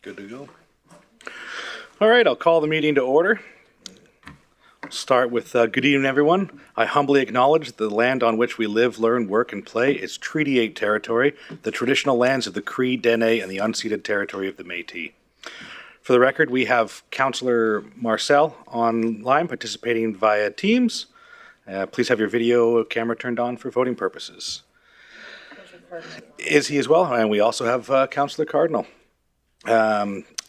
Good to go. All right, I'll call the meeting to order. Start with good evening, everyone. I humbly acknowledge the land on which we live, learn, work, and play is Treaty 8 territory, the traditional lands of the Cree, Dene, and the unceded territory of the Métis. For the record, we have Councillor Marcel online participating via Teams. Please have your video camera turned on for voting purposes. Is he as well? And we also have Councillor Cardinal.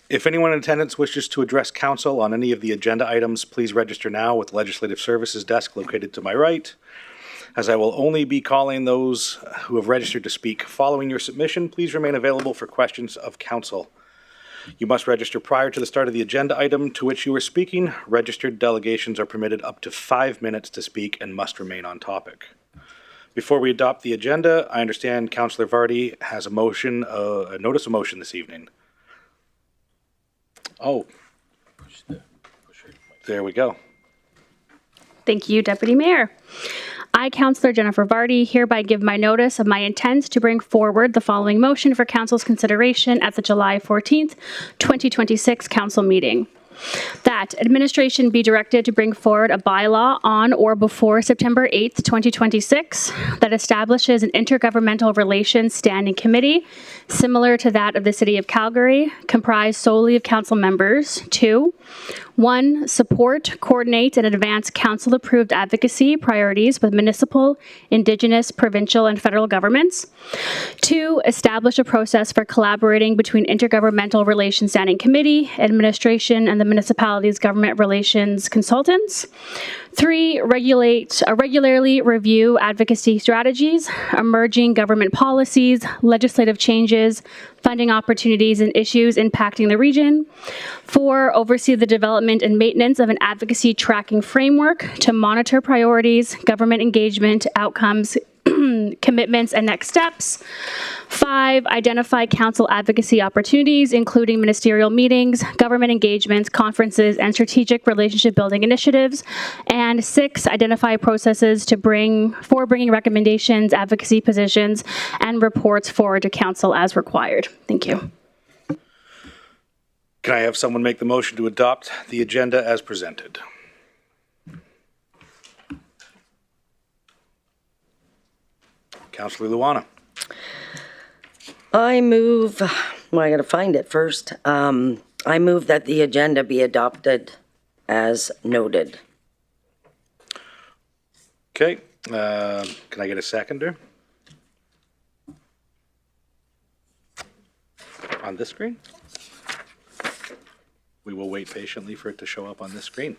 If anyone in attendance wishes to address council on any of the agenda items, please register now with the Legislative Services desk located to my right. As I will only be calling those who have registered to speak following your submission, please remain available for questions of council. You must register prior to the start of the agenda item to which you are speaking. Registered delegations are permitted up to 5 minutes to speak and must remain on topic. Before we adopt the agenda, I understand Councillor Vardy has a motion, a notice of motion this evening. Oh, there we go. Thank you, Deputy Mayor. I, Councillor Jennifer Vardy, hereby give my notice of my intent to bring forward the following motion for Council's consideration at the July 14th, 2026 Council meeting. That administration be directed to bring forward a bylaw on or before September 8th, 2026 that establishes an intergovernmental relations standing committee similar to that of the City of Calgary, comprised solely of council members to 1. Support, coordinate, and advance council-approved advocacy priorities with municipal, Indigenous, provincial, and federal governments. 2. Establish a process for collaborating between Intergovernmental Relations Standing Committee, administration, and the municipality's government relations consultants. 3. Regularly review advocacy strategies, emerging government policies, legislative changes, funding opportunities, and issues impacting the region. 4. Oversee the development and maintenance of an advocacy tracking framework to monitor priorities, government engagement, outcomes, commitments, and next steps. 5. Identify council advocacy opportunities, including ministerial meetings, government engagements, conferences, and strategic relationship building initiatives. And 6. Identify processes to bringing recommendations, advocacy positions, and reports forward to council as required. Thank you. Can I have someone make the motion to adopt the agenda as presented? Councillor Luana. I move, well, I gotta find it first. I move that the agenda be adopted as noted. Okay, can I get a seconder? On this screen? We will wait patiently for it to show up on this screen.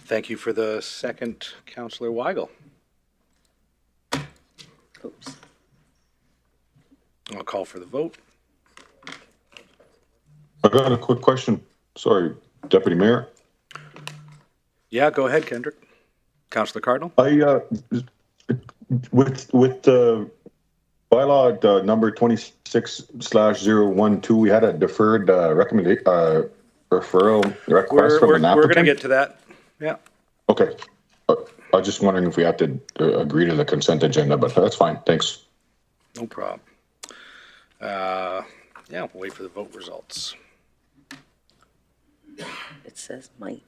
Thank you for the second, Councillor Weigel. Oops. I'll call for the vote. I got a quick question. Sorry, Deputy Mayor. Yeah, go ahead, Kendrick. Councillor Cardinal. With the bylaw number 26/012, we had a deferred referral request from an applicant. We're going to get to that. Yeah. Okay. I was just wondering if we have to agree to the consent agenda, but that's fine. Thanks. No problem. Yeah, we'll wait for the vote results. It says Mike.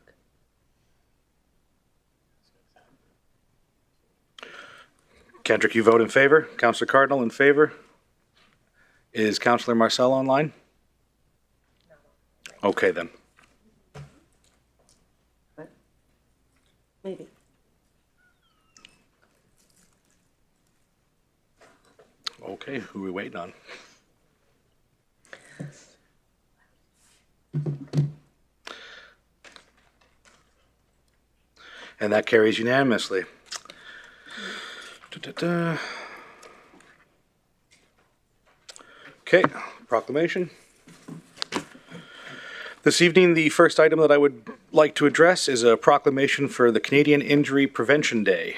Kendrick, you vote in favor. Councillor Cardinal in favor. Is Councillor Marcel online? Okay, then. Maybe. Okay, who are we waiting on? And that carries unanimously. Okay, proclamation. This evening, the first item that I would like to address is a proclamation for the Canadian Injury Prevention Day.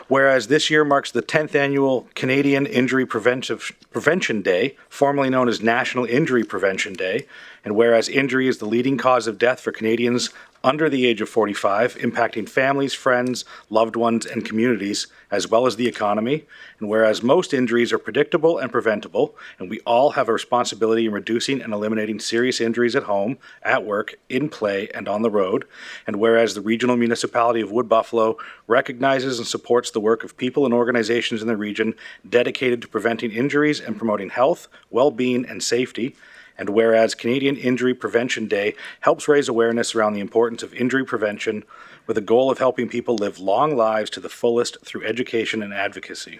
Whereas this year marks the 10th annual Canadian Injury Prevention Day, formerly known as National Injury Prevention Day, and whereas injury is the leading cause of death for Canadians under the age of 45, impacting families, friends, loved ones, and communities, as well as the economy, and whereas most injuries are predictable and preventable, and we all have a responsibility in reducing and eliminating serious injuries at home, at work, in play, and on the road, and whereas the regional municipality of Wood Buffalo recognizes and supports the work of people and organizations in the region dedicated to preventing injuries and promoting health, well-being, and safety, and whereas Canadian Injury Prevention Day helps raise awareness around the importance of injury prevention with a goal of helping people live long lives to the fullest through education and advocacy.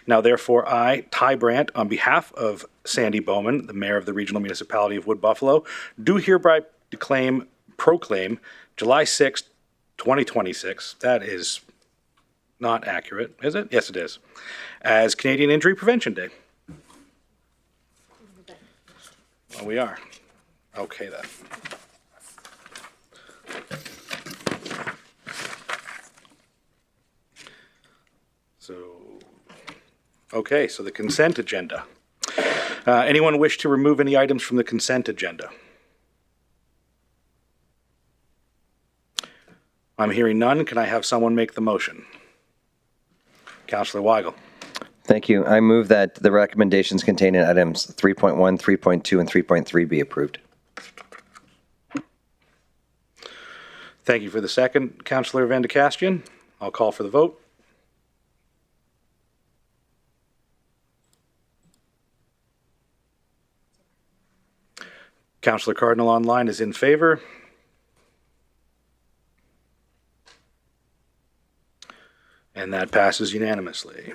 Now, therefore, I, Ty Brandt, on behalf of Sandy Bowman, the Mayor of the Regional Municipality of Wood Buffalo, do hereby proclaim July 6th, 2026, that is not accurate, is it? Yes, it is, as Canadian Injury Prevention Day. Well, we are. Okay, then. So the consent agenda. Anyone wish to remove any items from the consent agenda? I'm hearing none. Can I have someone make the motion? Councillor Weigel. Thank you. I move that the recommendations contained in items 3.1, 3.2, and 3.3 be approved. Thank you for the second, Councillor Van de Kastian. I'll call for the vote. Councillor Cardinal online is in favor. And that passes unanimously.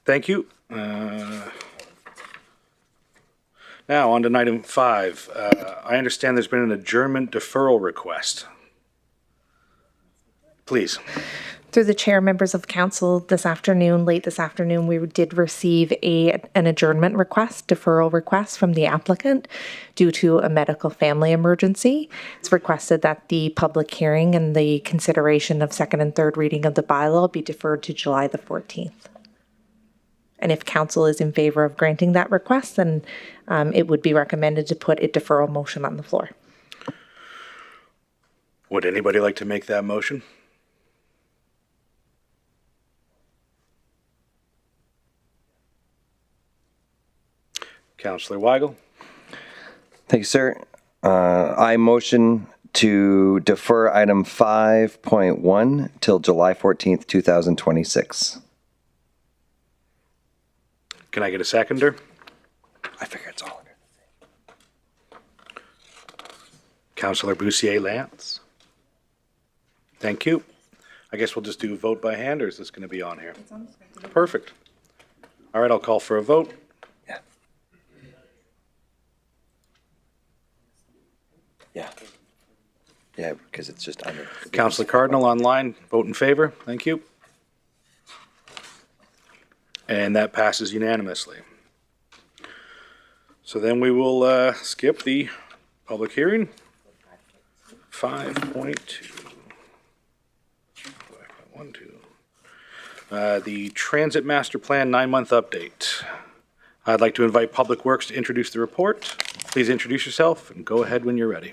Thank you. Now, on to item 5. I understand there's been an adjournment deferral request. Please. Through the chair, members of council, late this afternoon, we did receive an adjournment request, deferral request from the applicant due to a medical family emergency. It's requested that the public hearing and the consideration of second and third reading of the bylaw be deferred to July the 14th. And if council is in favor of granting that request, then it would be recommended to put a deferral motion on the floor. Would anybody like to make that motion? Councillor Weigel. Thank you, sir. I motion to defer item 5.1 till July 14th, 2026. Can I get a seconder? I figure it's all under. Councillor Bussier-Lance. Thank you. I guess we'll just do vote by hand, or is this going to be on here? It's on the screen. Perfect. All right, I'll call for a vote. Yeah, because it's just under. Councillor Cardinal online, vote in favor. Thank you. And that passes unanimously. So then we will skip the public hearing. 5.2. 5.12. The Transit Master Plan 9-month update. I'd like to invite Public Works to introduce the report. Please introduce yourself and go ahead when you're ready.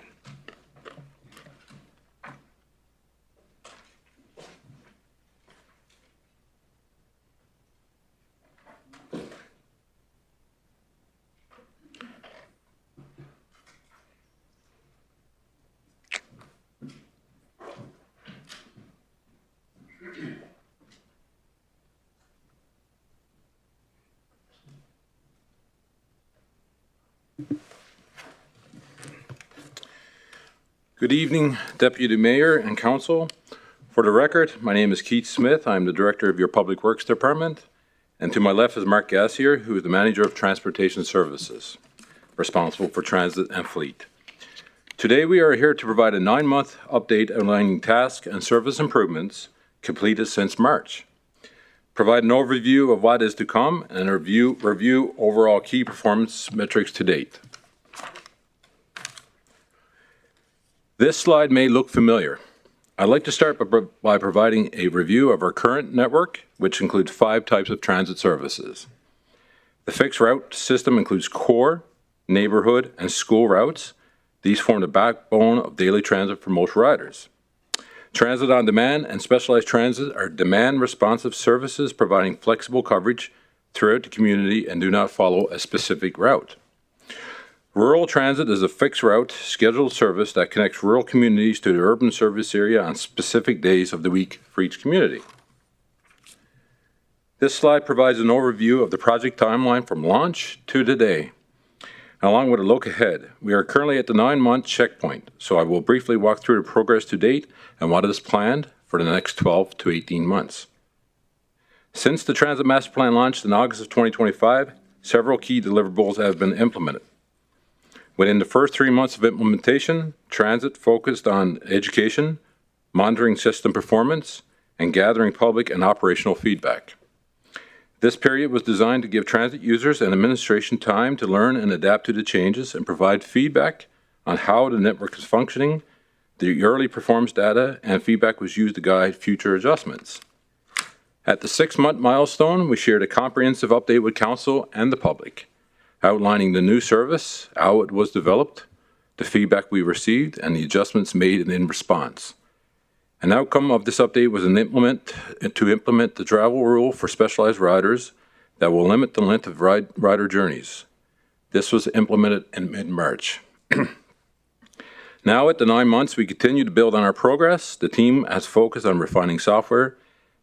Good evening, Deputy Mayor and Council. For the record, my name is Keith Smith. I'm the Director of your Public Works Department. And to my left is Mark Gassier, who is the Manager of Transportation Services, responsible for transit and fleet. Today, we are here to provide a 9-month update outlining task and service improvements completed since March, provide an overview of what is to come, and review overall key performance metrics to date. This slide may look familiar. I'd like to start by providing a review of our current network, which includes 5 types of transit services. The fixed route system includes core, neighborhood, and school routes. These form the backbone of daily transit for most riders. Transit on demand and specialized transit are demand-responsive services providing flexible coverage throughout the community and do not follow a specific route. Rural transit is a fixed route scheduled service that connects rural communities to the urban service area on specific days of the week for each community. This slide provides an overview of the project timeline from launch to today, along with a look ahead. We are currently at the 9-month checkpoint, so I will briefly walk through the progress to date and what is planned for the next 12 to 18 months. Since the Transit Master Plan launched in August of 2025, several key deliverables have been implemented. Within the first 3 months of implementation, Transit focused on education, monitoring system performance, and gathering public and operational feedback. This period was designed to give transit users and administration time to learn and adapt to the changes and provide feedback on how the network is functioning. The early performance data and feedback was used to guide future adjustments. At the 6-month milestone, we shared a comprehensive update with Council and the public, outlining the new service, how it was developed, the feedback we received, and the adjustments made in response. An outcome of this update was to implement the travel rule for specialized riders that will limit the length of rider journeys. This was implemented in mid-March. Now at the 9 months, we continue to build on our progress. The team has focused on refining software,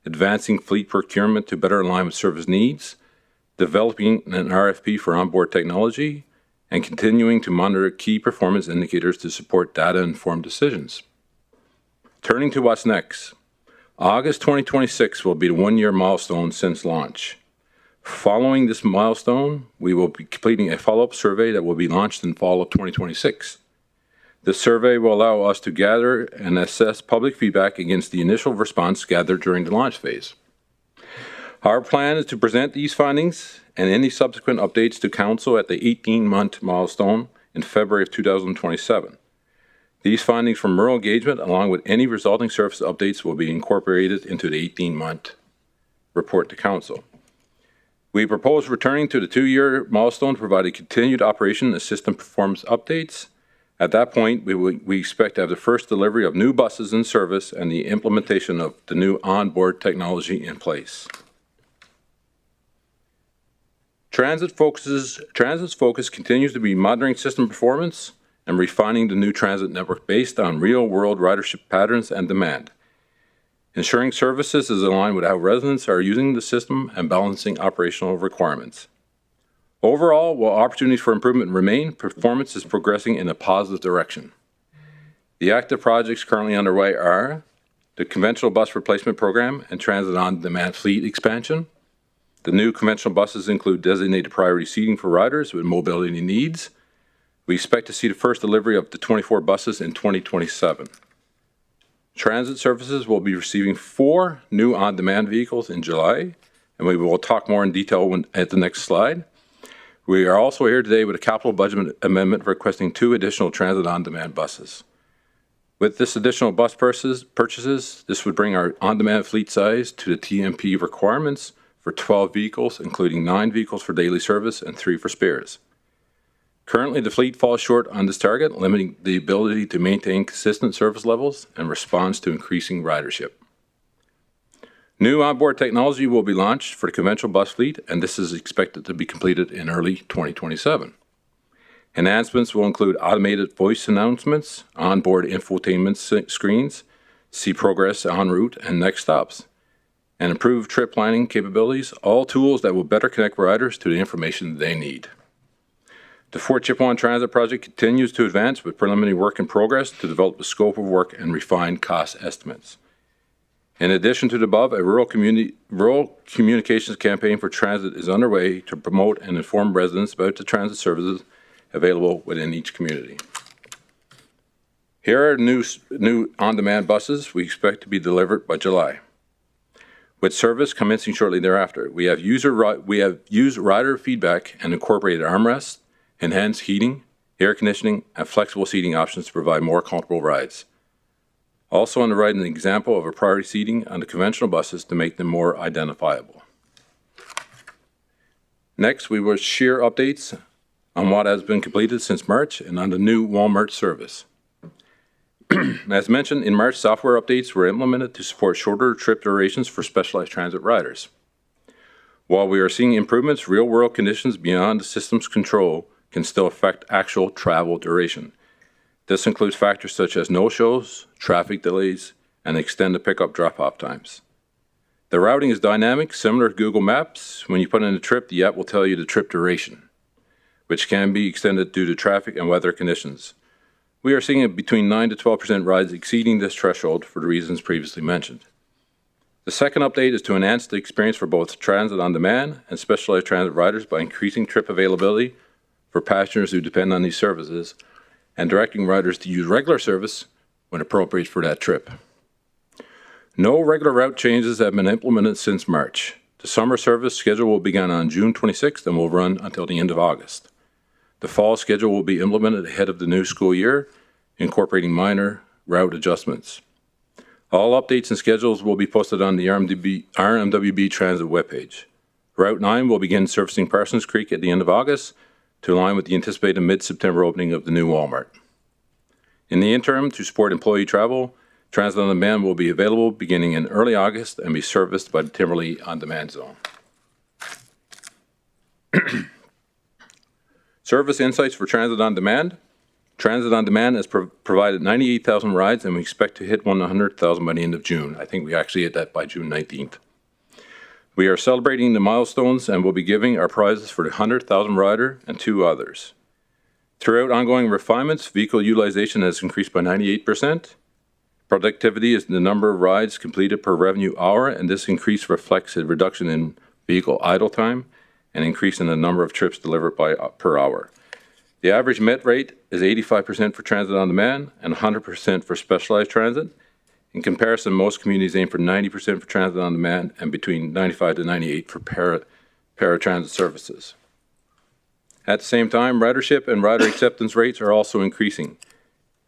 advancing fleet procurement to better align with service needs, developing an RFP for onboard technology, and continuing to monitor key performance indicators to support data-informed decisions. Turning to what's next, August 2026 will be the 1-year milestone since launch. Following this milestone, we will be completing a follow-up survey that will be launched in fall of 2026. This survey will allow us to gather and assess public feedback against the initial response gathered during the launch phase. Our plan is to present these findings and any subsequent updates to Council at the 18-month milestone in February of 2027. These findings from rural engagement, along with any resulting service updates, will be incorporated into the 18-month report to Council. We propose returning to the 2-year milestone to provide a continued operation and system performance updates. At that point, we expect to have the first delivery of new buses in service and the implementation of the new onboard technology in place. Transit's focus continues to be monitoring system performance and refining the new transit network based on real-world ridership patterns and demand. Ensuring services is aligned with how residents are using the system and balancing operational requirements. Overall, while opportunities for improvement remain, performance is progressing in a positive direction. The active projects currently underway are the conventional bus replacement program and transit on-demand fleet expansion. The new conventional buses include designated priority seating for riders with mobility needs. We expect to see the first delivery of the 24 buses in 2027. Transit services will be receiving 4 new on-demand vehicles in July, and we will talk more in detail at the next slide. We are also here today with a capital budget amendment requesting 2 additional transit on-demand buses. With this additional bus purchases, this would bring our on-demand fleet size to the TMP requirements for 12 vehicles, including 9 vehicles for daily service and 3 for spares. Currently, the fleet falls short on this target, limiting the ability to maintain consistent service levels and response to increasing ridership. New onboard technology will be launched for the conventional bus fleet, and this is expected to be completed in early 2027. Enhancements will include automated voice announcements, onboard infotainment screens, see progress en route and next stops, and improved trip planning capabilities, all tools that will better connect riders to the information they need. The Fort Chipewyan Transit Project continues to advance with preliminary work in progress to develop the scope of work and refine cost estimates. In addition to the above, a rural communications campaign for transit is underway to promote and inform residents about the transit services available within each community. Here are new on-demand buses we expect to be delivered by July, with service commencing shortly thereafter. We have used rider feedback and incorporated armrests, enhanced heating, air conditioning, and flexible seating options to provide more comfortable rides. Also on the right, an example of a priority seating on the conventional buses to make them more identifiable. Next, we will share updates on what has been completed since March and on the new Walmart service. As mentioned, in March, software updates were implemented to support shorter trip durations for specialized transit riders. While we are seeing improvements, real-world conditions beyond the system's control can still affect actual travel duration. This includes factors such as no-shows, traffic delays, and extended pickup drop-off times. The routing is dynamic, similar to Google Maps. When you put in a trip, the app will tell you the trip duration, which can be extended due to traffic and weather conditions. We are seeing between 9 to 12% rides exceeding this threshold for the reasons previously mentioned. The second update is to enhance the experience for both transit on demand and specialized transit riders by increasing trip availability for passengers who depend on these services and directing riders to use regular service when appropriate for that trip. No regular route changes have been implemented since March. The summer service schedule will begin on June 26th and will run until the end of August. The fall schedule will be implemented ahead of the new school year, incorporating minor route adjustments. All updates and schedules will be posted on the rmwb Transit webpage. Route 9 will begin servicing Parsons Creek at the end of August to align with the anticipated mid-September opening of the new Walmart. In the interim, to support employee travel, Transit on Demand will be available beginning in early August and be serviced by the Timberley On Demand Zone. Service insights for Transit on Demand. Transit on Demand has provided 98,000 rides, and we expect to hit 100,000 by the end of June. I think we actually hit that by June 19th. We are celebrating the milestones and will be giving our prizes for the 100,000 rider and 2 others. Throughout ongoing refinements, vehicle utilization has increased by 98%. Productivity is the number of rides completed per revenue hour, and this increase reflects a reduction in vehicle idle time and increase in the number of trips delivered per hour. The average met rate is 85% for Transit on Demand and 100% for specialized transit. In comparison, most communities aim for 90% for Transit on Demand and between 95 to 98 for paratransit services. At the same time, ridership and rider acceptance rates are also increasing.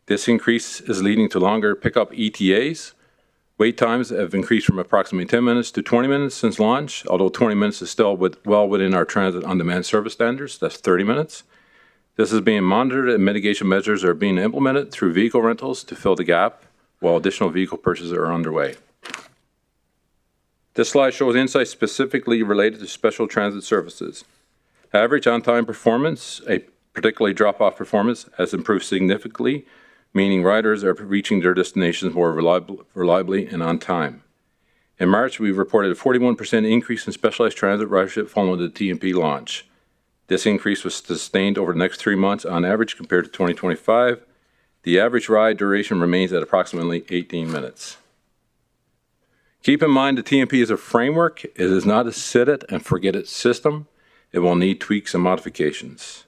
This increase is leading to longer pickup ETAs. Wait times have increased from approximately 10 minutes to 20 minutes since launch, although 20 minutes is still well within our Transit on Demand service standards. That's 30 minutes. This is being monitored and mitigation measures are being implemented through vehicle rentals to fill the gap while additional vehicle purchases are underway. This slide shows insights specifically related to special transit services. Average on-time performance, particularly drop-off performance, has improved significantly, meaning riders are reaching their destinations more reliably and on time. In March, we reported a 41% increase in specialized transit ridership following the TMP launch. This increase was sustained over the next 3 months on average compared to 2025. The average ride duration remains at approximately 18 minutes. Keep in mind the TMP is a framework. It is not a set-it-and-forget-it system. It will need tweaks and modifications.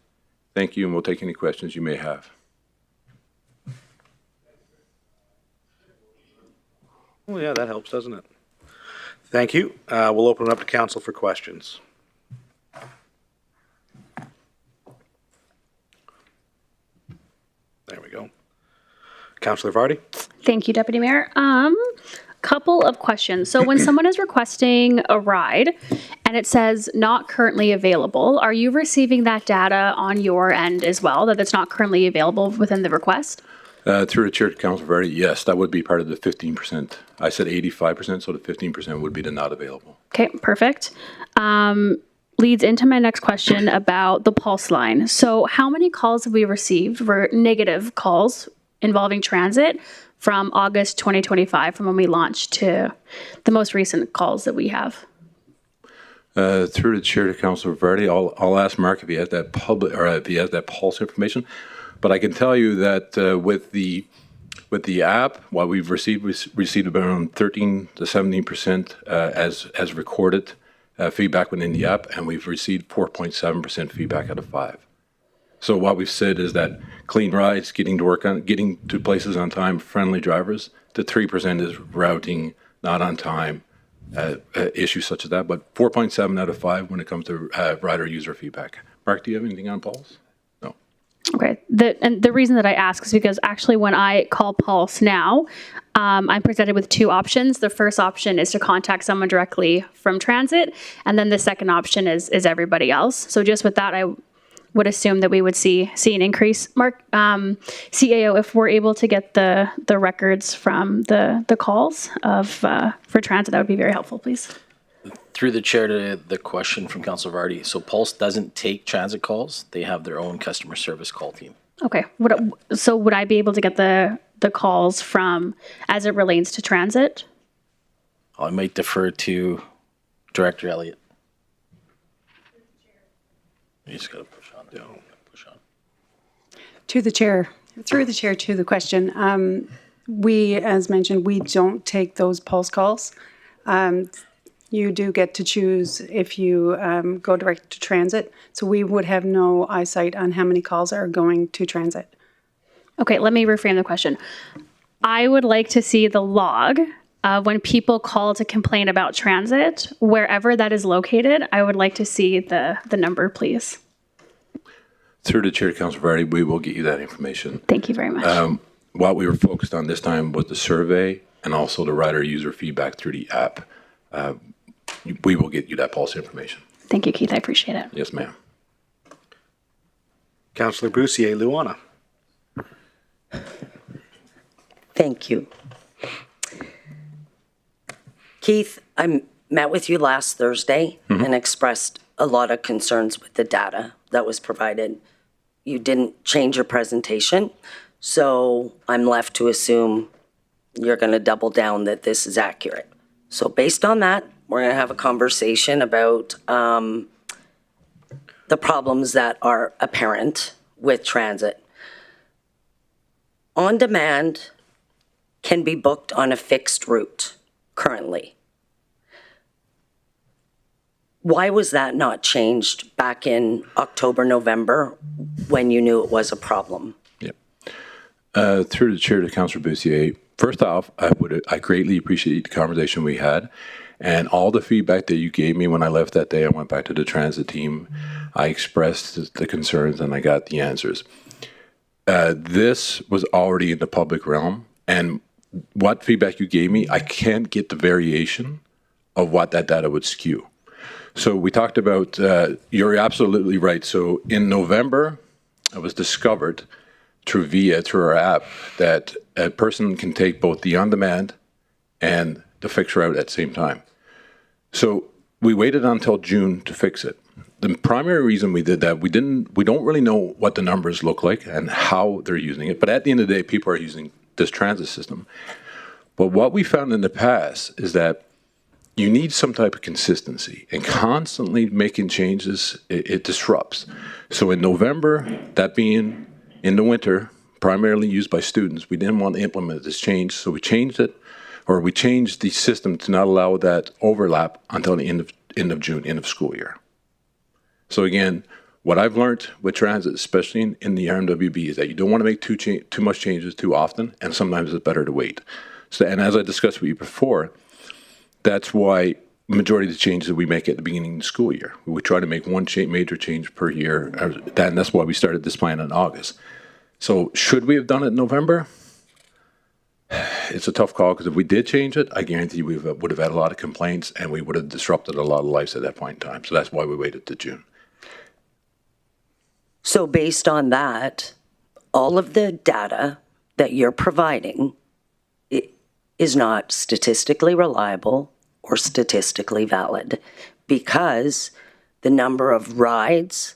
Thank you, and we'll take any questions you may have. Well, yeah, that helps, doesn't it? Thank you. We'll open it up to council for questions. There we go. Councillor Vardy? Thank you, Deputy Mayor. Couple of questions. So when someone is requesting a ride and it says not currently available, are you receiving that data on your end as well, that it's not currently available within the request? Through the chair to Councillor Vardy, yes, that would be part of the 15%. I said 85%, so the 15% would be the not available. Okay, perfect. Leads into my next question about the pulse line. So how many calls have we received, negative calls involving transit from August 2025, from when we launched, to the most recent calls that we have? Through the chair to Councillor Vardy, I'll ask Mark if he has that if he has that pulse information. But I can tell you that with the app, while we've received about around 13 to 17% as recorded feedback within the app, and we've received 4.7% feedback out of 5. So what we've said is that clean rides, getting to work on, getting to places on time, friendly drivers. The 3% is routing, not on time, issues such as that. But 4.7 out of 5 when it comes to rider user feedback. Mark, do you have anything on Pulse? No. Okay. And the reason that I ask is because actually when I call Pulse now, I'm presented with two options. The first option is to contact someone directly from transit, and then the second option is everybody else. So just with that, I would assume that we would see an increase. Mark, CAO, if we're able to get the records from the calls of for transit, that would be very helpful, please. Through the chair to the question from Councilor Vardy. So Pulse doesn't take transit calls. They have their own customer service call team. Okay. So would I be able to get the calls from as it relates to transit? I might defer to Director Elliott. You just got to push on. Push on. To the chair, through the chair to the question. We, as mentioned, we don't take those pulse calls. You do get to choose if you go direct to transit. So we would have no eyesight on how many calls are going to transit. Okay, let me reframe the question. I would like to see the log of when people call to complain about transit, wherever that is located. I would like to see the number, please. Through the chair to Councilor Vardy, we will get you that information. Thank you very much. What we were focused on this time was the survey and also the rider user feedback through the app. We will get you that pulse information. Thank you, Keith. I appreciate it. Yes, ma'am. Councillor Bussier, Luana. Thank you. Keith, I met with you last Thursday and expressed a lot of concerns with the data that was provided. You didn't change your presentation, so I'm left to assume you're going to double down that this is accurate. So based on that, we're going to have a conversation about the problems that are apparent with transit. On demand can be booked on a fixed route currently. Why was that not changed back in October, November, when you knew it was a problem? Yep. Through the chair to Councillor Bussier, first off, I greatly appreciate the conversation we had and all the feedback that you gave me when I left that day. I went back to the transit team. I expressed the concerns and I got the answers. This was already in the public realm, and what feedback you gave me, I can't get the variation of what that data would skew. So we talked about, you're absolutely right. So in November, it was discovered through our app, that a person can take both the on-demand and the fixed route at the same time. So we waited until June to fix it. The primary reason we did that, we don't really know what the numbers look like and how they're using it. But at the end of the day, people are using this transit system. But what we found in the past is that you need some type of consistency, and constantly making changes, it disrupts. So in November, that being in the winter, primarily used by students, we didn't want to implement this change, so we changed it, or we changed the system to not allow that overlap until the end of June, end of school year. So again, what I've learned with transit, especially in the rmwb, is that you don't want to make too much changes too often, and sometimes it's better to wait. So, and as I discussed with you before, that's why majority of the changes that we make at the beginning of the school year, we try to make one major change per year, and that's why we started this plan in August. So should we have done it in November? It's a tough call, because if we did change it, I guarantee we would have had a lot of complaints and we would have disrupted a lot of lives at that point in time. So that's why we waited to June. So based on that, all of the data that you're providing is not statistically reliable or statistically valid, because the number of rides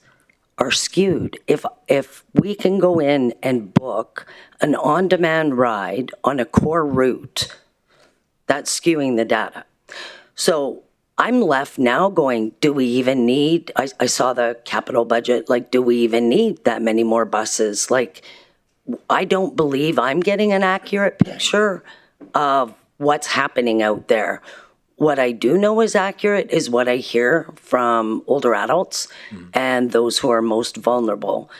are skewed. If we can go in and book an on-demand ride on a core route, that's skewing the data. So I'm left now going, do we even need, I saw the capital budget, like, do we even need that many more buses? Like, I don't believe I'm getting an accurate picture of what's happening out there. What I do know is accurate is what I hear from older adults and those who are most vulnerable.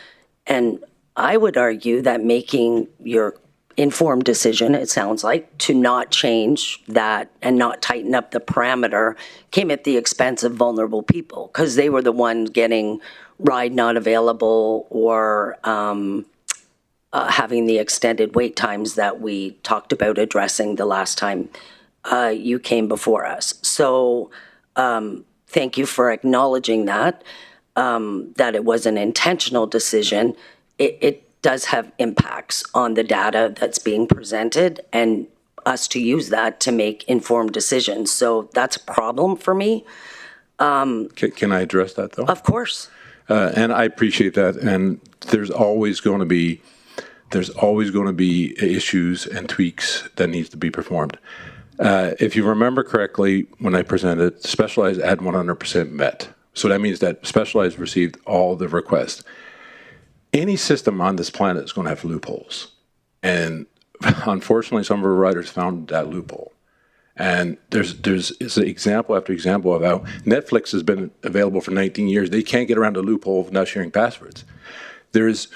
And I would argue that making your informed decision, it sounds like, to not change that and not tighten up the parameter came at the expense of vulnerable people because they were the ones getting ride not available or having the extended wait times that we talked about addressing the last time you came before us. So thank you for acknowledging that it was an intentional decision. It does have impacts on the data that's being presented and us to use that to make informed decisions. So that's a problem for me. Can I address that, though? Of course. And I appreciate that. And there's always going to be issues and tweaks that needs to be performed. If you remember correctly, when I presented, Specialized had 100% met. So that means that Specialized received all the requests. Any system on this planet is going to have loopholes. And unfortunately, some of our riders found that loophole. And there's example after example of how Netflix has been available for 19 years. They can't get around the loophole of not sharing passwords. There's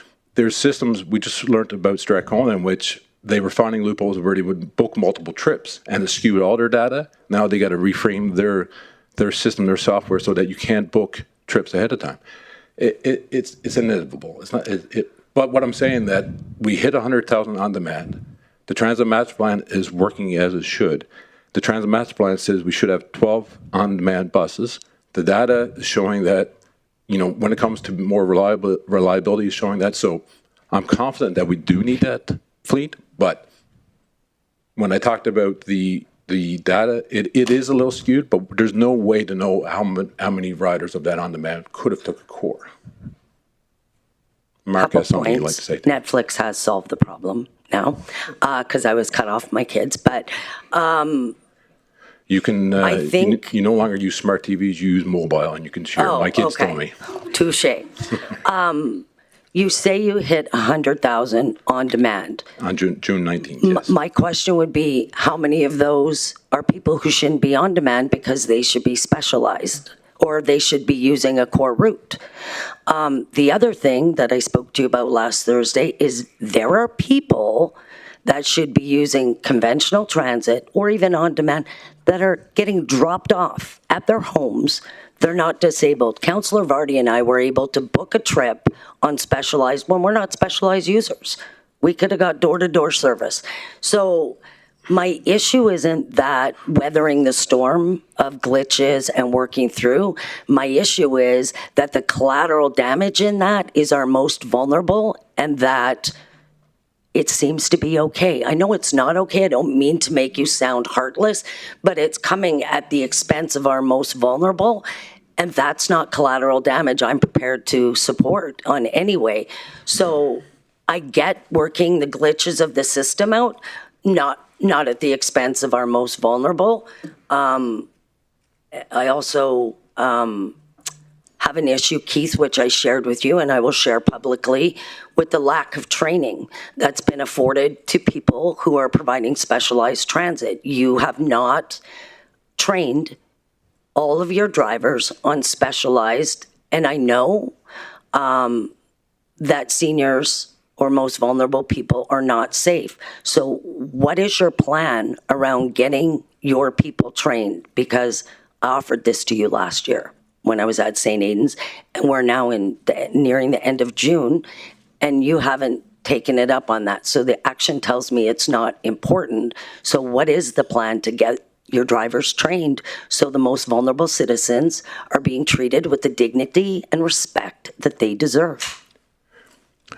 systems, we just learned about Strathcona, in which they were finding loopholes where they would book multiple trips and it skewed all their data. Now they got to reframe their system, their software, so that you can't book trips ahead of time. It's inevitable. It's not. But what I'm saying that we hit 100,000 on demand. The Transit Master Plan is working as it should. The Transit Master Plan says we should have 12 on-demand buses. The data is showing that, when it comes to more reliability is showing that. So I'm confident that we do need that fleet. But when I talked about the data, it is a little skewed, but there's no way to know how many riders of that on-demand could have took a core. Mark has something you'd like to say. Netflix has solved the problem now because I was cut off my kids, but you can. I think you no longer use smart TVs; you use mobile, and you can share. My kids told me. Touche. You say you hit 100,000 on demand. On June 19th, yes. My question would be, how many of those are people who shouldn't be on demand because they should be specialized or they should be using a core route? The other thing that I spoke to you about last Thursday is there are people that should be using conventional transit or even on demand that are getting dropped off at their homes. They're not disabled. Councillor Vardy and I were able to book a trip on Specialized when we're not Specialized users. We could have got door-to-door service. So my issue isn't that weathering the storm of glitches and working through. My issue is that the collateral damage in that is our most vulnerable and that it seems to be okay. I know it's not okay. I don't mean to make you sound heartless, but it's coming at the expense of our most vulnerable. And that's not collateral damage I'm prepared to support on any way. So I get working the glitches of the system out, not at the expense of our most vulnerable. I also have an issue, Keith, which I shared with you and I will share publicly, with the lack of training that's been afforded to people who are providing specialized transit. You have not trained all of your drivers on specialized, and I know that seniors or most vulnerable people are not safe. So what is your plan around getting your people trained? Because I offered this to you last year when I was at St. Aidan's, and we're now nearing the end of June, and you haven't taken it up on that. So the action tells me it's not important. So what is the plan to get your drivers trained so the most vulnerable citizens are being treated with the dignity and respect that they deserve?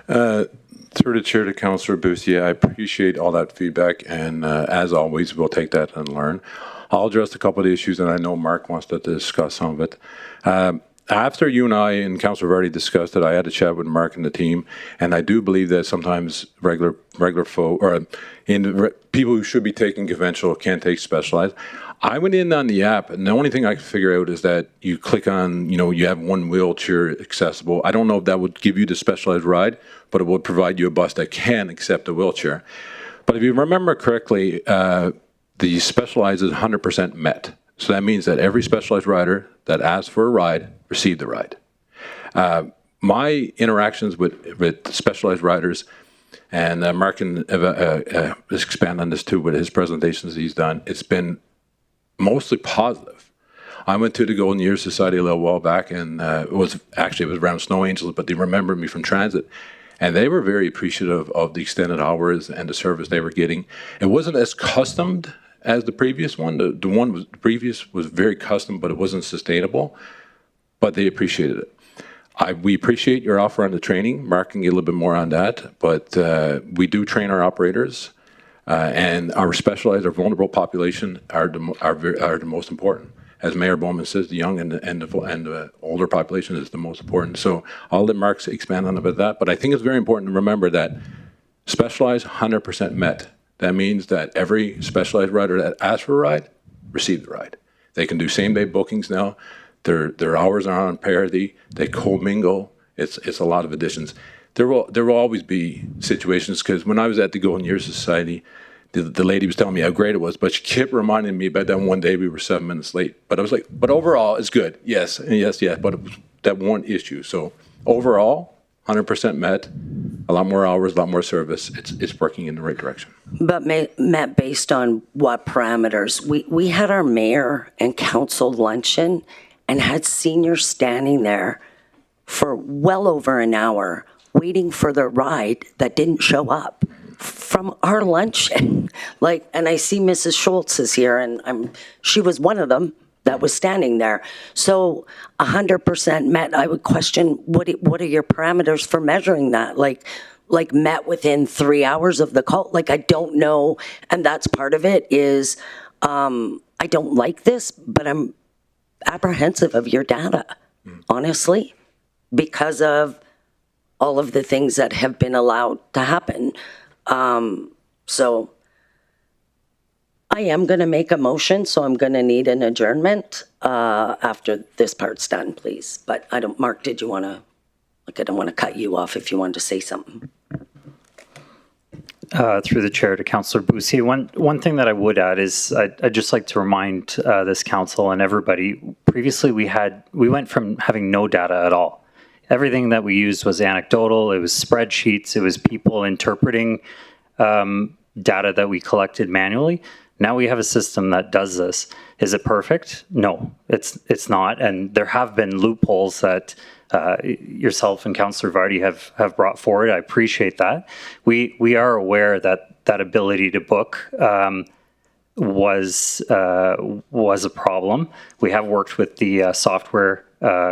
Through the chair to Councillor Bussier, I appreciate all that feedback, and as always, we'll take that and learn. I'll address a couple of the issues, and I know Mark wants to discuss some of it. After you and I and Councillor Vardy discussed it, I had a chat with Mark and the team, and I do believe that sometimes regular folk or people who should be taking conventional can't take specialized. I went in on the app, and the only thing I could figure out is that you click on, you have one wheelchair accessible. I don't know if that would give you the specialized ride, but it would provide you a bus that can accept a wheelchair. But if you remember correctly, the specialized is 100% met. So that means that every specialized rider that asked for a ride received the ride. My interactions with specialized riders And Mark can expand on this too with his presentations he's done. It's been mostly positive. I went to the Golden Years Society a little while back, and it was around Snow Angels, but they remembered me from transit. And they were very appreciative of the extended hours and the service they were getting. It wasn't as customed as the previous one. The previous was very custom, but it wasn't sustainable. But they appreciated it. We appreciate your offer on the training. Mark can get a little bit more on that, but we do train our operators, and our specialized or vulnerable population are the most important. As Mayor Bowman says, the young and the older population is the most important. So I'll let Mark expand on about that, but I think it's very important to remember that specialized 100% met. That means that every specialized rider that asks for a ride received the ride. They can do same-day bookings now. Their hours are on parity. They commingle. It's a lot of additions. There will always be situations, because when I was at the Golden Years Society, the lady was telling me how great it was, but she kept reminding me about that one day we were 7 minutes late. But I was like, but overall it's good. Yes, but it was that one issue. So overall, 100% met. A lot more hours, a lot more service. It's working in the right direction. But Matt, based on what parameters? We had our mayor and council luncheon and had seniors standing there for well over an hour waiting for their ride that didn't show up from our luncheon. And I see Mrs. Schultz is here, and she was one of them that was standing there. So 100% met. I would question, what are your parameters for measuring that? Like met within 3 hours of the call? I don't know. And that's part of it is, I don't like this, but I'm apprehensive of your data, honestly, because of all of the things that have been allowed to happen. So I am going to make a motion, so I'm going to need an adjournment after this part's done, please. But Mark, did you want to, I don't want to cut you off if you wanted to say something. Through the chair to Councillor Boussier, one thing that I would add is I'd just like to remind this council and everybody, previously we went from having no data at all. Everything that we used was anecdotal, it was spreadsheets, it was people interpreting data that we collected manually. Now we have a system that does this. Is it perfect? No, it's not. And there have been loopholes that yourself and Councillor Vardy have brought forward. I appreciate that. We are aware that ability to book was a problem. We have worked with the software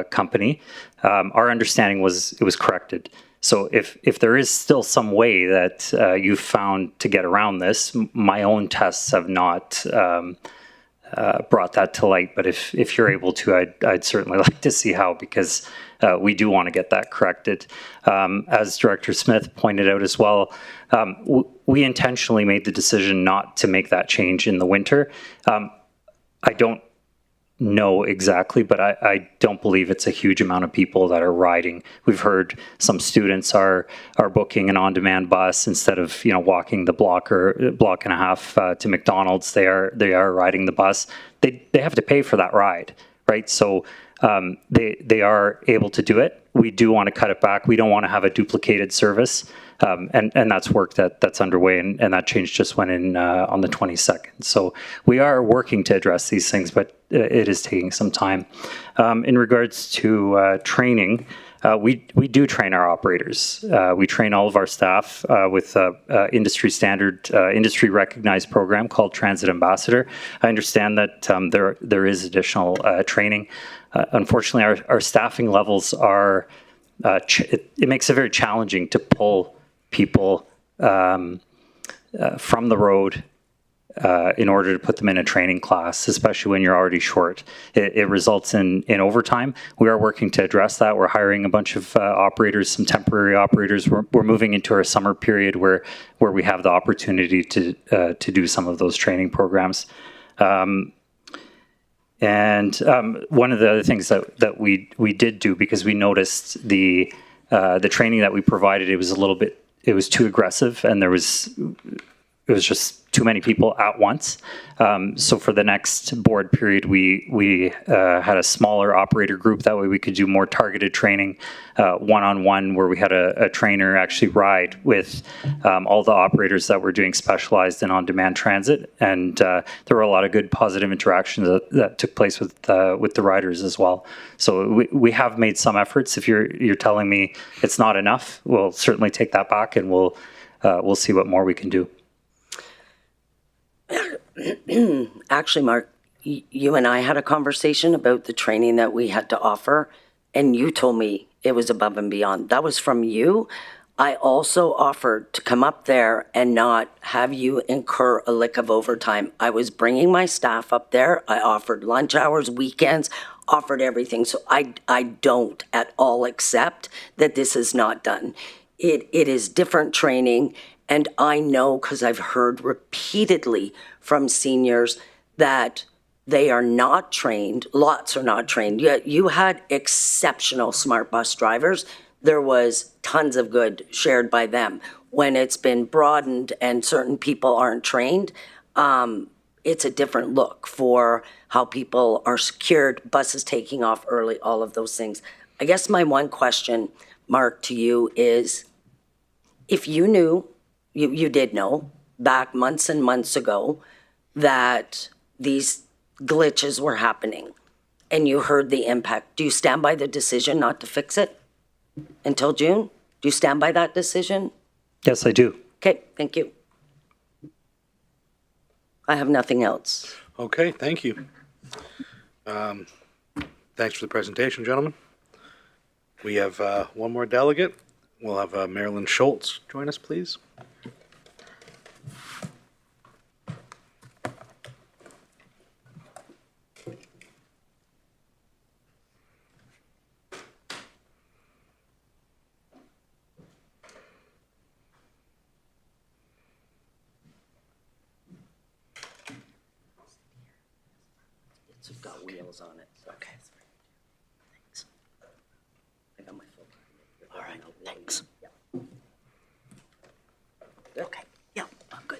company. Our understanding was it was corrected. So if there is still some way that you've found to get around this, my own tests have not brought that to light. But if you're able to, I'd certainly like to see how, because we do want to get that corrected. As Director Smith pointed out as well, we intentionally made the decision not to make that change in the winter. I don't know exactly, but I don't believe it's a huge amount of people that are riding. We've heard some students are booking an on-demand bus instead of walking the block or block and a half to McDonald's. They are riding the bus. They have to pay for that ride, right? So they are able to do it. We do want to cut it back. We don't want to have a duplicated service. And that's work that's underway, and that change just went in on the 22nd. So we are working to address these things, but it is taking some time. In regards to training, we do train our operators. We train all of our staff with industry standard, industry recognized program called Transit Ambassador. I understand that there is additional training. Unfortunately, our staffing levels are, it makes it very challenging to pull people from the road in order to put them in a training class, especially when you're already short. It results in overtime. We are working to address that. We're hiring a bunch of operators, some temporary operators. We're moving into our summer period where we have the opportunity to do some of those training programs. And one of the other things that we did do, because we noticed the training that we provided, it was too aggressive, and there was it was just too many people at once. So for the next board period, we had a smaller operator group. That way we could do more targeted training, one-on-one, where we had a trainer actually ride with all the operators that were doing specialized and on-demand transit. And there were a lot of good positive interactions that took place with the riders as well. So we have made some efforts. If you're telling me it's not enough, we'll certainly take that back, and we'll see what more we can do. Actually, Mark, you and I had a conversation about the training that we had to offer, and you told me it was above and beyond. That was from you. I also offered to come up there and not have you incur a lick of overtime. I was bringing my staff up there. I offered lunch hours, weekends, offered everything. So I don't at all accept that this is not done. It is different training. And I know, because I've heard repeatedly from seniors that they are not trained. Lots are not trained. You had exceptional smart bus drivers. There was tons of good shared by them. When it's been broadened and certain people aren't trained, it's a different look for how people are secured, buses taking off early, all of those things. I guess my one question, Mark, to you is, if you knew, you did know back months and months ago that these glitches were happening and you heard the impact, do you stand by the decision not to fix it until June? Do you stand by that decision? Yes, I do. Okay, thank you. I have nothing else. Okay, thank you. Thanks for the presentation, gentlemen. We have one more delegate. We'll have Marilyn Schultz join us, please. It's got wheels on it. Okay. Thanks. I got my phone. All right, thanks. Yeah. Okay, yeah, I'm good.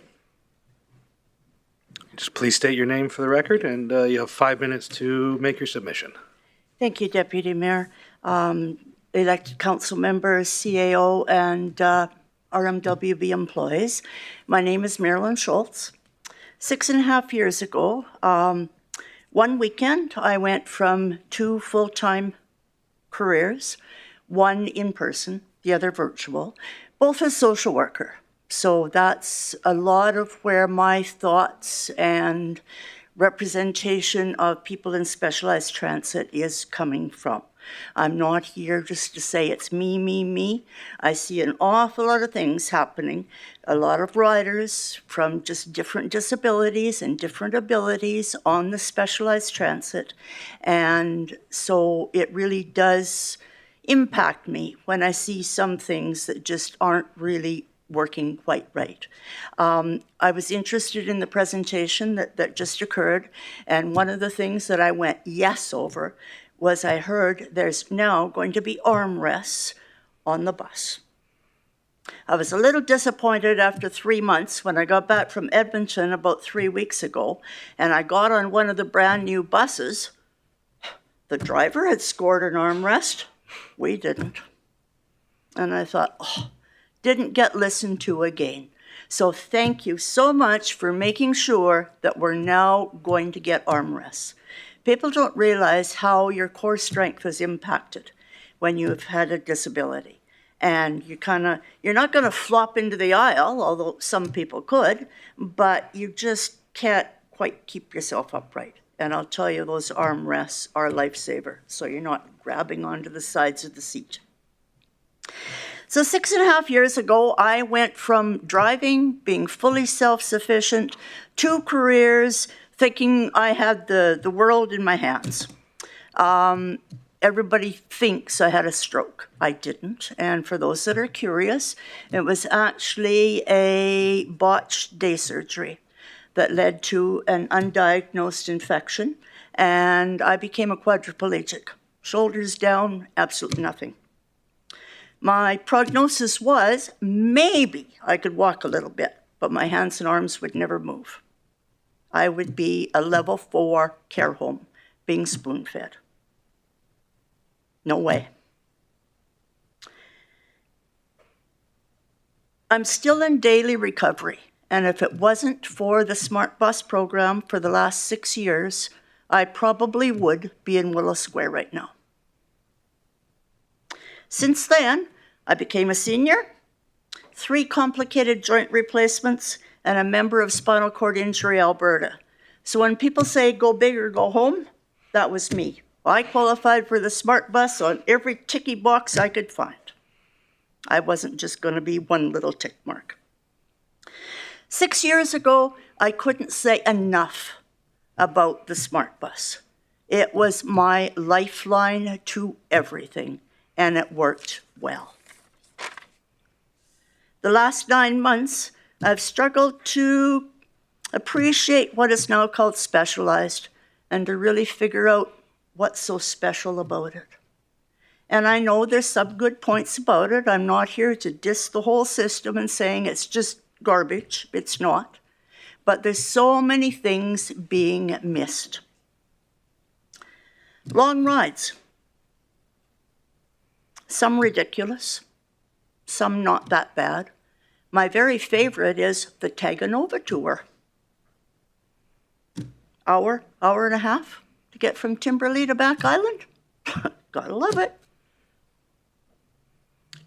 Just please state your name for the record, and you have 5 minutes to make your submission. Thank you, Deputy Mayor. Elected council members, CAO, and RMWB employees. My name is Marilyn Schultz. 6.5 years ago, one weekend, I went from 2 full-time careers, one in person, the other virtual, both as social worker. So that's a lot of where my thoughts and representation of people in specialized transit is coming from. I'm not here just to say it's me, me, me. I see an awful lot of things happening. A lot of riders from just different disabilities and different abilities on the specialized transit. And so it really does impact me when I see some things that just aren't really working quite right. I was interested in the presentation that just occurred, and one of the things that I went yes over was I heard there's now going to be armrests on the bus. I was a little disappointed after 3 months when I got back from Edmonton about 3 weeks ago, and I got on one of the brand new buses. The driver had scored an armrest. We didn't. And I thought, oh, didn't get listened to again. So thank you so much for making sure that we're now going to get armrests. People don't realize how your core strength is impacted when you've had a disability. And you're not going to flop into the aisle, although some people could, but you just can't quite keep yourself upright. And I'll tell you, those armrests are a lifesaver, so you're not grabbing onto the sides of the seat. So 6.5 years ago, I went from driving, being fully self-sufficient, 2 careers, thinking I had the world in my hands. Everybody thinks I had a stroke. I didn't. And for those that are curious, it was actually a botched day surgery that led to an undiagnosed infection, and I became a quadriplegic. Shoulders down, absolutely nothing. My prognosis was maybe I could walk a little bit. but my hands and arms would never move. I would be a level 4 care home being spoon-fed. No way. I'm still in daily recovery, and if it wasn't for the Smart Bus program for the last 6 years, I probably would be in Willow Square right now. Since then, I became a senior, 3 complicated joint replacements, and a member of Spinal Cord Injury Alberta. So when people say go big or go home, that was me. I qualified for the Smart Bus on every ticky box I could find. I wasn't just going to be one little tick mark. 6 years ago, I couldn't say enough about the Smart Bus. It was my lifeline to everything, and it worked well. The last 9 months, I've struggled to appreciate what is now called specialized and to really figure out what's so special about it. And I know there's some good points about it. I'm not here to diss the whole system and saying it's just garbage. It's not. But there's so many things being missed. Long rides. Some ridiculous, some not that bad. My very favorite is the Taganova tour. Hour and a half to get from Timberlea to Back Island. Gotta love it.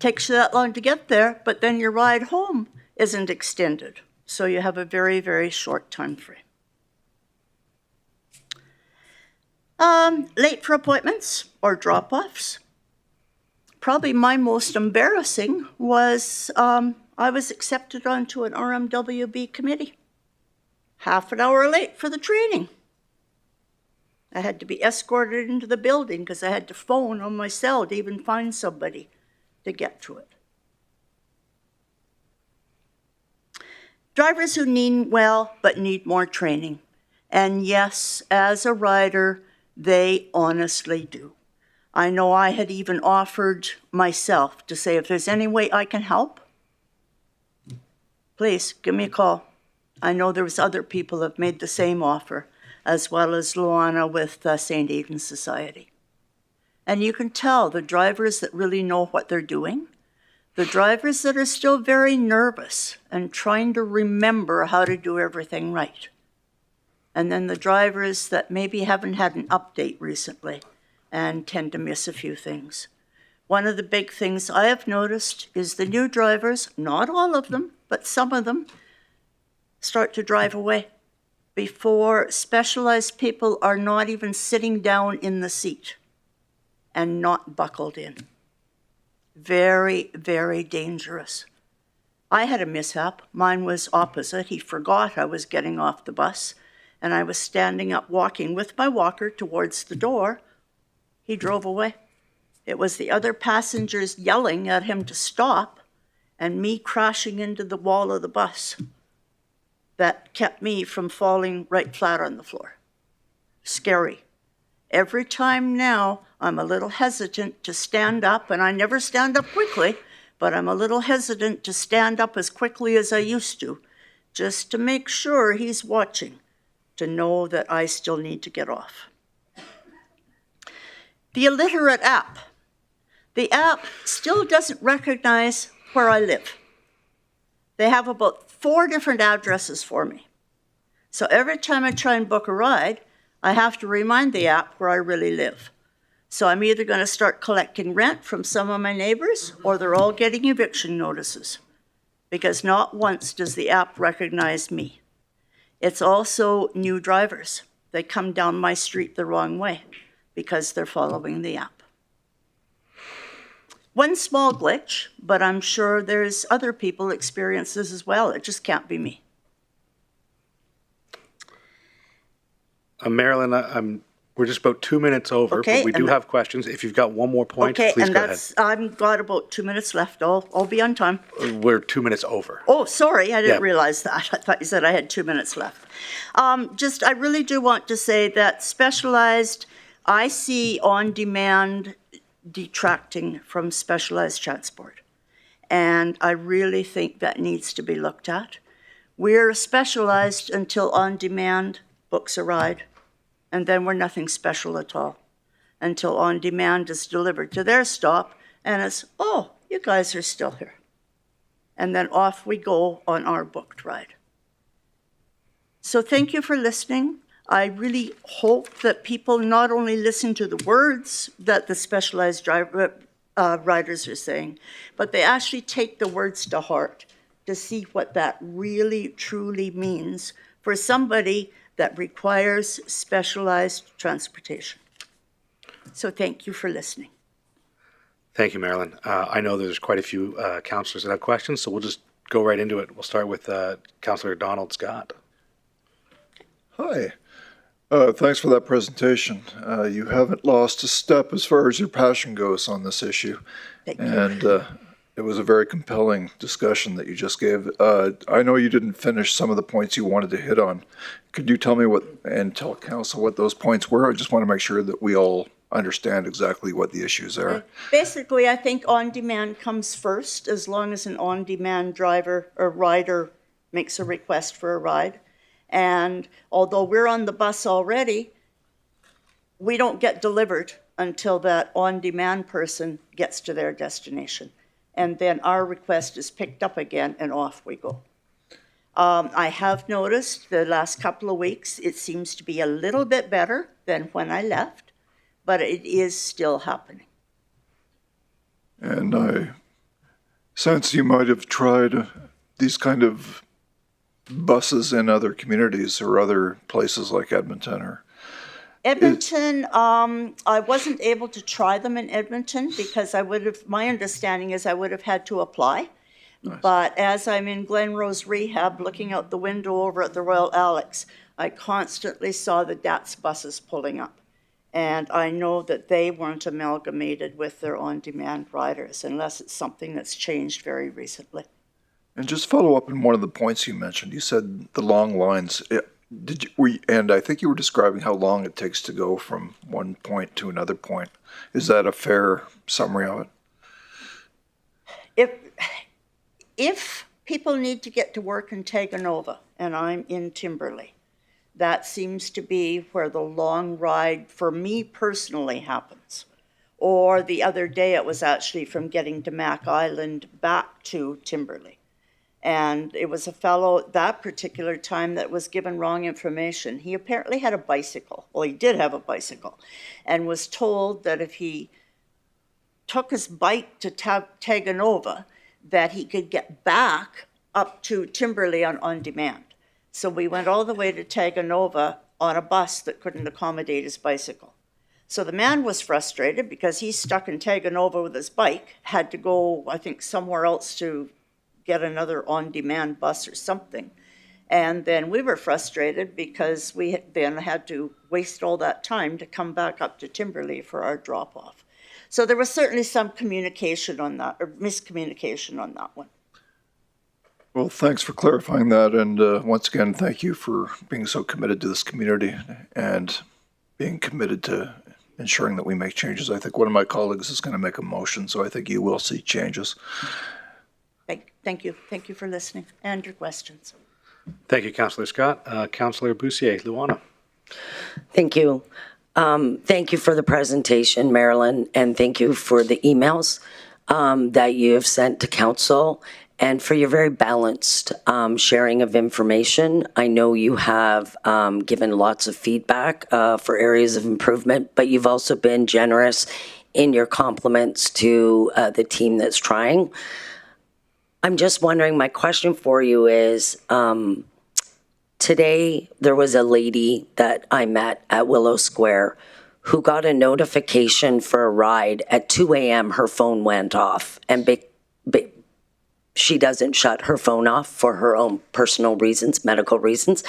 Takes you that long to get there, but then your ride home isn't extended. So you have a very, very short time frame. Late for appointments or drop-offs. Probably my most embarrassing was I was accepted onto an RMWB committee. Half an hour late for the training. I had to be escorted into the building because I had to phone on my cell to even find somebody to get to it. Drivers who mean well but need more training. And yes, as a rider, they honestly do. I know I had even offered myself to say, if there's any way I can help, please give me a call. I know there was other people that have made the same offer, as well as Luana with St. Aidan's Society. And you can tell the drivers that really know what they're doing, the drivers that are still very nervous and trying to remember how to do everything right. And then the drivers that maybe haven't had an update recently and tend to miss a few things. One of the big things I have noticed is the new drivers, not all of them, but some of them, start to drive away before specialized people are not even sitting down in the seat and not buckled in. Very, very dangerous. I had a mishap. Mine was opposite. He forgot I was getting off the bus, and I was standing up walking with my walker towards the door. He drove away. It was the other passengers yelling at him to stop and me crashing into the wall of the bus that kept me from falling right flat on the floor. Scary. Every time now, I'm a little hesitant to stand up, and I never stand up quickly, but I'm a little hesitant to stand up as quickly as I used to, just to make sure he's watching, to know that I still need to get off. The illiterate app. The app still doesn't recognize where I live. They have about 4 different addresses for me. So every time I try and book a ride, I have to remind the app where I really live. So I'm either going to start collecting rent from some of my neighbors, or they're all getting eviction notices, because not once does the app recognize me. It's also new drivers. They come down my street the wrong way because they're following the app. One small glitch, but I'm sure there's other people experience this as well. It just can't be me. Marilyn, we're just about 2 minutes over, Okay, but we do have questions. If you've got one more point, Okay, please and go ahead. I've got about 2 minutes left. I'll be on time. We're 2 minutes over. Oh, sorry, I didn't Yeah. realize that. I thought you said I had 2 minutes left. I really do want to say that specialized, I see on-demand detracting from specialized transport. And I really think that needs to be looked at. We're specialized until on-demand books a ride, and then we're nothing special at all until on-demand is delivered to their stop, and it's, oh, you guys are still here. And then off we go on our booked ride. So thank you for listening. I really hope that people not only listen to the words that the specialized riders are saying, but they actually take the words to heart to see what that really, truly means for somebody that requires specialized transportation. So thank you for listening. Thank you, Marilyn. I know there's quite a few councillors that have questions, so we'll just go right into it. We'll start with Councillor Donald Scott. Hi. Thanks for that presentation. You haven't lost a step as far as your passion goes on this issue. Thank you. And it was a very compelling discussion that you just gave. I know you didn't finish some of the points you wanted to hit on. Could you tell me and tell council what those points were? I just want to make sure that we all understand exactly what the issues are. Basically, I think on-demand comes first, as long as an on-demand driver or rider makes a request for a ride. And although we're on the bus already, we don't get delivered until that on-demand person gets to their destination. And then our request is picked up again and off we go. I have noticed the last couple of weeks, it seems to be a little bit better than when I left, but it is still happening. And I sense you might have tried these kind of buses in other communities or other places like Edmonton or Edmonton, I wasn't able to try them in Edmonton because my understanding is I would have had to apply. Nice. But as I'm in Glenrose Rehab looking out the window over at the Royal Alex, I constantly saw the DATS buses pulling up. And I know that they weren't amalgamated with their on-demand riders unless it's something that's changed very recently. And just follow up on one of the points you mentioned. You said the long lines. And I think you were describing how long it takes to go from one point to another point. Is that a fair summary of it? If people need to get to work in Taganova, and I'm in Timberley, that seems to be where the long ride for me personally happens. Or the other day it was actually from getting to Mac Island back to Timberley. And it was a fellow that particular time that was given wrong information. He apparently had a bicycle. Well, he did have a bicycle and was told that if he took his bike to Taganova, that he could get back up to Timberley on demand. So we went all the way to Taganova on a bus that couldn't accommodate his bicycle. So the man was frustrated because he's stuck in Taganova with his bike, had to go, I think, somewhere else to get another on-demand bus or something. And then we were frustrated because we then had to waste all that time to come back up to Timberley for our drop-off. So there was certainly some communication on that, or miscommunication on that one. Well, thanks for clarifying that. And once again, thank you for being so committed to this community and being committed to ensuring that we make changes. I think one of my colleagues is going to make a motion, so I think you will see changes. Thank you. Thank you for listening and your questions. Thank you, Councillor Scott. Councillor Bussier, Luana. Thank you. Thank you for the presentation, Marilyn, and thank you for the emails that you have sent to council and for your very balanced sharing of information. I know you have given lots of feedback for areas of improvement, but you've also been generous in your compliments to the team that's trying. I'm just wondering, my question for you is, today there was a lady that I met at Willow Square who got a notification for a ride at 2 a.m. Her phone went off, and she doesn't shut her phone off for her own personal reasons, medical reasons,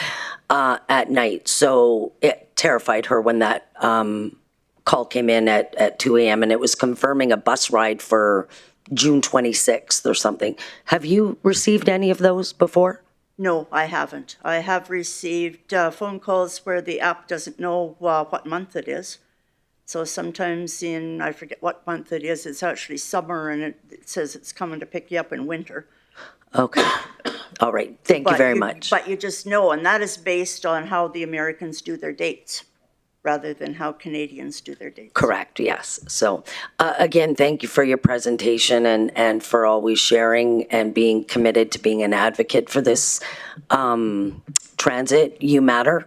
at night. So it terrified her when that call came in at 2 a.m. and it was confirming a bus ride for June 26th or something. Have you received any of those before? No, I haven't. I have received phone calls where the app doesn't know what month it is. So sometimes I forget what month it is, it's actually summer and it says it's coming to pick you up in winter. Okay. All right. Thank you But very much. But you just know, and that is based on how the Americans do their dates, rather than how Canadians do their dates. Correct, yes. So, again, thank you for your presentation and for always sharing and being committed to being an advocate for this transit. You matter.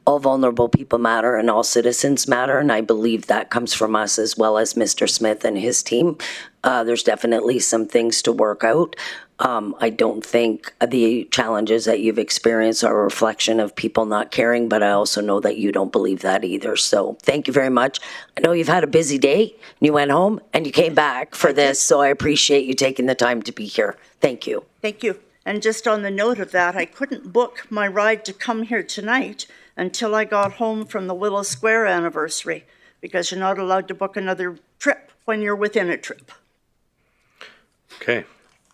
All vulnerable people matter and all citizens matter, and I believe that comes from us as well as Mr. Smith and his team. There's definitely some things to work out. I don't think the challenges that you've experienced are a reflection of people not caring, but I also know that you don't believe that either. So thank you very much. I know you've had a busy day. You went home and you came back for this, so I appreciate you taking the time to be here. Thank you. Thank you. And just on the note of that, I couldn't book my ride to come here tonight until I got home from the Willow Square anniversary, because you're not allowed to book another trip when you're within a trip. Okay,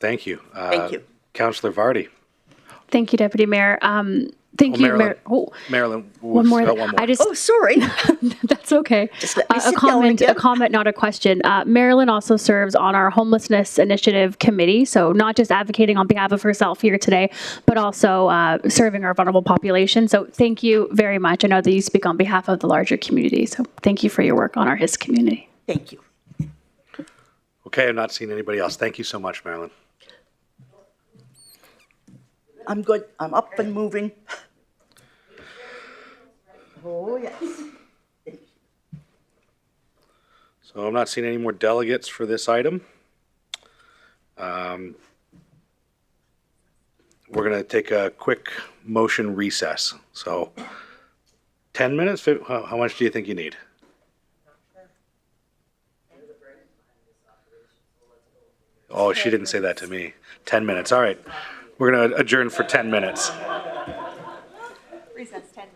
thank you. Thank you. Councillor Vardy. Thank you, Deputy Mayor. Thank you, Marilyn. Mayor. Oh, Marilyn, one more. one more. I just. Oh, sorry. That's okay. Just let me sit down comment, again. a comment, not a question. Marilyn also serves on our homelessness initiative committee, so not just advocating on behalf of herself here today, but also serving our vulnerable population. So thank you very much. I know that you speak on behalf of the larger community, so thank you for your work on our HIS community. Thank you. Okay, I've not seen anybody else. Thank you so much, Marilyn. I'm good. I'm up and moving. Oh, yes. So I'm not seeing any more delegates for this item. We're going to take a quick motion recess. So 10 minutes? How much do you think you need? Oh, she didn't say that to me. 10 minutes. All right. We're going to adjourn for 10 minutes. Recess 10 minutes.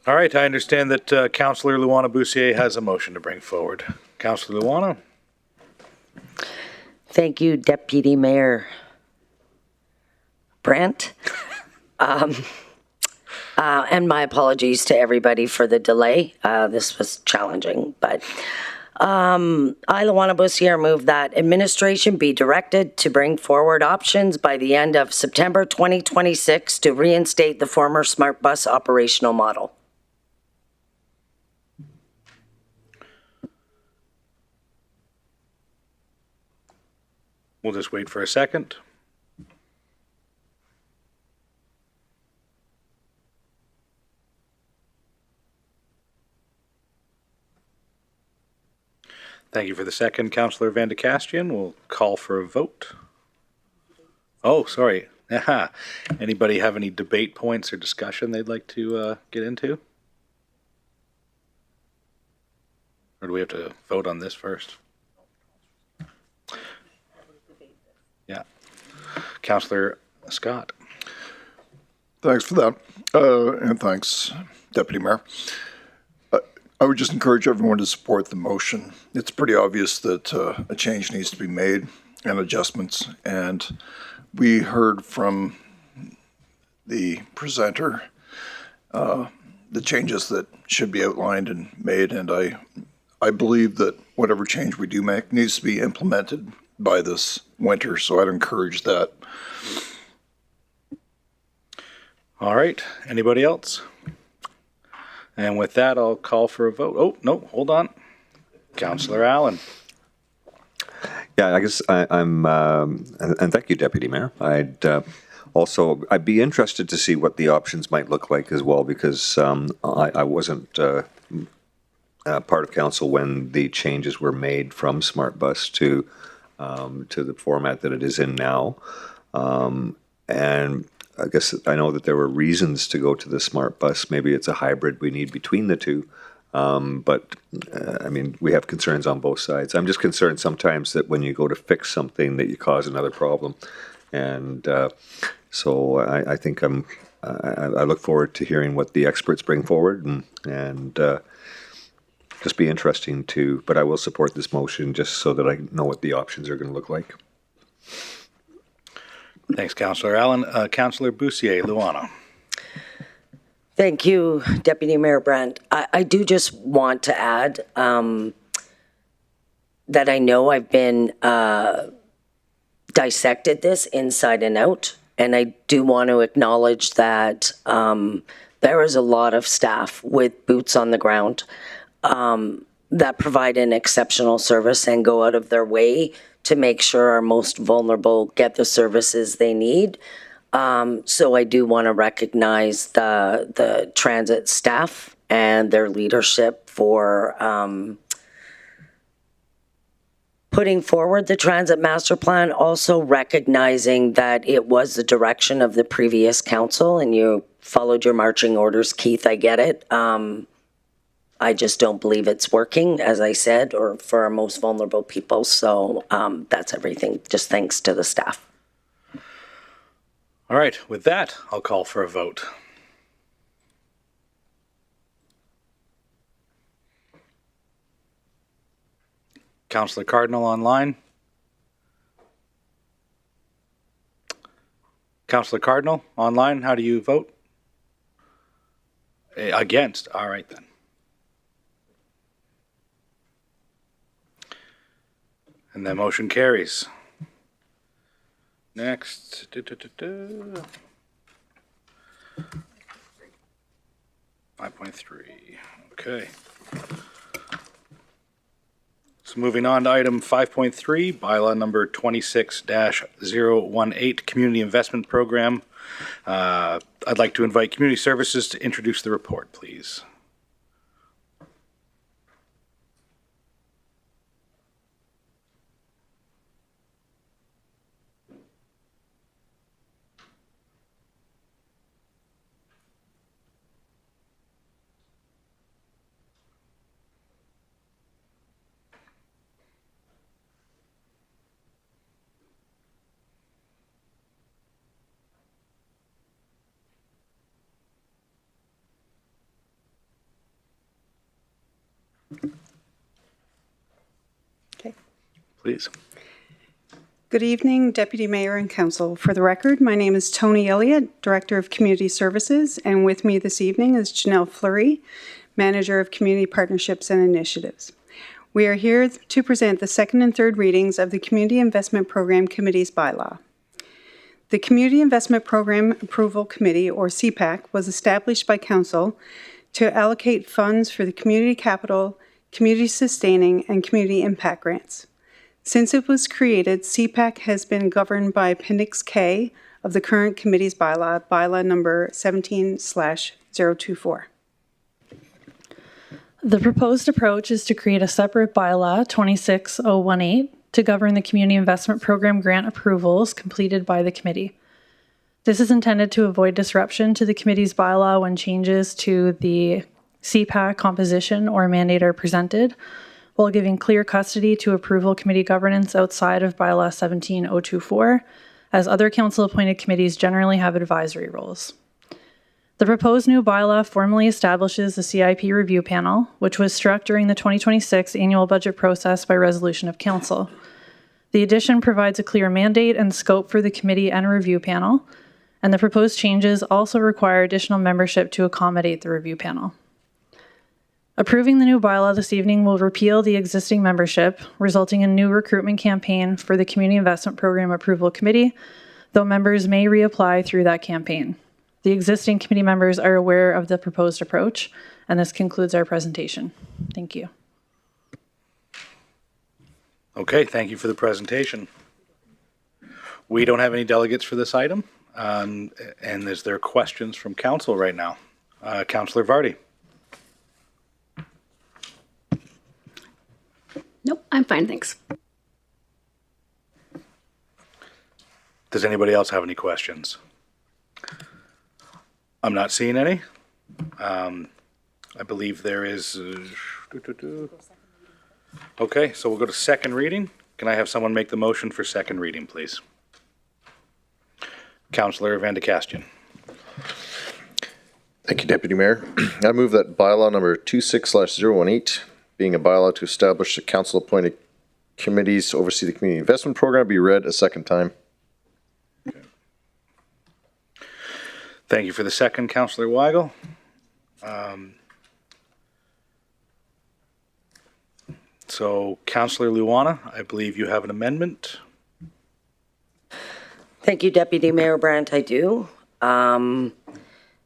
All right, I understand that Councillor Luana-Bussier has a motion to bring forward. Councillor Luana? Thank you, Deputy Mayor Brent. And my apologies to everybody for the delay. This was challenging, but I, Luana Bussier, move that administration be directed to bring forward options by the end of September 2026 to reinstate the former Smart Bus operational model. We'll just wait for a second. Thank you for the second, Councillor Van de Castian. We'll call for a vote. Oh, sorry. Anybody have any debate points or discussion they'd like to get into? Or do we have to vote on this first? Yeah. Councillor Scott. Thanks for that. And thanks, Deputy Mayor. I would just encourage everyone to support the motion. It's pretty obvious that a change needs to be made and adjustments. And we heard from the presenter the changes that should be outlined and made. And I believe that whatever change we do make needs to be implemented by this winter. So I'd encourage that. All right. Anybody else? And with that, I'll call for a vote. Oh, no, hold on. Councillor Allen. Yeah, I guess I'm, and thank you, Deputy Mayor. I'd be interested to see what the options might look like as well, because I wasn't part of council when the changes were made from Smart Bus to the format that it is in now. And I guess I know that there were reasons to go to the Smart Bus. Maybe it's a hybrid we need between the two. But I mean, we have concerns on both sides. I'm just concerned sometimes that when you go to fix something that you cause another problem. And so I think I look forward to hearing what the experts bring forward and just be interesting to, but I will support this motion just so that I know what the options are going to look like. Thanks, Councillor Allen. Councillor Bussier, Luana. Thank you, Deputy Mayor Brandt. I do just want to add that I know I've been dissected this inside and out, and I do want to acknowledge that there is a lot of staff with boots on the ground that provide an exceptional service and go out of their way to make sure our most vulnerable get the services they need. So I do want to recognize the transit staff and their leadership for putting forward the transit master plan, also recognizing that it was the direction of the previous council and you followed your marching orders, Keith, I get it. I just don't believe it's working, as I said, or for our most vulnerable people. So that's everything. Just thanks to the staff. All right, with that, I'll call for a vote. Councillor Cardinal online. Councillor Cardinal online, how do you vote? Against, all right then. And that motion carries. Next. 5.3. Okay. So moving on to item 5.3, bylaw number 26-018, Community Investment Program. I'd like to invite Community Services to introduce the report, please. Okay. Please. Good evening, Deputy Mayor and Council. For the record, my name is Tony Elliott, Director of Community Services, and with me this evening is Janelle Fleury, Manager of Community Partnerships and Initiatives. We are here to present the second and third readings of the Community Investment Program Committee's bylaw. The Community Investment Program Approval Committee, or CPAC, was established by Council to allocate funds for the community capital, community sustaining, and community impact grants. Since it was created, CPAC has been governed by Appendix K of the current committee's bylaw number 17/024. The proposed approach is to create a separate bylaw, 26018, to govern the Community Investment Program grant approvals completed by the committee. This is intended to avoid disruption to the committee's bylaw when changes to the CPAC composition or mandate are presented, while giving clear custody to approval committee governance outside of bylaw 17024, as other council-appointed committees generally have advisory roles. The proposed new bylaw formally establishes the CIP review panel, which was struck during the 2026 annual budget process by resolution of council. The addition provides a clear mandate and scope for the committee and review panel, and the proposed changes also require additional membership to accommodate the review panel. Approving the new bylaw this evening will repeal the existing membership, resulting in a new recruitment campaign for the Community Investment Program Approval Committee, though members may reapply through that campaign. The existing committee members are aware of the proposed approach, and this concludes our presentation. Thank you. Okay, thank you for the presentation. We don't have any delegates for this item, and is there questions from council right now? Councillor Vardy. Nope, I'm fine, thanks. Does anybody else have any questions? I'm not seeing any. I believe there is. Okay, so we'll go to second reading. Can I have someone make the motion for second reading, please? Councillor Van de Kastian. Thank you, Deputy Mayor. I move that bylaw number 26/018, being a bylaw to establish the council-appointed committees to oversee the community investment program, be read a second time. Okay. Thank you for the second, Councillor Weigel. So, Councillor Luana, I believe you have an amendment. Thank you, Deputy Mayor Brandt. I do. I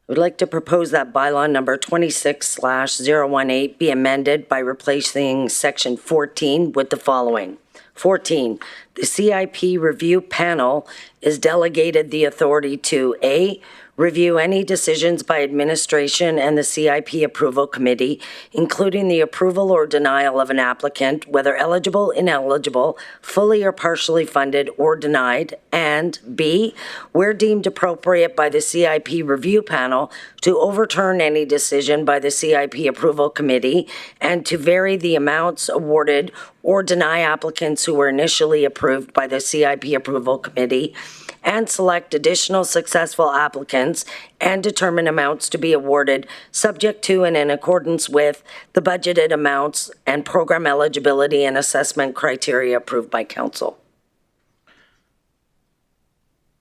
would like to propose that bylaw number 26/018 be amended by replacing section 14 with the following. 14, the CIP review panel is delegated the authority to A, review any decisions by administration and the CIP approval committee, including the approval or denial of an applicant, whether eligible, ineligible, fully or partially funded or denied, and B, where deemed appropriate by the CIP review panel, to overturn any decision by the CIP approval committee and to vary the amounts awarded or deny applicants who were initially approved by the CIP approval committee, and select additional successful applicants and determine amounts to be awarded subject to and in accordance with the budgeted amounts and program eligibility and assessment criteria approved by council.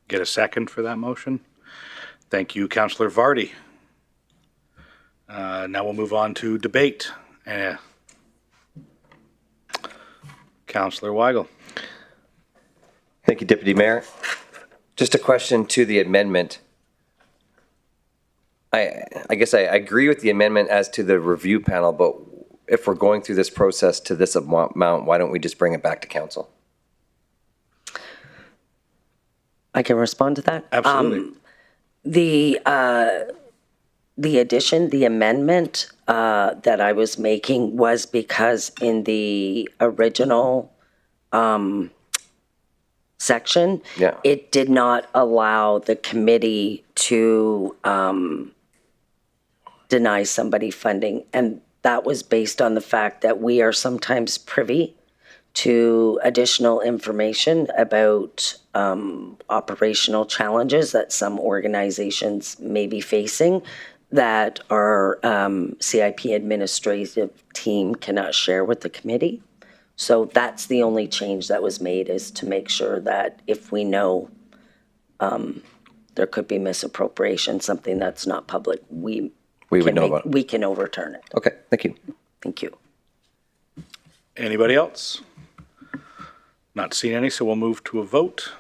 Get a second for that motion. Thank you, Councillor Vardy. Now we'll move on to debate. Councillor Weigel. Thank you, Deputy Mayor. Just a question to the amendment. I guess I agree with the amendment as to the review panel, but if we're going through this process to this amount, why don't we just bring it back to council? I can respond to that. Absolutely. The addition, the amendment that I was making was because in the original section, it did not allow the committee to deny somebody funding. And that was based on the fact that we are sometimes privy to additional information about operational challenges that some organizations may be facing. that our CIP administrative team cannot share with the committee. So that's the only change that was made, is to make sure that if we know there could be misappropriation, something that's not public, we would know about it. We can overturn it. Okay, thank you. Thank you. Anybody else? Not seeing any, so we'll move to a vote.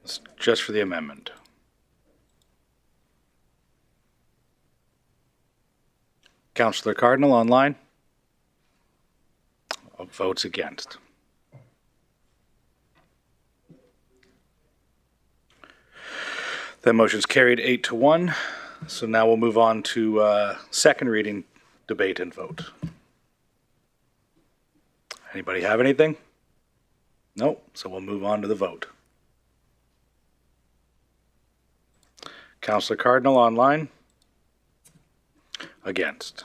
It's just for the amendment. Councillor Cardinal online. Votes against. That motion's carried 8-1. So now we'll move on to second reading, debate and vote. Anybody have anything? No, so we'll move on to the vote. Councillor Cardinal online. Against.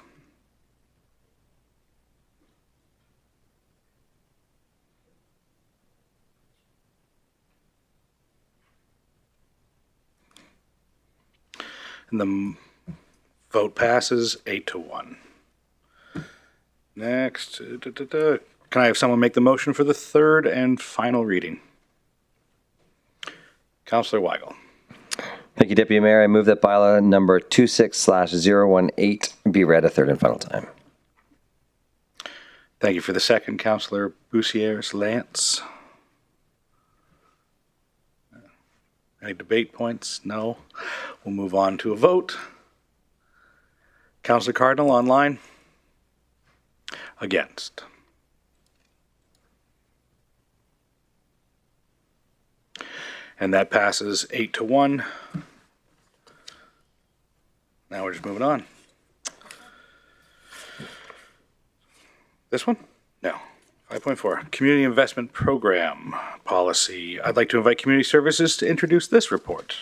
And the vote passes 8-1. Next, can I have someone make the motion for the third and final reading? Councillor Weigel. Thank you, Deputy Mayor. I move that bylaw number 26/018 be read a third and final time. Thank you for the second, Councillor Bussiers-Lance. Any debate points? No. We'll move on to a vote. Councillor Cardinal online. Against. And that passes 8-1. Now we're just moving on. This one? No. 5.4, Community Investment Program Policy. I'd like to invite Community Services to introduce this report.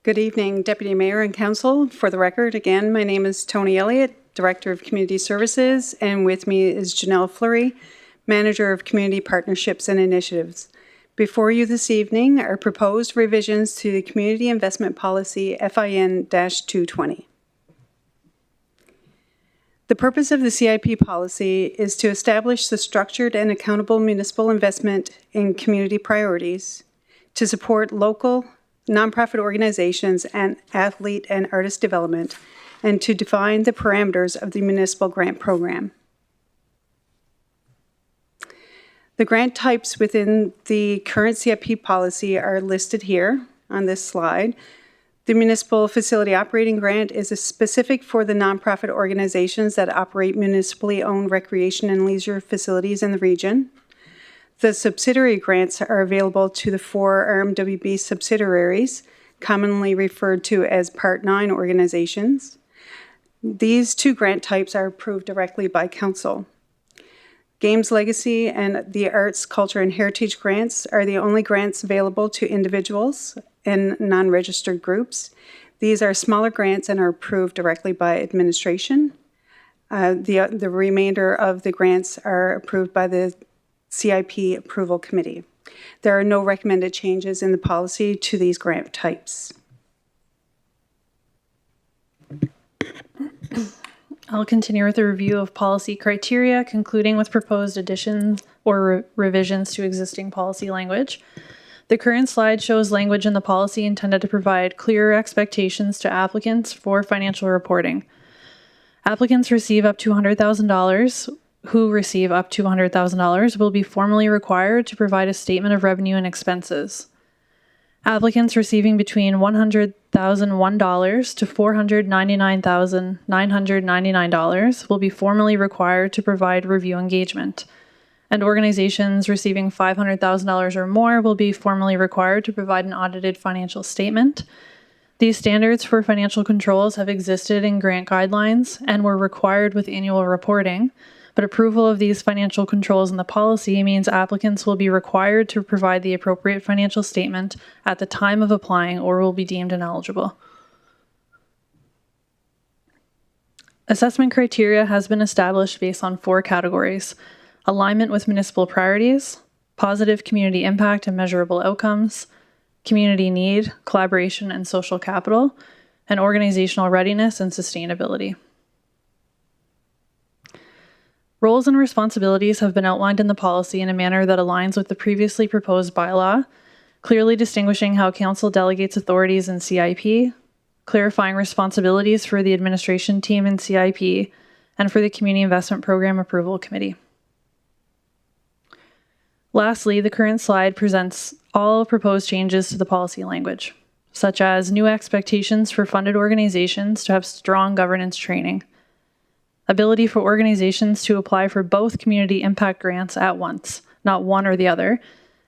Good evening, Deputy Mayor and Council. For the record, again, my name is Tony Elliott, Director of Community Services, and with me is Janelle Fleury, Manager of Community Partnerships and Initiatives. Before you this evening are proposed revisions to the Community Investment Policy FIN-220. The purpose of the CIP policy is to establish the structured and accountable municipal investment in community priorities, to support local nonprofit organizations and athlete and artist development, and to define the parameters of the municipal grant program. The grant types within the current CIP policy are listed here on this slide. The Municipal Facility Operating Grant is specific for the nonprofit organizations that operate municipally owned recreation and leisure facilities in the region. The subsidiary grants are available to the 4 RMWB subsidiaries, commonly referred to as Part 9 organizations. These 2 grant types are approved directly by Council. Games Legacy and the Arts, Culture, and Heritage grants are the only grants available to individuals and non-registered groups. These are smaller grants and are approved directly by administration. The remainder of the grants are approved by the CIP Approval Committee. There are no recommended changes in the policy to these grant types. I'll continue with a review of policy criteria, concluding with proposed additions or revisions to existing policy language. The current slide shows language in the policy intended to provide clearer expectations to applicants for financial reporting. Applicants receive up to $100,000 who receive up to $100,000 will be formally required to provide a statement of revenue and expenses. Applicants receiving between $100,001 to $499,999 will be formally required to provide review engagement. And organizations receiving $500,000 or more will be formally required to provide an audited financial statement. These standards for financial controls have existed in grant guidelines and were required with annual reporting, but approval of these financial controls in the policy means applicants will be required to provide the appropriate financial statement at the time of applying or will be deemed ineligible. Assessment criteria has been established based on 4 categories: alignment with municipal priorities, positive community impact and measurable outcomes, community need, collaboration and social capital, and organizational readiness and sustainability. Roles and responsibilities have been outlined in the policy in a manner that aligns with the previously proposed bylaw, clearly distinguishing how council delegates authorities in CIP, clarifying responsibilities for the administration team in CIP, and for the Community Investment Program Approval Committee. Lastly, the current slide presents all proposed changes to the policy language, such as new expectations for funded organizations to have strong governance training, ability for organizations to apply for both community impact grants at once, not one or the other.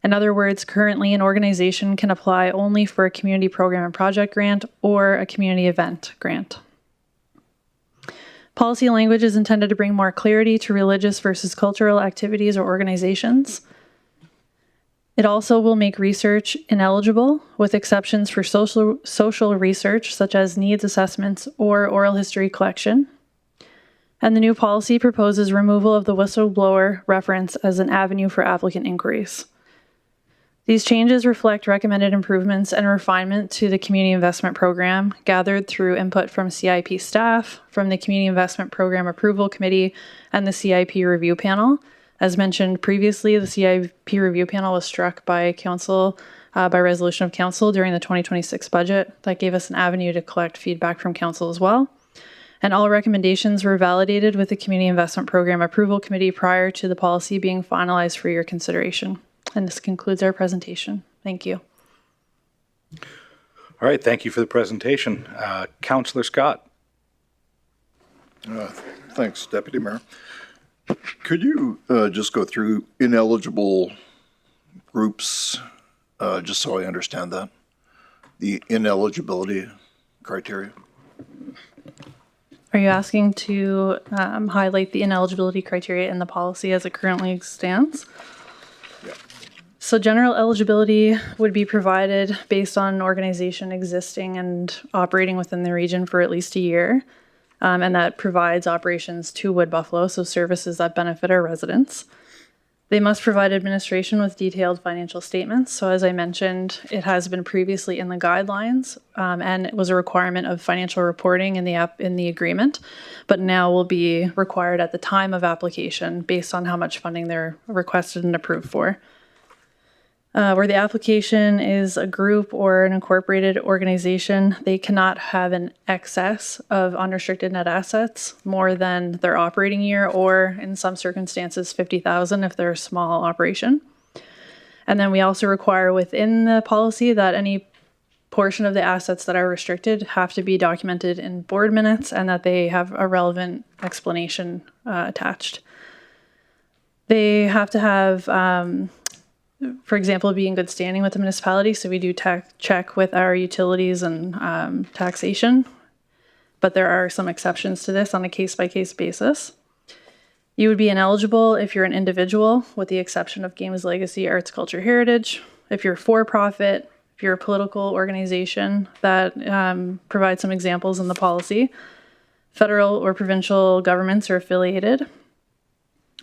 In other words, currently an organization can apply only for a community program and project grant or a community event grant. Policy language is intended to bring more clarity to religious versus cultural activities or organizations. It also will make research ineligible, with exceptions for social research, such as needs assessments or oral history collection. And the new policy proposes removal of the whistleblower reference as an avenue for applicant inquiries. These changes reflect recommended improvements and refinement to the Community Investment Program gathered through input from CIP staff, from the Community Investment Program Approval Committee, and the CIP Review Panel. As mentioned previously, the CIP Review Panel was struck by Council by resolution of Council during the 2026 budget. That gave us an avenue to collect feedback from Council as well. And all recommendations were validated with the Community Investment Program Approval Committee prior to the policy being finalized for your consideration. And this concludes our presentation. Thank you. All right, thank you for the presentation. Councillor Scott. Thanks, Deputy Mayor. Could you just go through ineligible groups, just so I understand that? The ineligibility criteria? Are you asking to highlight the ineligibility criteria in the policy as it currently stands? Yeah. So general eligibility would be provided based on an organization existing and operating within the region for at least a year. And that provides operations to Wood Buffalo, so services that benefit our residents. They must provide administration with detailed financial statements. So as I mentioned, it has been previously in the guidelines, and it was a requirement of financial reporting in the agreement, but now will be required at the time of application based on how much funding they're requested and approved for. Where the application is a group or an incorporated organization, they cannot have an excess of unrestricted net assets more than their operating year, or in some circumstances, $50,000 if they're a small operation. And then we also require within the policy that any portion of the assets that are restricted have to be documented in board minutes and that they have a relevant explanation attached. They have to have for example, be in good standing with the municipality. So we do check with our utilities and taxation, but there are some exceptions to this on a case-by-case basis. You would be ineligible if you're an individual, with the exception of Games Legacy, Arts, Culture, Heritage. If you're for-profit, if you're a political organization, that provides some examples in the policy. Federal or provincial governments are affiliated.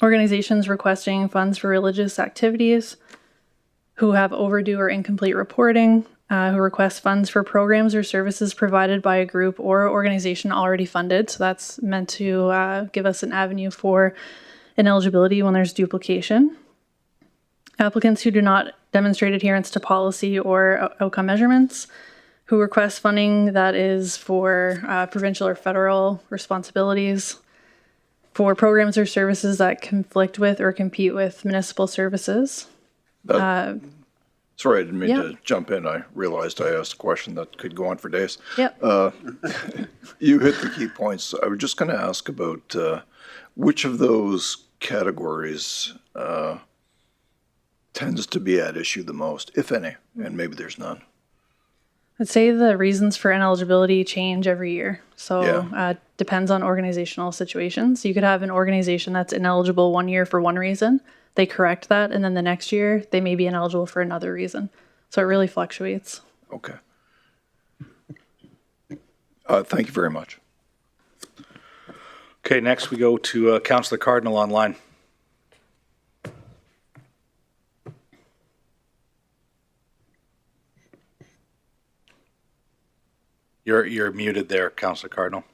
Organizations requesting funds for religious activities, who have overdue or incomplete reporting, who request funds for programs or services provided by a group or organization already funded. So that's meant to give us an avenue for ineligibility when there's duplication. Applicants who do not demonstrate adherence to policy or outcome measurements, who request funding that is for provincial or federal responsibilities, for programs or services that conflict with or compete with municipal services. Sorry, I didn't mean to jump in. I realized I asked a question that could go on for days. Yep. You hit the key points. I was just going to ask about which of those categories tends to be at issue the most, if any, and maybe there's none. I'd say the reasons for ineligibility change every year. So depends on organizational situations. You could have an organization that's ineligible one year for one reason. They correct that, and then the next year they may be ineligible for another reason. So it really fluctuates. Okay. Thank you very much. Okay, next we go to Councillor Cardinal online. You're muted there, Councillor Cardinal.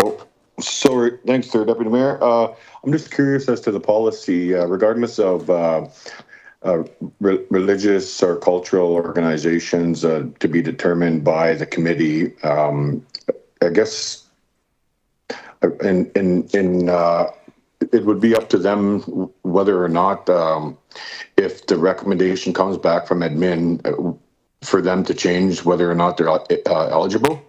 Oh, sorry. Thanks, sir, Deputy Mayor. I'm just curious as to the policy, regardless of religious or cultural organizations to be determined by the committee. I guess it would be up to them whether or not, if the recommendation comes back from admin, for them to change whether or not they're eligible.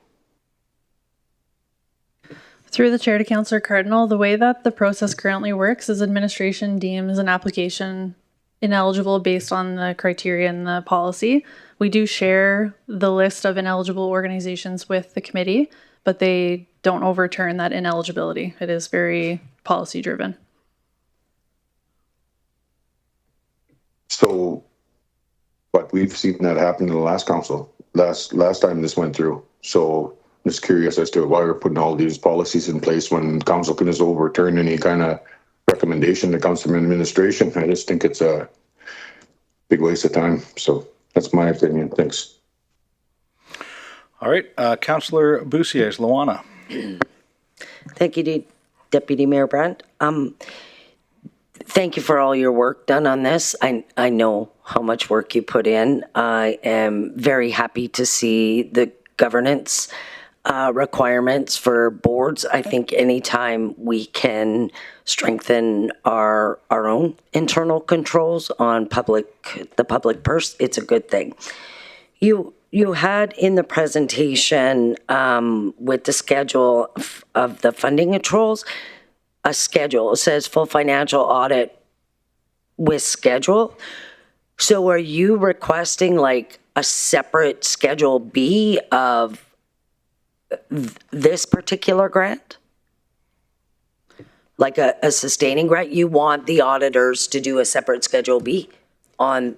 Through the chair to Councillor Cardinal, the way that the process currently works is administration deems an application ineligible based on the criteria in the policy. We do share the list of ineligible organizations with the committee, but they don't overturn that ineligibility. It is very policy driven. So, but we've seen that happen in the last council, last time this went through. So I'm just curious as to why we're putting all these policies in place when council can just overturn any kind of recommendation that comes from administration. I just think it's a big waste of time. So that's my opinion. Thanks. All right, Councillor Bussiers, Luana. Thank you, Deputy Mayor Brandt. Thank you for all your work done on this. I know how much work you put in. I am very happy to see the governance requirements for boards. I think anytime we can strengthen our own internal controls on the public purse, it's a good thing. You had in the presentation with the schedule of the funding controls, a schedule. It says full financial audit with schedule. So are you requesting like a separate Schedule B of this particular grant? Like a sustaining grant? You want the auditors to do a separate Schedule B on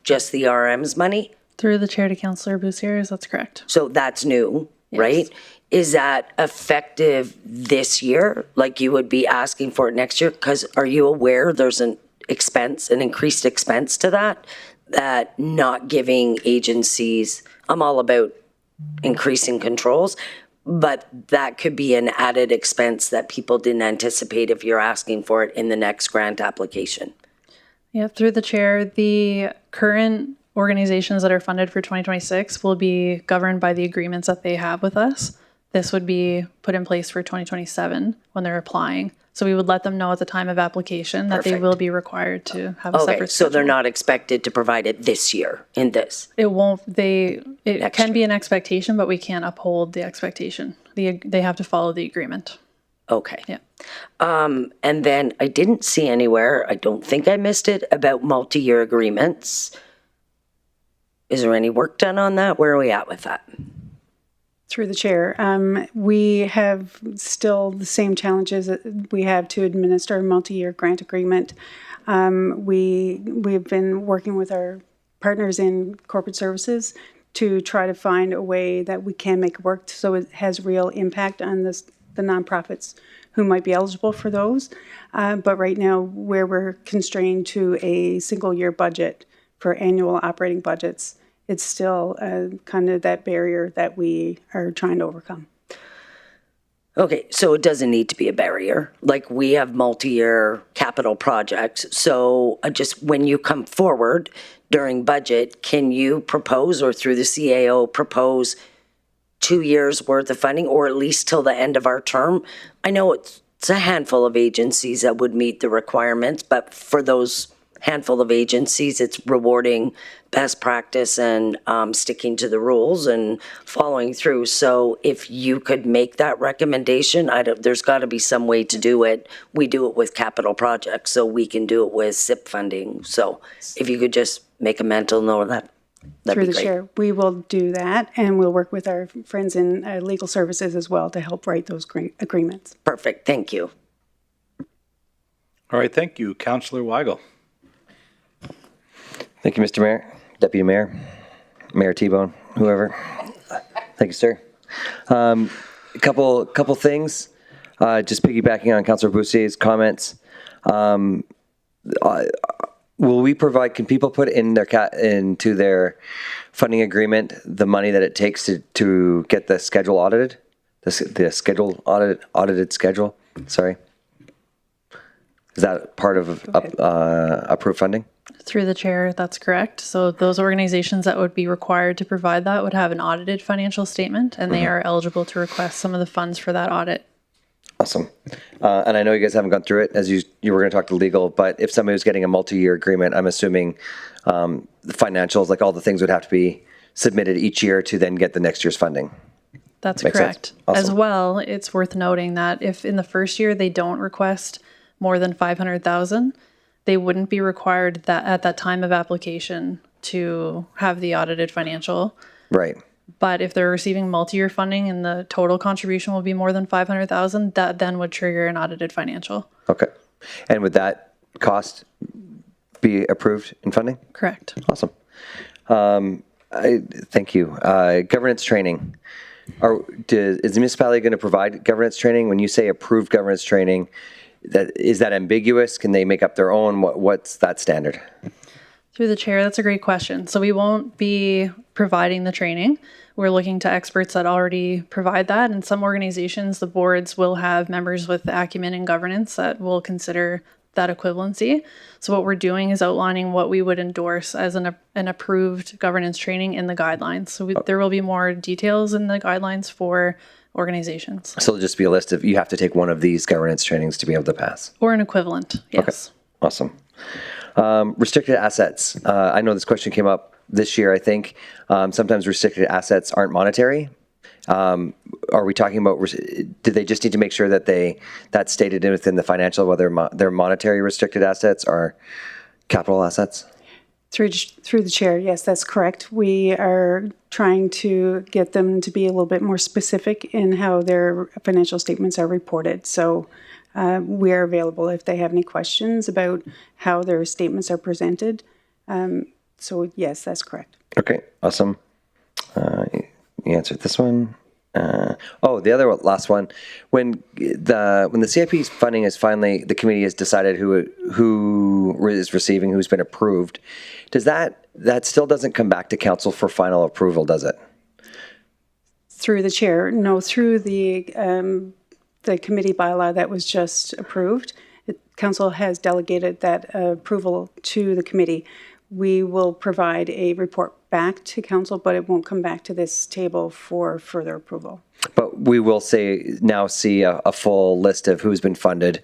just the RM's money? Through the chair to Councillor Bussiers, that's correct. So that's new, right? Is that effective this year? Like you would be asking for it next year? Because are you aware there's an increased expense to that not giving agencies, I'm all about increasing controls, but that could be an added expense that people didn't anticipate if you're asking for it in the next grant application. Yeah, through the chair, the current organizations that are funded for 2026 will be governed by the agreements that they have with us. This would be put in place for 2027 when they're applying. So we would let them know at the time of application that they will be required to have a separate so they're schedule. not expected to provide it this year in this? It won't, it can be an expectation, but we can't uphold the expectation. They have to follow the agreement. Okay. Yeah. And then I didn't see anywhere, I don't think I missed it, about multi-year agreements. Is there any work done on that? Where are we at with that? Through the chair, we have still the same challenges that we have to administer a multi-year grant agreement. We've been working with our partners in corporate services to try to find a way that we can make it work so it has real impact on the nonprofits who might be eligible for those. But right now, where we're constrained to a single year budget for annual operating budgets, it's still kind of that barrier that we are trying to overcome. Okay, so it doesn't need to be a barrier. Like we have multi-year capital projects. So just when you come forward during budget, can you propose or through the CAO propose 2 years worth of funding or at least till the end of our term? I know it's a handful of agencies that would meet the requirements, but for those handful of agencies, it's rewarding best practice and sticking to the rules and following through. So if you could make that recommendation, there's got to be some way to do it. We do it with capital projects, so we can do it with SIP funding. So if you could just make a mental note of that, that'd Through be the great. chair, we will do that, and we'll work with our friends in legal services as well to help write those agreements. Perfect. Thank you. All right, thank you. Councillor Weigel. Thank you, Mr. Mayor, Deputy Mayor, Mayor T-Bone, whoever. Thank you, sir. A couple things. Just piggybacking on Councillor Bussier's comments. will we provide, can people put in their into their funding agreement the money that it takes to get the schedule audited? The schedule audited schedule, sorry. Is that part of approved funding? Through the chair, that's correct. So those organizations that would be required to provide that would have an audited financial statement, and they are eligible to request some of the funds for that audit. Awesome. And I know you guys haven't gone through it as you were going to talk to legal, but if somebody was getting a multi-year agreement, I'm assuming the financials, like all the things would have to be submitted each year to then get the next year's funding. That's Makes correct. sense. Awesome. As well, it's worth noting that if in the first year they don't request more than 500,000, they wouldn't be required that at that time of application to have the audited financial. Right. But if they're receiving multi-year funding and the total contribution will be more than 500,000, that then would trigger an audited financial. Okay. And would that cost be approved in funding? Correct. Awesome. Thank you. Governance training. Is the municipality going to provide governance training? When you say approved governance training, is that ambiguous? Can they make up their own? What's that standard? Through the chair, that's a great question. So we won't be providing the training. We're looking to experts that already provide that. And some organizations, the boards will have members with acumen in governance that will consider that equivalency. So what we're doing is outlining what we would endorse as an approved governance training in the guidelines. So there will be more details in the guidelines for organizations. So it'll just be a list of, you have to take one of these governance trainings to be able to pass. Or an equivalent, yes. Okay. Awesome. Restricted assets. I know this question came up this year, I think. Sometimes restricted assets aren't monetary. Are we talking about, do they just need to make sure that that's stated within the financial, whether they're monetary restricted assets or capital assets? Through the chair, yes, that's correct. We are trying to get them to be a little bit more specific in how their financial statements are reported. So we are available if they have any questions about how their statements are presented. So yes, that's correct. Okay, awesome. You answered this one. The last one. When the CIP funding is finally, the committee has decided who is receiving, who's been approved, does that still doesn't come back to council for final approval, does it? Through the chair, no. Through the committee bylaw that was just approved, council has delegated that approval to the committee. We will provide a report back to council, but it won't come back to this table for further approval. But we will now see a full list of who's been funded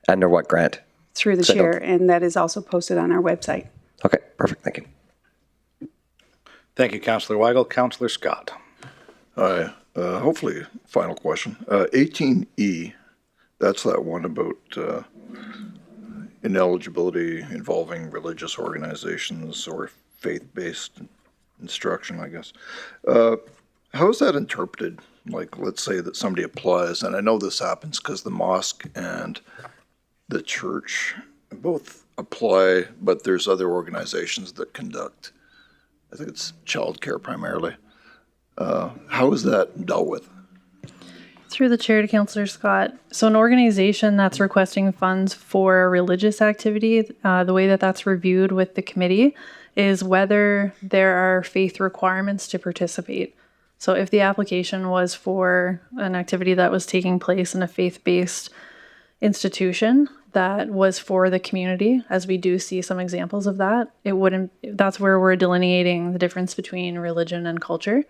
under what grant. Through the chair, and that is also posted on our website. Okay, perfect. Thank you. Thank you, Councillor Weigel. Councillor Scott. Hi. Hopefully, final question. 18E, that's that one about ineligibility involving religious organizations or faith-based instruction, I guess. How is that interpreted? Like, let's say that somebody applies, and I know this happens because the mosque and the church both apply, but there's other organizations that conduct, I think it's childcare primarily. How is that dealt with? Through the chair to Councillor Scott. So an organization that's requesting funds for a religious activity, the way that that's reviewed with the committee is whether there are faith requirements to participate. So if the application was for an activity that was taking place in a faith-based institution that was for the community, as we do see some examples of that, that's where we're delineating the difference between religion and culture,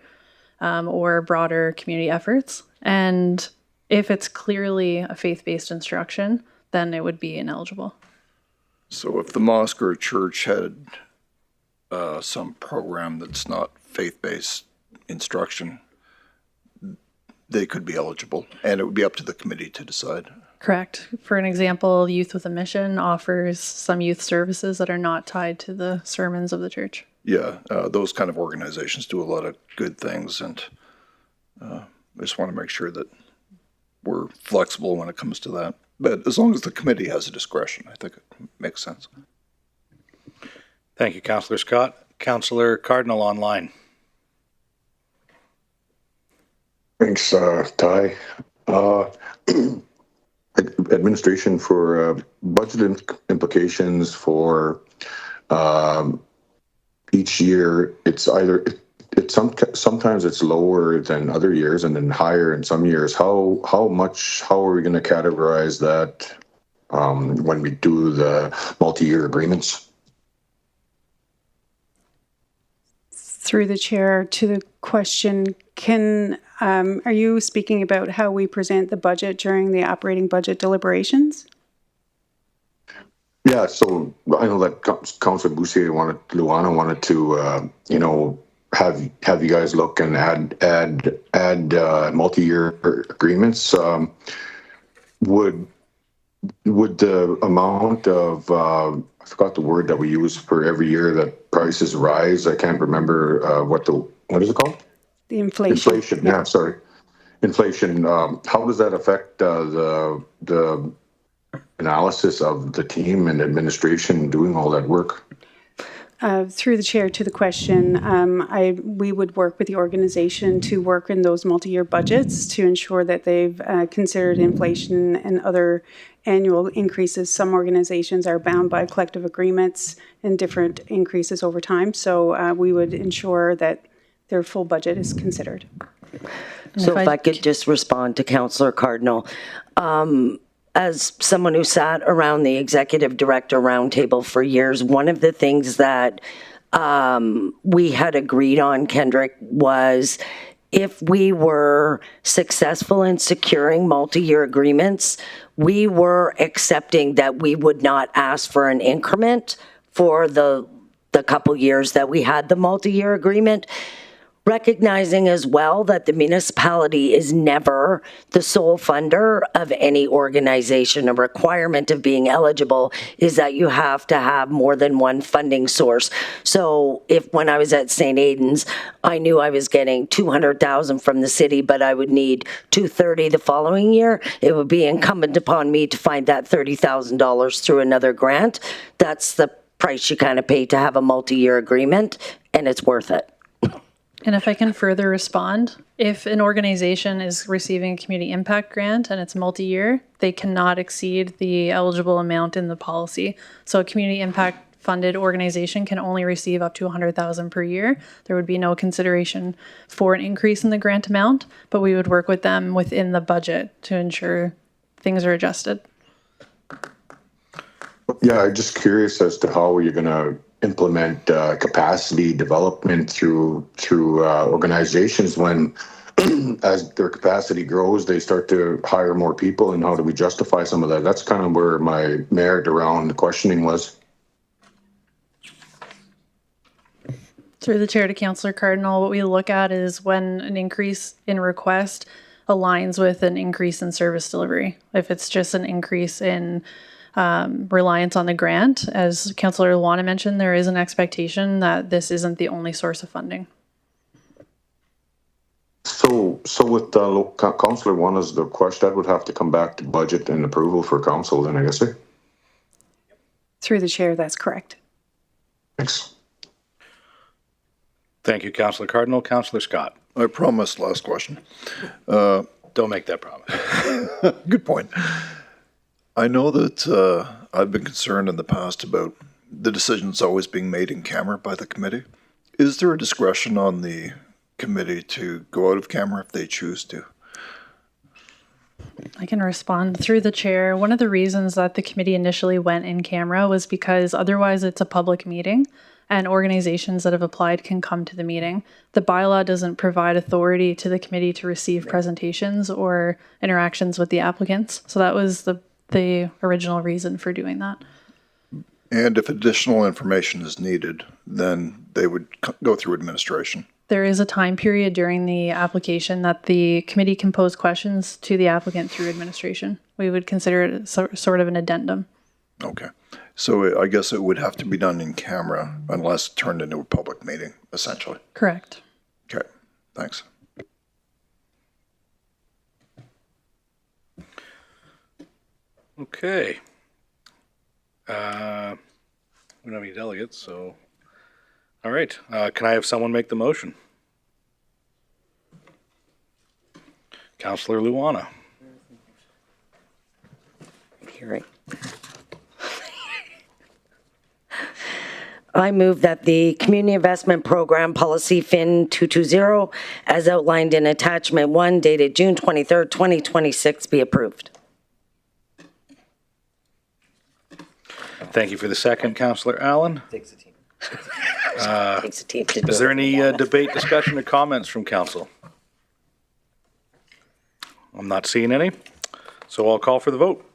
or broader community efforts. And if it's clearly a faith-based instruction, then it would be ineligible. So if the mosque or church had some program that's not faith-based instruction, they could be eligible, and it would be up to the committee to decide. Correct. For an example, Youth with a Mission offers some youth services that are not tied to the sermons of the church. Yeah, those kind of organizations do a lot of good things, and I just want to make sure that we're flexible when it comes to that. But as long as the committee has a discretion, I think it makes sense. Thank you, Councillor Scott. Councillor Cardinal online. Thanks, Ty. Administration for budget implications for each year it's either sometimes it's lower than other years and then higher in some years. How are we going to categorize that when we do the multi-year agreements? Through the chair to the question, are you speaking about how we present the budget during the operating budget deliberations? Yeah, so I know that Councillor Luana wanted to, have you guys look and add multi-year agreements. Would the amount of I forgot the word that we use for every year that prices rise? I can't remember what is it called? The inflation. Inflation. Yeah, sorry. Inflation. How does that affect the analysis of the team and administration doing all that work? Through the chair to the question, we would work with the organization to work in those multi-year budgets to ensure that they've considered inflation and other annual increases. Some organizations are bound by collective agreements and different increases over time. So we would ensure that their full budget is considered. So if I could just respond to Councillor Cardinal. As someone who sat around the executive director roundtable for years, one of the things that we had agreed on, Kendrick, was if we were successful in securing multi-year agreements, we were accepting that we would not ask for an increment for the couple years that we had the multi-year agreement. Recognizing as well that the municipality is never the sole funder of any organization. A requirement of being eligible is that you have to have more than one funding source. So if when I was at St. Aidan's, I knew I was getting $200,000 from the city, but I would need $230,000 the following year, it would be incumbent upon me to find that $30,000 through another grant. That's the price you kind of pay to have a multi-year agreement, and it's worth it. And if I can further respond, if an organization is receiving a community impact grant and it's multi-year, they cannot exceed the eligible amount in the policy. So a community impact funded organization can only receive up to $100,000 per year. There would be no consideration for an increase in the grant amount, but we would work with them within the budget to ensure things are adjusted. Yeah, I'm just curious as to how you're going to implement capacity development through organizations when as their capacity grows, they start to hire more people, and how do we justify some of that? That's kind of where my merit around the questioning was. Through the chair to Councillor Cardinal, what we look at is when an increase in request aligns with an increase in service delivery. If it's just an increase in reliance on the grant, as Councillor Luana mentioned, there is an expectation that this isn't the only source of funding. So with Councillor Luana's the question, that would have to come back to budget and approval for council then, I guess. Through the chair, that's correct. Thanks. Thank you, Councillor Cardinal. Councillor Scott. I promised last question. Don't make that promise. Good point. I know that I've been concerned in the past about the decisions always being made in camera by the committee. Is there a discretion on the committee to go out of camera if they choose to? I can respond through the chair. One of the reasons that the committee initially went in camera was because otherwise it's a public meeting and organizations that have applied can come to the meeting. The bylaw doesn't provide authority to the committee to receive presentations or interactions with the applicants. So that was the original reason for doing that. And if additional information is needed, then they would go through administration. There is a time period during the application that the committee can pose questions to the applicant through administration. We would consider it sort of an addendum. Okay. So I guess it would have to be done in camera unless turned into a public meeting, essentially. Correct. Okay. Thanks. Okay. We don't have any delegates, so. All right. Can I have someone make the motion? Councillor Luana. Hearing. I move that the Community Investment Program Policy FIN 220, as outlined in Attachment 1 dated June 23rd, 2026, be approved. Thank you for the second, Councillor Allen. Takes a team to do Is there it. any debate, discussion, or comments from council? I'm not seeing any, so I'll call for the vote.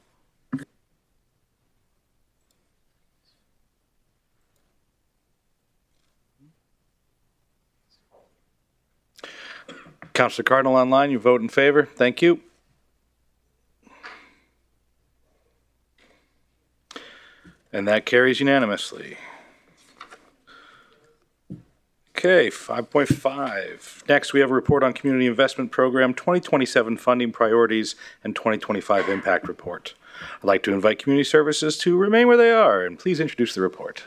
Councillor Cardinal online, you vote in favor. Thank you. And that carries unanimously. Okay, 5.5. Next, we have a report on Community Investment Program 2027 funding priorities and 2025 impact report. I'd like to invite Community Services to remain where they are, and please introduce the report.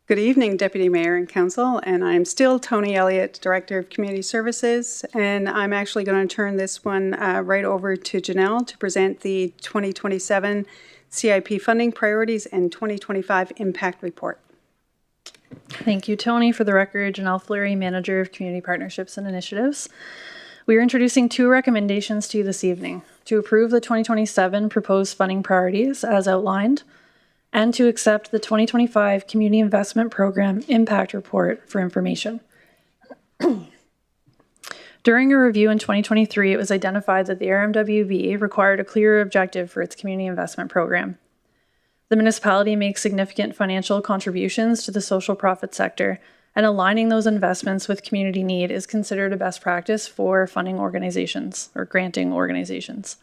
Good evening, Deputy Mayor and Council, and I'm still Tony Elliott, Director of Community Services, and I'm actually going to turn this one right over to Janelle to present the 2027 CIP funding priorities and 2025 impact report. Thank you, Tony. For the record, Janelle Fleury, Manager of Community Partnerships and Initiatives. We are introducing two recommendations to you this evening: to approve the 2027 proposed funding priorities as outlined, and to accept the 2025 Community Investment Program Impact Report for information. During a review in 2023, it was identified that the RMWB required a clearer objective for its community investment program. The municipality makes significant financial contributions to the social profit sector, and aligning those investments with community need is considered a best practice for funding organizations or granting organizations.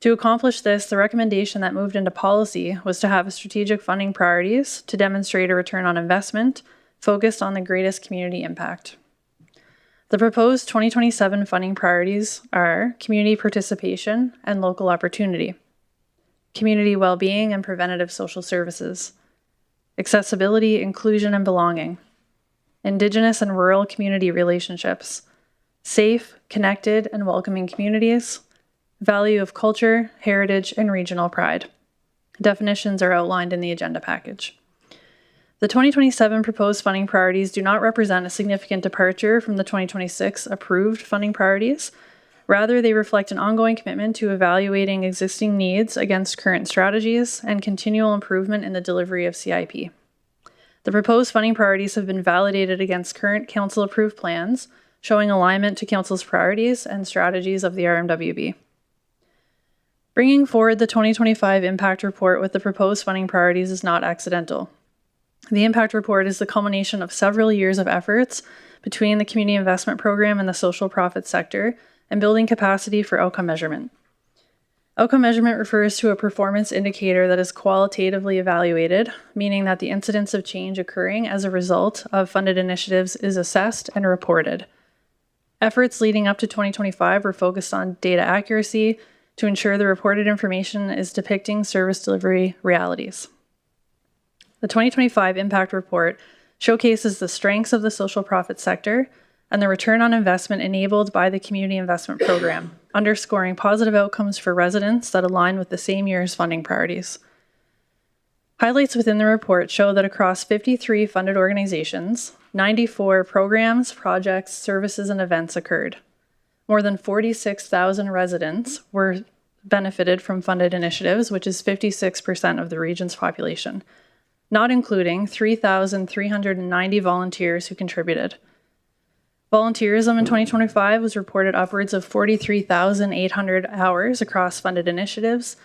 To accomplish this, the recommendation that moved into policy was to have strategic funding priorities to demonstrate a return on investment focused on the greatest community impact. The proposed 2027 funding priorities are community participation and local opportunity, community well-being and preventative social services, accessibility, inclusion and belonging, Indigenous and rural community relationships, safe, connected and welcoming communities, value of culture, heritage, and regional pride. Definitions are outlined in the agenda package. The 2027 proposed funding priorities do not represent a significant departure from the 2026 approved funding priorities. Rather, they reflect an ongoing commitment to evaluating existing needs against current strategies and continual improvement in the delivery of CIP. The proposed funding priorities have been validated against current council-approved plans, showing alignment to council's priorities and strategies of the RMWB. Bringing forward the 2025 impact report with the proposed funding priorities is not accidental. The impact report is the culmination of several years of efforts between the community investment program and the social profit sector and building capacity for outcome measurement. Outcome measurement refers to a performance indicator that is qualitatively evaluated, meaning that the incidence of change occurring as a result of funded initiatives is assessed and reported. Efforts leading up to 2025 were focused on data accuracy to ensure the reported information is depicting service delivery realities. The 2025 impact report showcases the strengths of the social profit sector and the return on investment enabled by the community investment program, underscoring positive outcomes for residents that align with the same year's funding priorities. Highlights within the report show that across 53 funded organizations, 94 programs, projects, services, and events occurred. More than 46,000 residents were benefited from funded initiatives, which is 56% of the region's population, not including 3,390 volunteers who contributed. Volunteerism in 2025 was reported upwards of 43,800 hours across funded initiatives,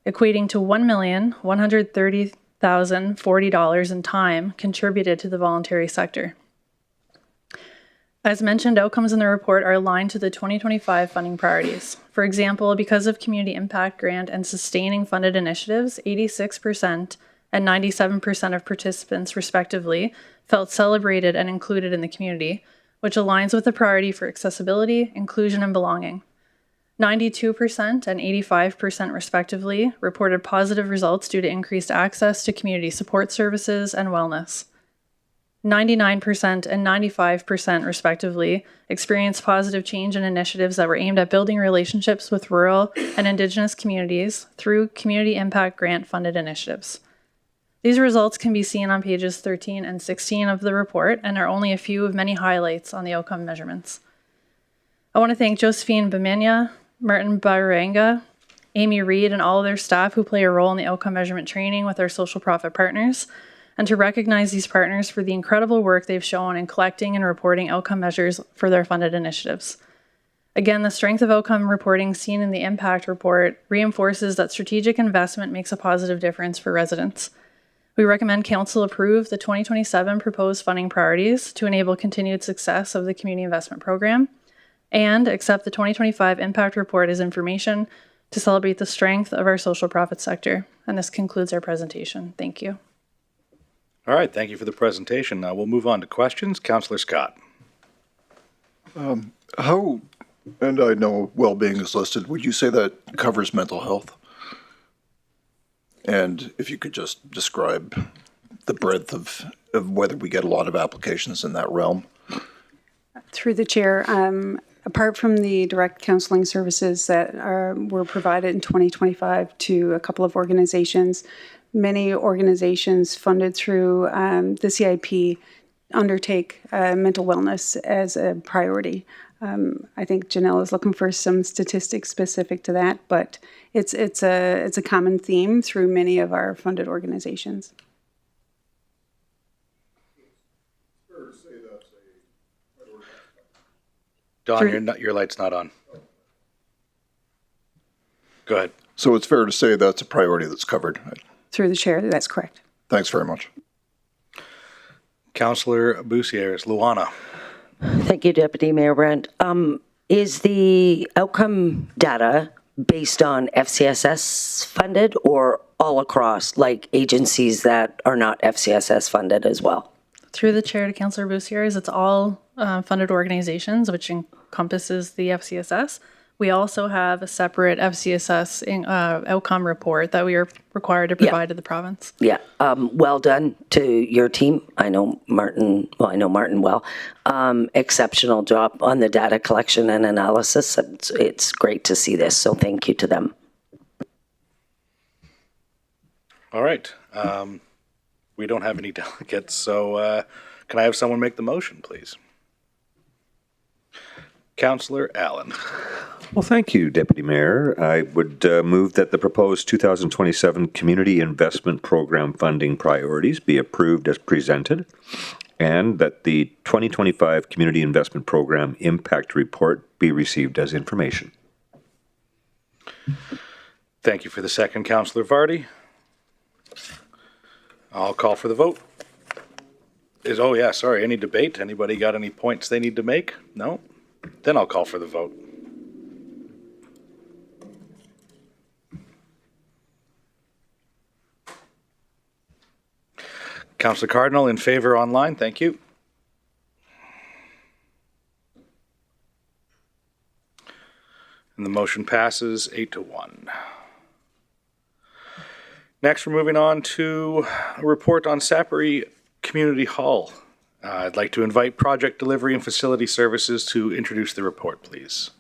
equating to $1,130,040 in time contributed to the voluntary sector. As mentioned, outcomes in the report are aligned to the 2025 funding priorities. For example, because of community impact grant and sustaining funded initiatives, 86% and 97% of participants, respectively, felt celebrated and included in the community, which aligns with the priority for accessibility, inclusion, and belonging. 92% and 85%, respectively, reported positive results due to increased access to community support services and wellness. 99% and 95%, respectively, experienced positive change in initiatives that were aimed at building relationships with rural and Indigenous communities through community impact grant funded initiatives. These results can be seen on pages 13 and 16 of the report and are only a few of many highlights on the outcome measurements. I want to thank Josephine Bamenya, Martin Baranga, Amy Reed, and all of their staff who play a role in the outcome measurement training with our social profit partners, and to recognize these partners for the incredible work they've shown in collecting and reporting outcome measures for their funded initiatives. Again, the strength of outcome reporting seen in the impact report reinforces that strategic investment makes a positive difference for residents. We recommend Council approve the 2027 proposed funding priorities to enable continued success of the Community Investment Program, and accept the 2025 impact report as information to celebrate the strength of our social profit sector. And this concludes our presentation. Thank you. All right, thank you for the presentation. Now we'll move on to questions. Councillor Scott. How, and I know well-being is listed, would you say that covers mental health? And if you could just describe the breadth of whether we get a lot of applications in that realm. Through the chair, apart from the direct counseling services that were provided in 2025 to a couple of organizations, many organizations funded through the CIP undertake mental wellness as a priority. I think Janelle is looking for some statistics specific to that, but it's a common theme through many of our funded organizations. Don, your light's not on. Go ahead. So it's fair to say that's a priority that's covered. Through the chair, that's correct. Thanks very much. Councillor Bussières, Luana. Thank you, Deputy Mayor Brandt. Is the outcome data based on FCSS funded or all across, like agencies that are not FCSS funded as well? Through the chair to Councillor Bussières, it's all funded organizations, which encompasses the FCSS. We also have a separate FCSS outcome report that we are required to provide to the province. Yeah, well done to your team. I know Martin well. Exceptional job on the data collection and analysis. It's great to see this, so thank you to them. All right. We don't have any delegates, so can I have someone make the motion, please? Councillor Allen. Well, thank you, Deputy Mayor. I would move that the proposed 2027 Community Investment Program funding priorities be approved as presented, and that the 2025 Community Investment Program Impact Report be received as information. Thank you for the second, Councillor Vardy. I'll call for the vote. Any debate? Anybody got any points they need to make? No? Then I'll call for the vote. Councillor Cardinal in favor online, thank you. And the motion passes 8-1. Next, we're moving on to a report on Sapere Community Hall. I'd like to invite Project Delivery and Facility Services to introduce the report, please.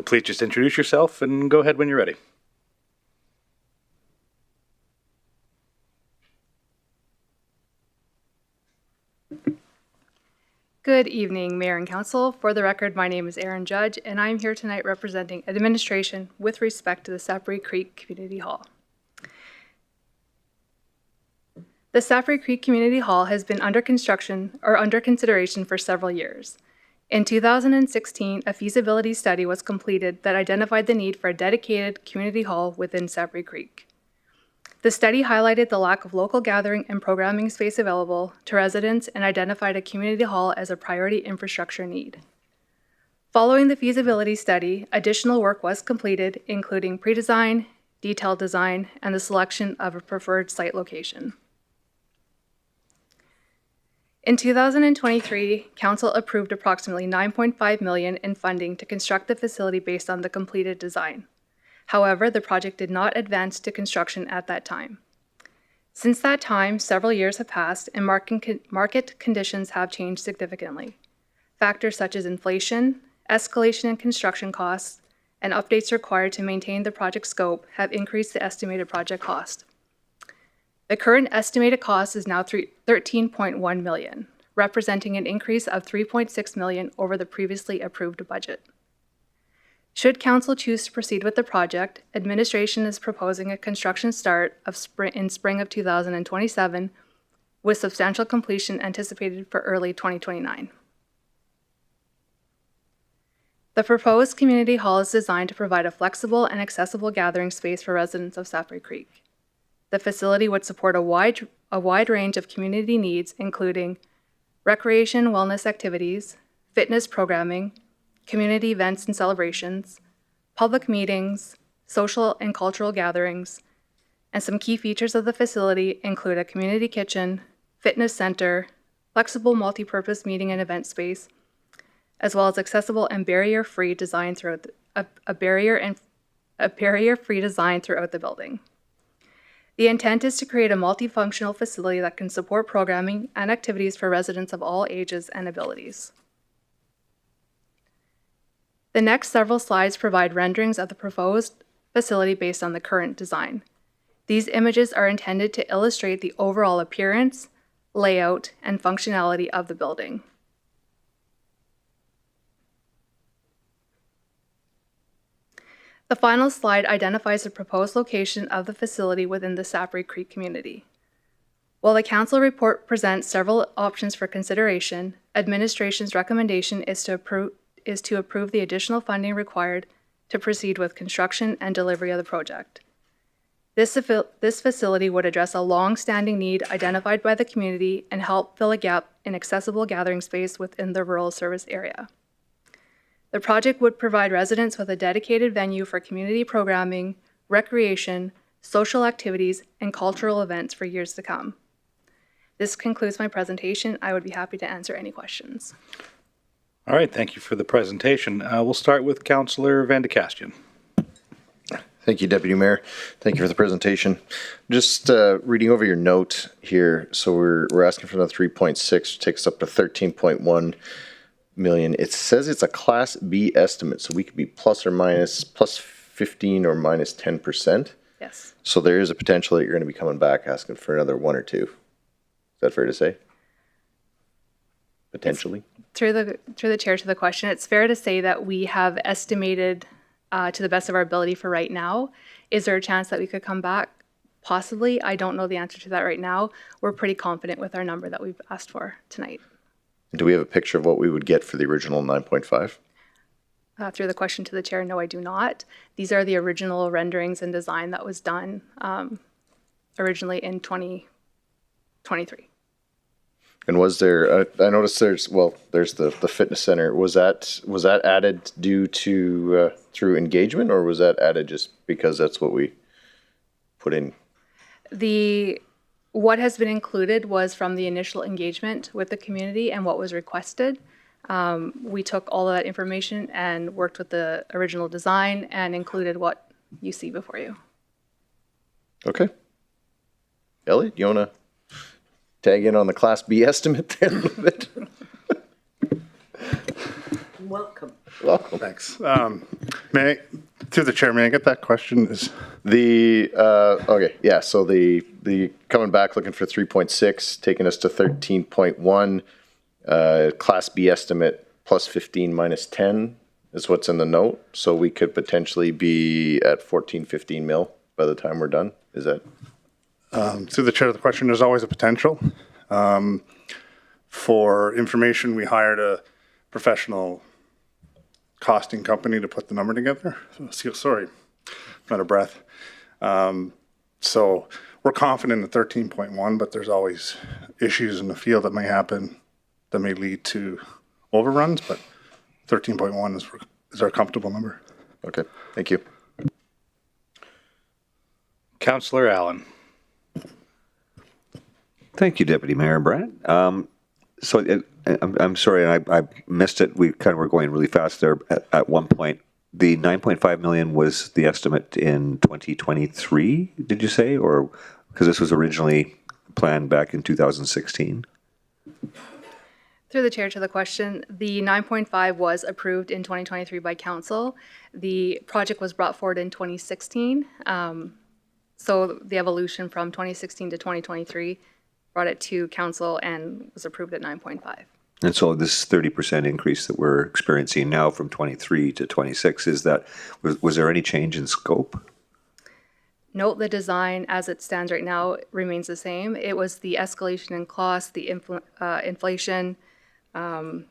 Please just introduce yourself and go ahead when you're ready. Good evening, Mayor and Council. For the record, my name is Erin Judge, and I'm here tonight representing administration with respect to the Sapere Creek Community Hall. The Sapere Creek Community Hall has been under construction or under consideration for several years. In 2016, a feasibility study was completed that identified the need for a dedicated community hall within Sapere Creek. The study highlighted the lack of local gathering and programming space available to residents and identified a community hall as a priority infrastructure need. Following the feasibility study, additional work was completed, including pre-design, detailed design, and the selection of a preferred site location. In 2023, Council approved approximately $9.5 million in funding to construct the facility based on the completed design. However, the project did not advance to construction at that time. Since that time, several years have passed and market conditions have changed significantly. Factors such as inflation, escalation in construction costs, and updates required to maintain the project scope have increased the estimated project cost. The current estimated cost is now $13.1 million, representing an increase of $3.6 million over the previously approved budget. Should Council choose to proceed with the project, administration is proposing a construction start in spring of 2027, with substantial completion anticipated for early 2029. The proposed community hall is designed to provide a flexible and accessible gathering space for residents of Sapphire Creek. The facility would support a wide range of community needs, including recreation, wellness activities, fitness programming, community events and celebrations, public meetings, social and cultural gatherings, and some key features of the facility include a community kitchen, fitness center, flexible multi-purpose meeting and event space, as well as accessible and barrier-free design throughout a barrier-free design throughout the building. The intent is to create a multifunctional facility that can support programming and activities for residents of all ages and abilities. The next several slides provide renderings of the proposed facility based on the current design. These images are intended to illustrate the overall appearance, layout, and functionality of the building. The final slide identifies the proposed location of the facility within the Sapphire Creek community. While the council report presents several options for consideration, administration's recommendation is to approve the additional funding required to proceed with construction and delivery of the project. This facility would address a long-standing need identified by the community and help fill a gap in accessible gathering space within the rural service area. The project would provide residents with a dedicated venue for community programming, recreation, social activities, and cultural events for years to come. This concludes my presentation. I would be happy to answer any questions. All right, thank you for the presentation. We'll start with Councillor Van de Kastian. Thank you, Deputy Mayor. Thank you for the presentation. Just reading over your note here. So we're asking for the 3.6, which takes us up to 13.1 million. It says it's a Class B estimate, so we could be plus 15 or minus 10%. Yes. So there is a potential that you're going to be coming back asking for another 1 or 2. Is that fair to say? Potentially. Through the chair to the question, it's fair to say that we have estimated to the best of our ability for right now. Is there a chance that we could come back? Possibly. I don't know the answer to that right now. We're pretty confident with our number that we've asked for tonight. Do we have a picture of what we would get for the original 9.5? Through the question to the chair, no, I do not. These are the original renderings and design that was done originally in 2023. And was there? I noticed there's the fitness center. Was that added due to through engagement, or was that added just because that's what we put in? What has been included was from the initial engagement with the community and what was requested. We took all of that information and worked with the original design and included what you see before you. Okay. Elliot, you want to tag in on the Class B estimate there a little bit? Welcome. Thanks. Through the chair, may I get that question? Okay, yeah. So the coming back looking for 3.6, taking us to 13.1. Class B estimate plus 15 minus 10 is what's in the note. So we could potentially be at 14-15 mil by the time we're done. Is that? Through the chair of the question, there's always a potential. For information, we hired a professional costing company to put the number together. Sorry, I'm out of breath. So we're confident in 13.1, but there's always issues in the field that may happen that may lead to overruns, but 13.1 is our comfortable number. Okay, thank you. Councillor Allen. Thank you, Deputy Mayor Brad. I'm sorry, I missed it. We kind of were going really fast there. At one point, The 9.5 million was the estimate in 2023, did you say? Or because this was originally planned back in 2016? Through the chair to the question, the 9.5 was approved in 2023 by council. The project was brought forward in 2016. So the evolution from 2016 to 2023 brought it to council and was approved at 9.5. And so this 30% increase that we're experiencing now from 23 to 26, was there any change in scope? Note the design as it stands right now remains the same. It was the escalation in cost, the inflation that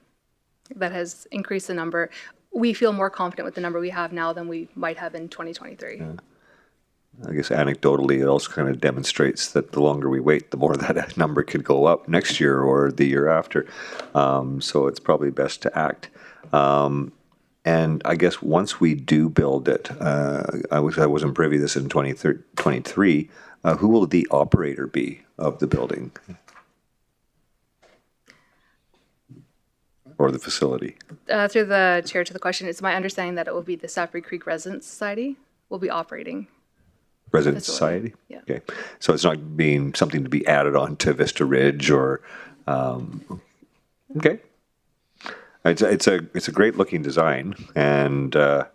has increased the number. We feel more confident with the number we have now than we might have in 2023. Yeah. I guess anecdotally, it also kind of demonstrates that the longer we wait, the more that number could go up next year or the year after. So it's probably best to act. And I guess once we do build it, I wasn't privy to this in 2023, who will the operator be of the building? Or the facility? Through the chair to the question, it's my understanding that it will be the Sapri Creek Residence Society will be operating. Resident Society? Yeah. Okay. So it's not being something to be added on to Vista Ridge or, okay. It's a great looking design, and yeah,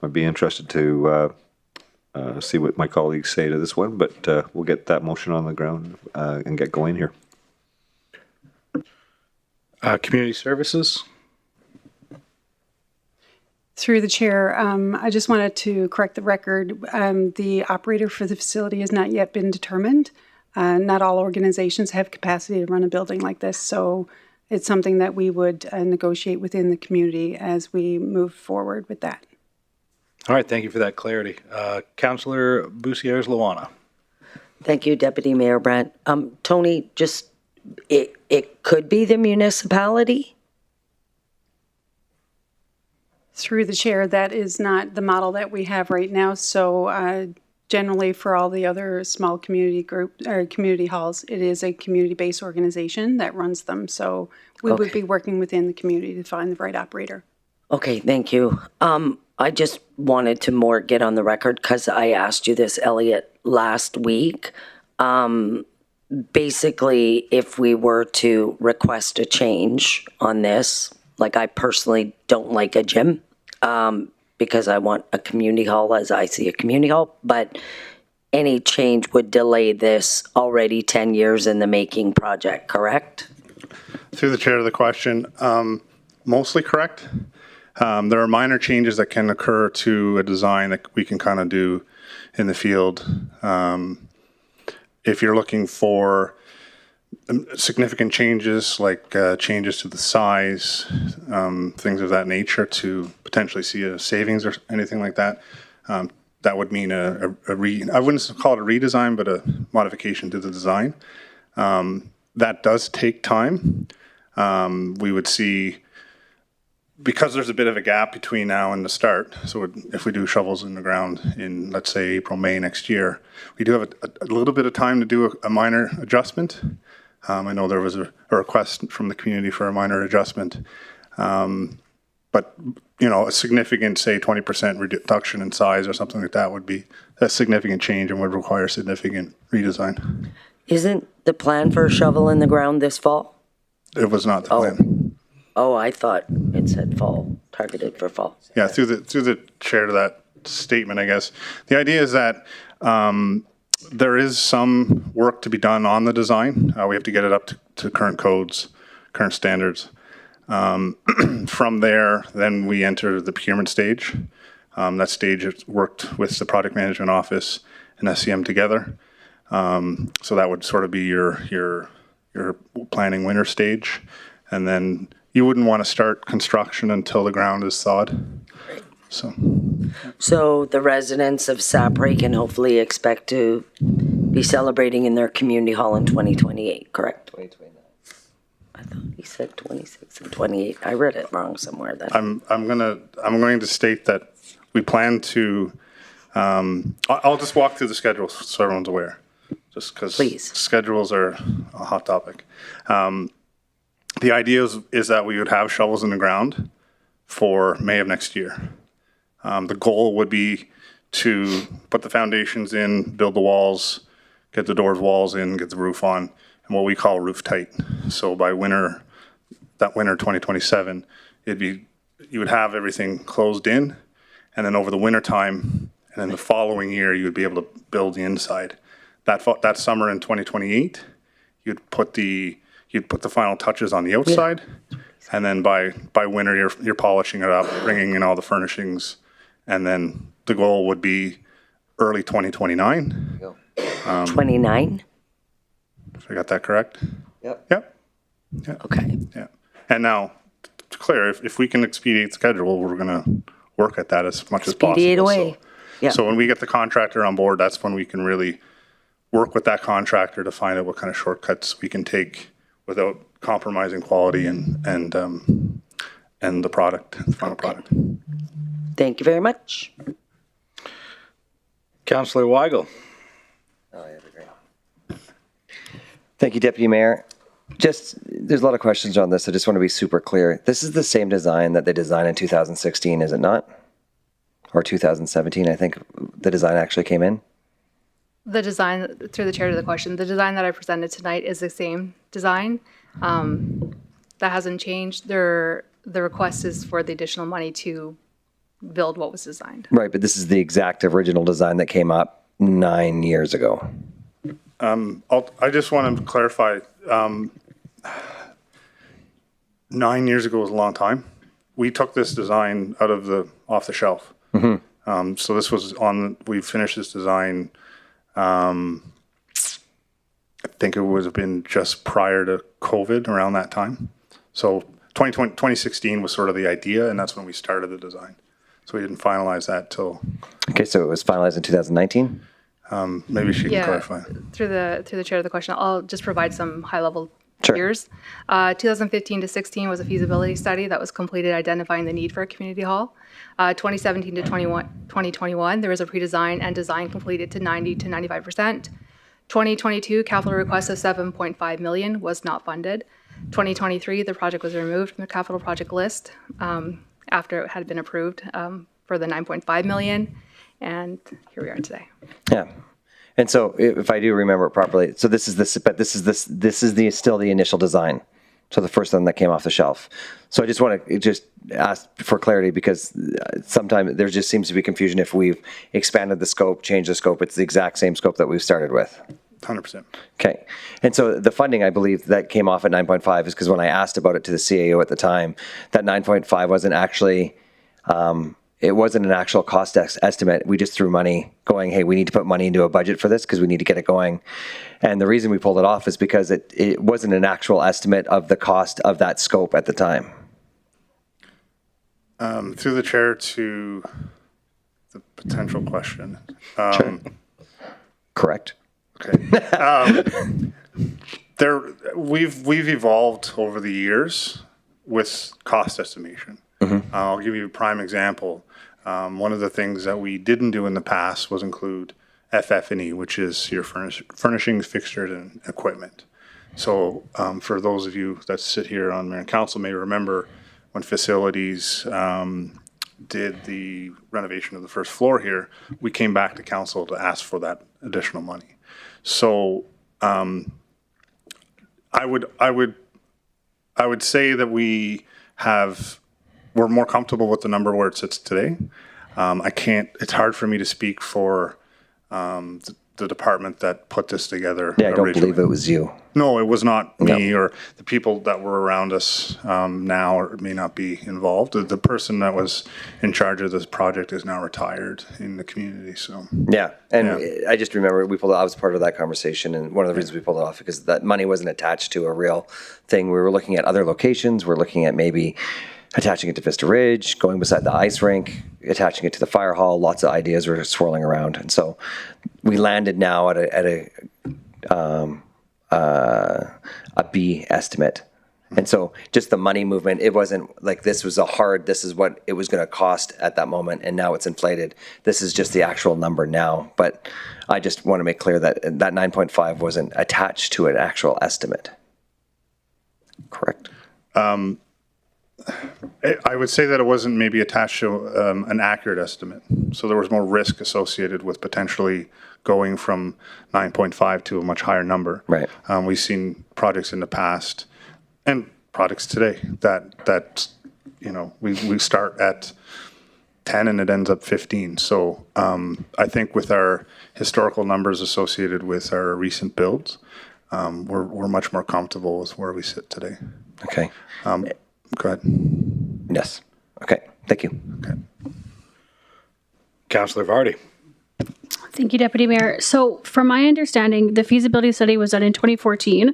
I'd be interested to see what my colleagues say to this one, but we'll get that motion on the ground and get going here. Community services. Through the chair, I just wanted to correct the record. The operator for the facility has not yet been determined. Not all organizations have capacity to run a building like this, so it's something that we would negotiate within the community as we move forward with that. All right, thank you for that clarity. Councillor Bussières-Lawana. Thank you, Deputy Mayor Brandt. Tony, just, it could be the municipality? Through the chair, that is not the model that we have right now. So generally for all the other small community group or community halls, it is a community-based organization that runs them. So we would be working within the community to find the right operator. Okay, thank you. I just wanted to more get on the record because I asked you this, Elliot, last week. Basically, if we were to request a change on this, like I personally don't like a gym because I want a community hall as I see a community hall, but any change would delay this already 10 years in the making project, correct? Through the chair to the question, mostly correct. There are minor changes that can occur to a design that we can kind of do in the field. If you're looking for significant changes, like changes to the size, things of that nature, to potentially see a savings or anything like that, that would mean I wouldn't call it a redesign, but a modification to the design. That does take time. We would see, because there's a bit of a gap between now and the start, so if we do shovels in the ground in, let's say, April, May next year, we do have a little bit of time to do a minor adjustment. I know there was a request from the community for a minor adjustment. But, you know, a significant, say, 20% reduction in size or something like that would be a significant change and would require significant redesign. Isn't the plan for a shovel in the ground this fall? It was not the plan. Oh, I thought it said fall, targeted for fall. Yeah, through the chair to that statement, I guess. The idea is that there is some work to be done on the design. We have to get it up to current codes, current standards. From there, then we enter the procurement stage. That stage has worked with the project management office and SCM together. So that would sort of be your planning winter stage. And then you wouldn't want to start construction until the ground is thawed. So the residents of Sapri can hopefully expect to be celebrating in their community hall in 2028, correct? 2029. I thought he said 26 and 28. I read it wrong somewhere then. I'm going to state that we plan to. I'll just walk through the schedule so everyone's aware, just because schedules are a hot topic. The idea is that we would have shovels in the ground for May of next year. The goal would be to put the foundations in, build the walls, get the doors, walls in, get the roof on, and what we call roof tight. So by winter 2027, you would have everything closed in, and then over the winter time, and then the following year, you would be able to build the inside. That summer in 2028, you'd put the final touches on the outside, and then by winter, you're polishing it up, bringing in all the furnishings, and then the goal would be early 2029. 29? I got that correct? Yep. Yep. Yeah. Okay. Yeah. And now, to clear, if we can expedite the schedule, we're going to work at that as much as possible. Expedite away. So when we get the contractor on board, that's when we can really work with that contractor to find out what kind of shortcuts we can take without compromising quality and the product, the final product. Thank you very much. Councillor Weigel. Thank you, Deputy Mayor. There's a lot of questions on this. I just want to be super clear. This is the same design that they designed in 2016, is it not? Or 2017, I think the design actually came in. The design, through the chair to the question, the design that I presented tonight is the same design. That hasn't changed. The request is for the additional money to build what was designed. Right, but this is the exact original design that came up 9 years ago. I just want to clarify, 9 years ago was a long time. We took this design off the shelf. Mm-hmm. So this was we finished this design, I think it would have been just prior to COVID, around that time. So 2016 was sort of the idea, and that's when we started the design. So we didn't finalize that till. Okay, so it was finalized in 2019? Maybe she can clarify. Through the chair of the question, I'll just provide some high-level years. 2015 to 16 was a feasibility study that was completed identifying the need for a community hall. 2017 to 2021, there was a pre-design and design completed to 90 to 95%. 2022, capital request of $7.5 million was not funded. 2023, the project was removed from the capital project list after it had been approved for the $9.5 million, and here we are today. Yeah. And so if I do remember it properly, so this is still the initial design. So the first one that came off the shelf. So I just want to ask for clarity, because sometimes there just seems to be confusion if we've expanded the scope, changed the scope. It's the exact same scope that we've started with. 100%. Okay. And so the funding, I believe, that came off at 9.5 is because when I asked about it to the CAO at the time, that 9.5 wasn't actually, it wasn't an actual cost estimate. We just threw money going, hey, we need to put money into a budget for this because we need to get it going. And the reason we pulled it off is because it wasn't an actual estimate of the cost of that scope at the time. Through the chair to the potential question. Sure. Correct. Okay. We've evolved over the years with cost estimation. Mm-hmm. I'll give you a prime example. One of the things that we didn't do in the past was include FF&E, which is your furnishings, fixtures, and equipment. So for those of you that sit here on Mayor and Council may remember when facilities did the renovation of the first floor here, we came back to council to ask for that additional money. So I would say that we're more comfortable with the number where it sits today. It's hard for me to speak for the department that put this together. Yeah, I don't believe it was you. No, it was not me or the people that were around us now or may not be involved. The person that was in charge of this project is now retired in the community. So yeah, I just remember I was part of that conversation, and one of the reasons we pulled it off because that money wasn't attached to a real thing. We were looking at other locations. We're looking at maybe attaching it to Vista Ridge, going beside the ice rink, attaching it to the fire hall. Lots of ideas were swirling around, and so we landed now at a B estimate. And so just the money movement, it wasn't like this is what it was going to cost at that moment, and now it's inflated. This is just the actual number now. But I just want to make clear that 9.5 wasn't attached to an actual estimate. Correct? I would say that it wasn't maybe attached to an accurate estimate. So there was more risk associated with potentially going from 9.5 to a much higher number. Right. We've seen projects in the past and projects today that we start at 10 and it ends up 15. So I think with our historical numbers associated with our recent builds, we're much more comfortable with where we sit today. Okay. Go ahead. Yes. Okay. Thank you. Okay. Councillor Vardy. Thank you, Deputy Mayor. So from my understanding, the feasibility study was done in 2014.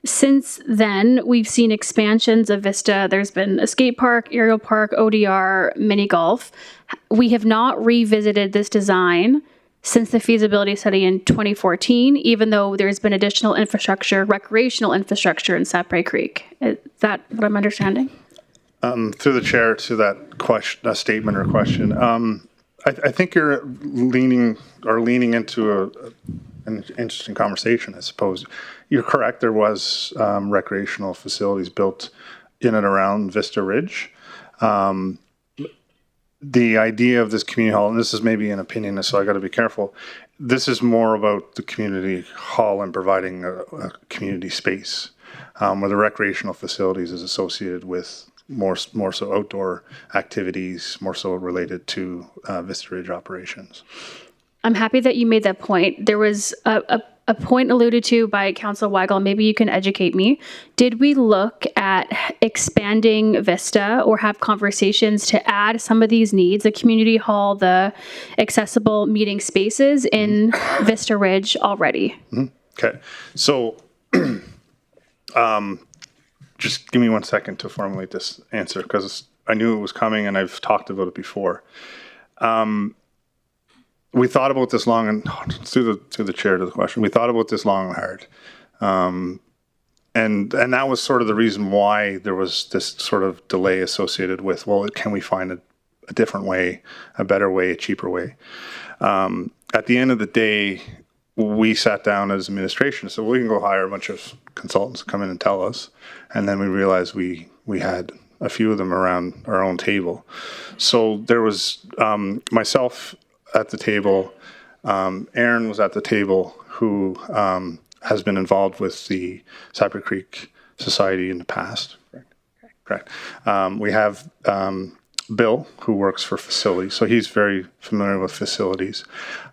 Since then, we've seen expansions of Vista. There's been a skate park, aerial park, ODR, mini golf. We have not revisited this design since the feasibility study in 2014, even though there's been additional infrastructure, recreational infrastructure in Sapre Creek. Is that what I'm understanding? Through the chair to that question, statement or question, I think you're leaning into an interesting conversation, I suppose. You're correct. There was recreational facilities built in and around Vista Ridge. The idea of this community hall, and this is maybe an opinion, so I got to be careful. This is more about the community hall and providing a community space, where the recreational facilities is associated with more so outdoor activities, more so related to Vista Ridge operations. I'm happy that you made that point. There was a point alluded to by Council Weigel. Maybe you can educate me. Did we look at expanding Vista or have conversations to add some of these needs, the community hall, the accessible meeting spaces in Vista Ridge already? Okay. So just give me 1 second to formulate this answer because I knew it was coming and I've talked about it before. We thought about this long and through the chair to the question. We thought about this long and hard, and that was sort of the reason why there was this sort of delay associated with. Well, can we find a different way, a better way, a cheaper way? At the end of the day, we sat down as administration, so we can go hire a bunch of consultants to come in and tell us, and then we realized we had a few of them around our own table. So there was myself at the table. Aaron was at the table, who has been involved with the Sapre Creek Society in the past. Correct. We have Bill, who works for facilities, so he's very familiar with facilities.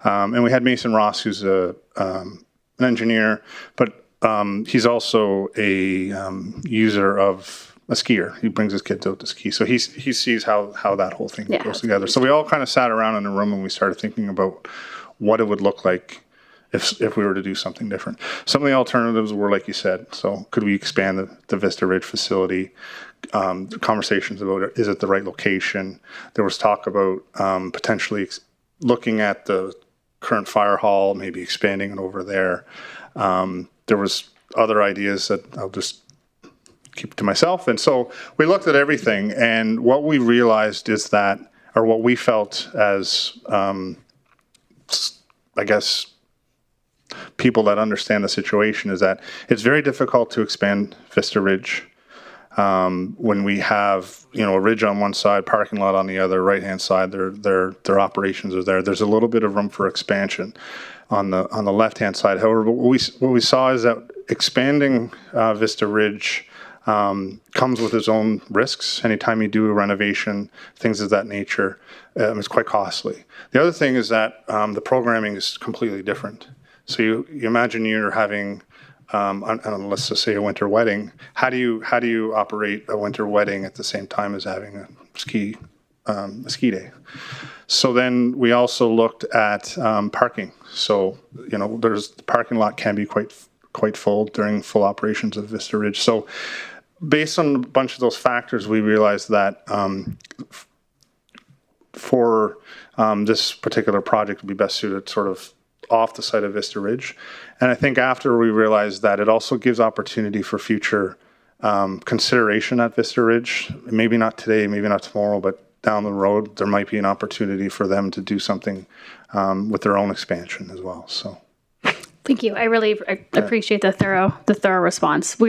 And we had Mason Ross, who's an engineer, but he's also a user of a skier. He brings his kids out to ski. So he sees how that whole thing goes together. So we all kind of sat around in a room and we started thinking about what it would look like if we were to do something different. Some of the alternatives were, like you said, so could we expand the Vista Ridge facility? Conversations about is it the right location? There was talk about potentially looking at the current fire hall, maybe expanding it over there. There was other ideas that I'll just keep to myself. And so we looked at everything, and what we realized is that, or what we felt as, I guess, people that understand the situation, is that it's very difficult to expand Vista Ridge when we have, a ridge on one side, parking lot on the other, right-hand side, their operations are there. There's a little bit of room for expansion on the left-hand side. However, what we saw is that expanding Vista Ridge comes with its own risks. Anytime you do a renovation, things of that nature, it's quite costly. The other thing is that the programming is completely different. So you imagine you're having, let's just say, a winter wedding. How do you operate a winter wedding at the same time as having a ski day? So then we also looked at parking. So the parking lot can be quite full during full operations of Vista Ridge. So based on a bunch of those factors, we realized that for this particular project would be best suited sort of off the site of Vista Ridge. And I think after we realized that, it also gives opportunity for future consideration at Vista Ridge. Maybe not today, maybe not tomorrow, but down the road, there might be an opportunity for them to do something with their own expansion as well. So, thank you. I really appreciate the thorough response.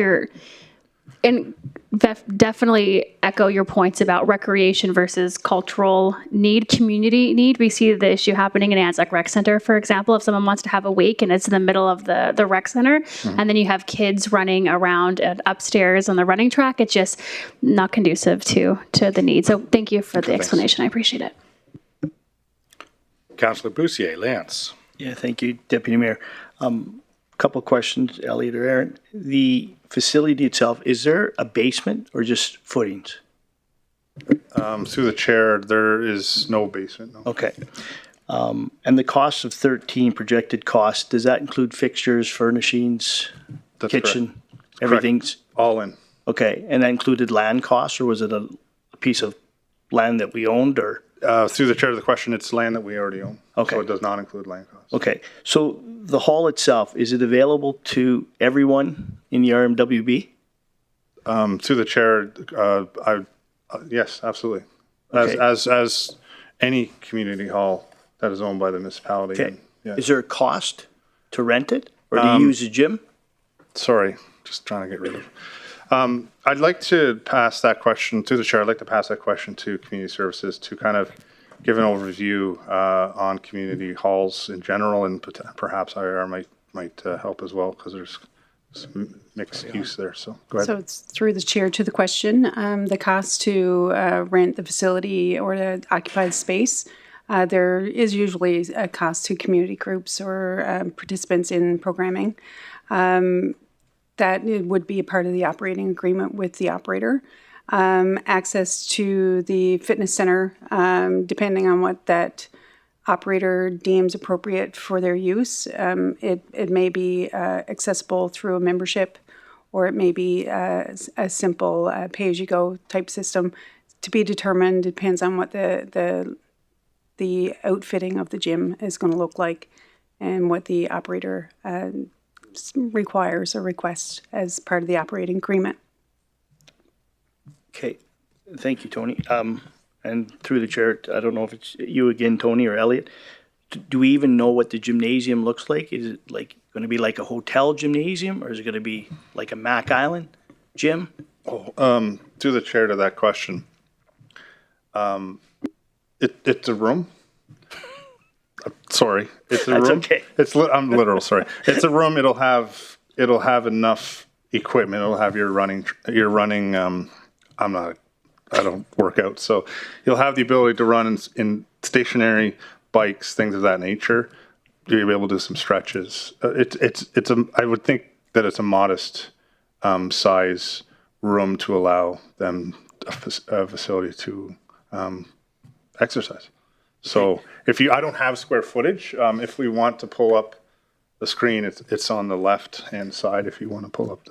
And definitely echo your points about recreation versus cultural need, community need. We see the issue happening in Anzac Rec Center, for example. If someone wants to have a wake and it's in the middle of the rec center, and then you have kids running around upstairs on the running track, it's just not conducive to the need. So thank you for the explanation. I appreciate it. Councillor Bussier, Lance. Yeah, thank you, Deputy Mayor. Couple questions, Elliot or Aaron. The facility itself, is there a basement or just footings? Through the chair, there is no basement. No. Okay. And the cost of 13 projected costs, does that include fixtures, furnishings, That's kitchen, correct. everything's? All in. Okay, and that included land costs, or was it a piece of land that we owned, or? Through the chair of the question, it's land that we already own. Okay. So it does not include land costs. Okay, so the hall itself, is it available to everyone in the RMWB? Through the chair, yes, absolutely. Okay. As any community hall that is owned by the municipality. Okay. And, yeah. Is there a cost to rent it, or do you use a gym? Sorry, just trying to get rid of. I'd like to pass that question through the chair. I'd like to pass that question to community services to kind of give an overview on community halls in general, and perhaps IR might help as well, because there's some mixed use there. So go ahead. So it's through the chair to the question. The cost to rent the facility or the occupied space, there is usually a cost to community groups or participants in programming. That it would be a part of the operating agreement with the operator. Access to the fitness center, depending on what that operator deems appropriate for their use. It may be accessible through a membership, or it may be a simple pay-as-you-go type system, to be determined. It depends on what the outfitting of the gym is going to look like, and what the operator requires or requests as part of the operating agreement. Okay, thank you, Tony. And through the chair, I don't know if it's you again, Tony or Elliot. Do we even know what the gymnasium looks like? Is it like going to be like a hotel gymnasium, or is it going to be like a Mac Island gym? Through the chair to that question, it's a room. Sorry, it's a That's room. okay. I'm literal. Sorry, it's a room. It'll have enough equipment. It'll have your running. I don't work out, so you'll have the ability to run in stationary bikes, things of that nature. You'll be able to do some stretches. I would think that it's a modest size room to allow them a facility to exercise. So I don't have square footage. If we want to pull up the screen, it's on the left hand side. If you want to pull up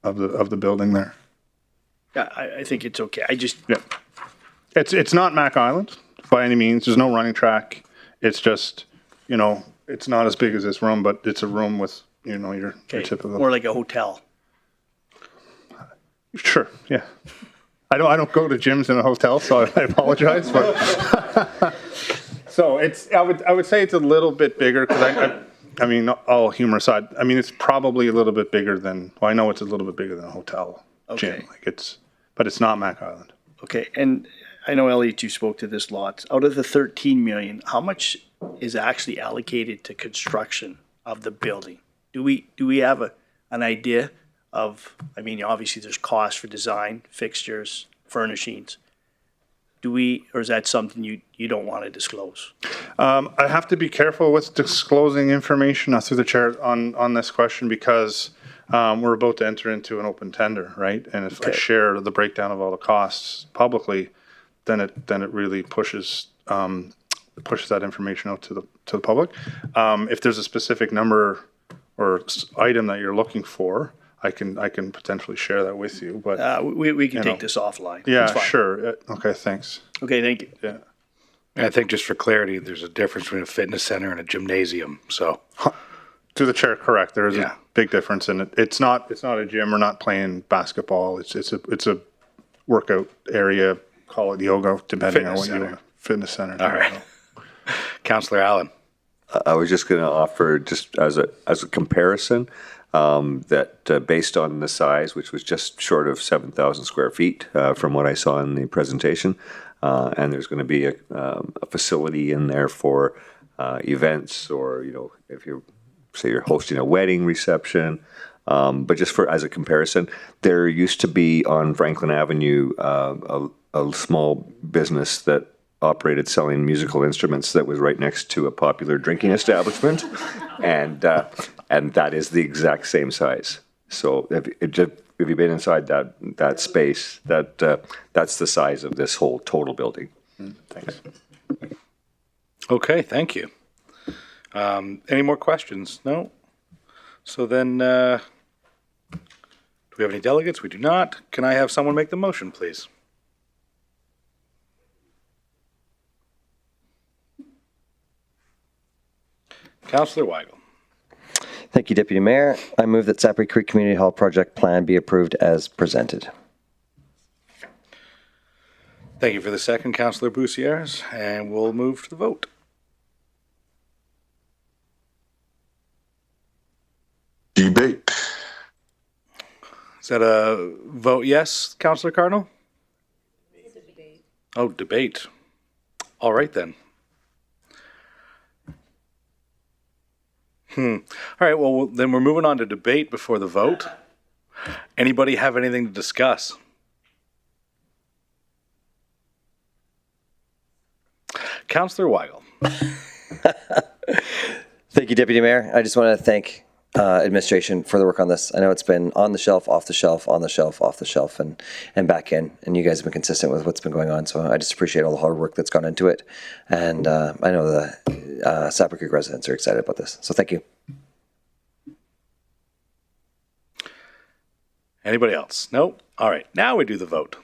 of the building there. Yeah, I think it's okay. It's not Mac Island by any means. There's no running track. It's just, it's not as big as this room, but it's a room with, your typical. More like a hotel. Sure. Yeah. I don't go to gyms in a hotel, so I apologize. But so I would say it's a little bit bigger, because I mean, all humor aside, I mean, it's probably a little bit bigger than. Well, I know it's a little bit bigger than a hotel gym. But it's not Mac Island. Okay, and I know, Elliot, you spoke to this lot. Out of the 13 million, how much is actually allocated to construction of the building? Do we have an idea of? I mean, obviously there's costs for design, fixtures, furnishings. Or is that something you don't want to disclose? I have to be careful with disclosing information through the chair on this question, because we're about to enter into an open tender, right? And if I share the breakdown of all the costs publicly, then it really pushes that information out to the public. If there's a specific number or item that you're looking for, I can potentially share that with you. But we can take this offline. Yeah, sure. Okay, thanks. Okay, thank you. Yeah. And I think just for clarity, there's a difference between a fitness center and a gymnasium. So, to the chair, correct. There is a big difference in it. It's not a gym. We're not playing basketball. It's a workout area. Call it yoga, depending on what you want. Fitness center. All right. Councillor Allen. I was just going to offer, just as a comparison, that based on the size, which was just short of 7,000 square feet from what I saw in the presentation, and there's going to be a facility in there for events, or if you're hosting a wedding reception. But just as a comparison, there used to be on Franklin Avenue a small business that operated selling musical instruments that was right next to a popular drinking establishment, and that is the exact same size. So if you've been inside that space, that's the size of this whole total building. Thanks. Okay, thank you. Any more questions? No? So then, do we have any delegates? We do not. Can I have someone make the motion, please? Councillor Weigel. Thank you, Deputy Mayor. I move that Sapri Creek Community Hall project plan be approved as presented. Thank you for the second, Councillor Bussières, and we'll move to the vote. Debate. Is that a vote yes, Councillor Cardinal? Debate. Oh, debate. All right then. All right, well, then we're moving on to debate before the vote. Anybody have anything to discuss? Councillor Weigel. Thank you, Deputy Mayor. I just want to thank administration for the work on this. I know it's been on the shelf, off the shelf, on the shelf, off the shelf, and back in. And you guys have been consistent with what's been going on. So I just appreciate all the hard work that's gone into it. And I know the Sapri Creek residents are excited about this. So thank you. Anybody else? Nope. All right, now we do the vote.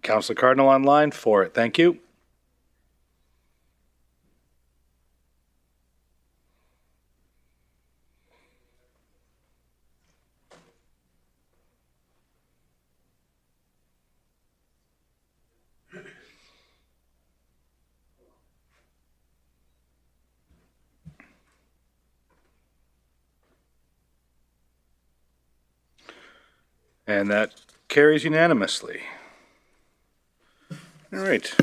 Councillor Cardinal online for it. Thank you. And that carries unanimously. All right.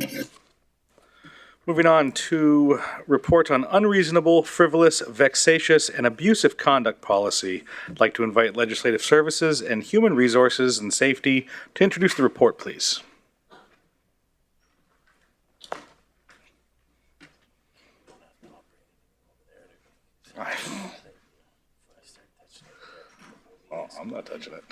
Moving on to report on unreasonable, frivolous, vexatious, and abusive conduct policy. I'd like to invite Legislative Services and Human Resources and Safety to introduce the report, please. Oh, I'm not touching it.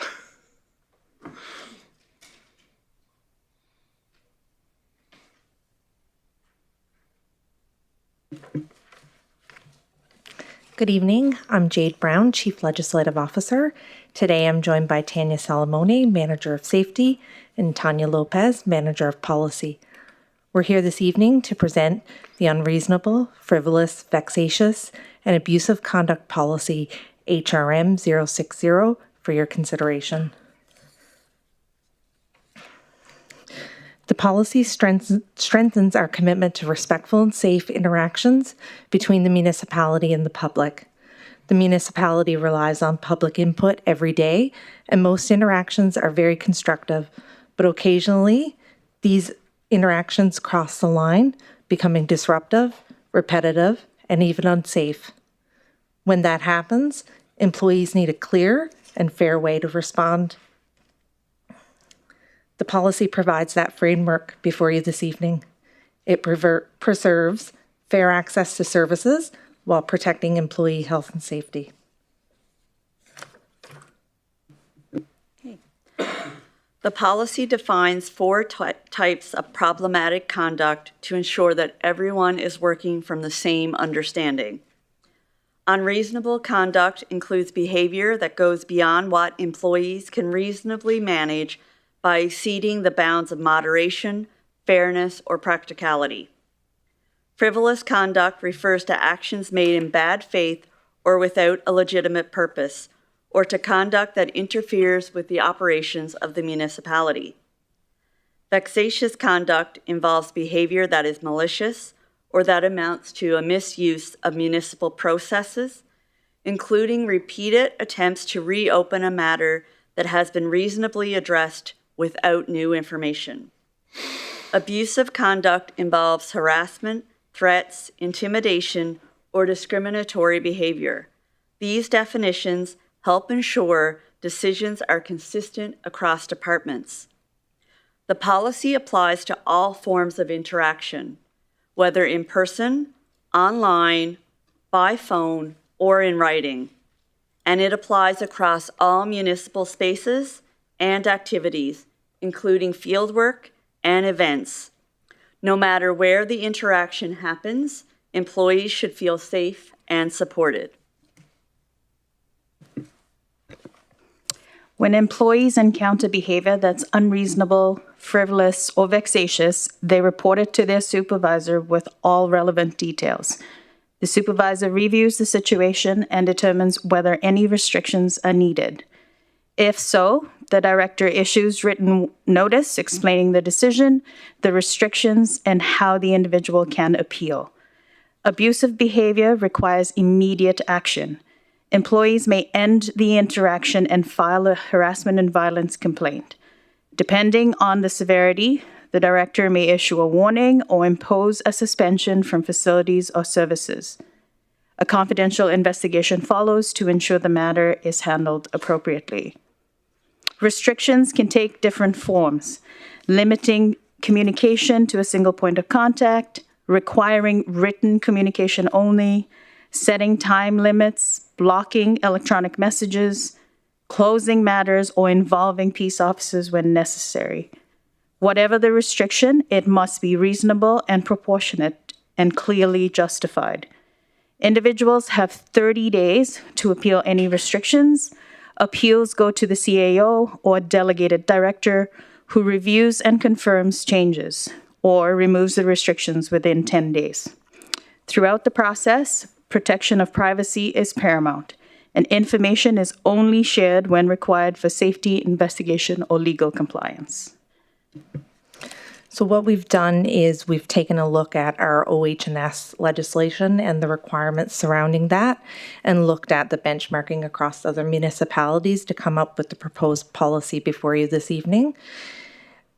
Good evening. I'm Jade Brown, Chief Legislative Officer. Today I'm joined by Tanya Salamone, Manager of Safety, and Tanya Lopez, Manager of Policy. We're here this evening to present the unreasonable, frivolous, vexatious, and abusive conduct policy HRM 060 for your consideration. The policy strengthens our commitment to respectful and safe interactions between the municipality and the public. The municipality relies on public input every day, and most interactions are very constructive, but occasionally these interactions cross the line, becoming disruptive, repetitive, and even unsafe. When that happens, employees need a clear and fair way to respond. The policy provides that framework before you this evening. It preserves fair access to services while protecting employee health and safety. The policy defines 4 types of problematic conduct to ensure that everyone is working from the same understanding. Unreasonable conduct includes behavior that goes beyond what employees can reasonably manage by exceeding the bounds of moderation, fairness, or practicality. Frivolous conduct refers to actions made in bad faith or without a legitimate purpose, or to conduct that interferes with the operations of the municipality. Vexatious conduct involves behavior that is malicious or that amounts to a misuse of municipal processes, including repeated attempts to reopen a matter that has been reasonably addressed without new information. Abusive conduct involves harassment, threats, intimidation, or discriminatory behavior. These definitions help ensure decisions are consistent across departments. The policy applies to all forms of interaction, whether in person, online, by phone, or in writing, and it applies across all municipal spaces and activities, including fieldwork and events. No matter where the interaction happens, employees should feel safe and supported. When employees encounter behavior that's unreasonable, frivolous, or vexatious, they report it to their supervisor with all relevant details. The supervisor reviews the situation and determines whether any restrictions are needed. If so, the director issues written notice explaining the decision, the restrictions, and how the individual can appeal. Abusive behavior requires immediate action. Employees may end the interaction and file a harassment and violence complaint. Depending on the severity, the director may issue a warning or impose a suspension from facilities or services. A confidential investigation follows to ensure the matter is handled appropriately. Restrictions can take different forms, limiting communication to a single point of contact, requiring written communication only, setting time limits, blocking electronic messages, closing matters, or involving peace officers when necessary. Whatever the restriction, it must be reasonable and proportionate and clearly justified. Individuals have 30 days to appeal any restrictions. Appeals go to the CAO or delegated director, who reviews and confirms changes or removes the restrictions within 10 days. Throughout the process, protection of privacy is paramount, and information is only shared when required for safety, investigation, or legal compliance. So what we've done is we've taken a look at our OH&S legislation and the requirements surrounding that, and looked at the benchmarking across other municipalities to come up with the proposed policy before you this evening.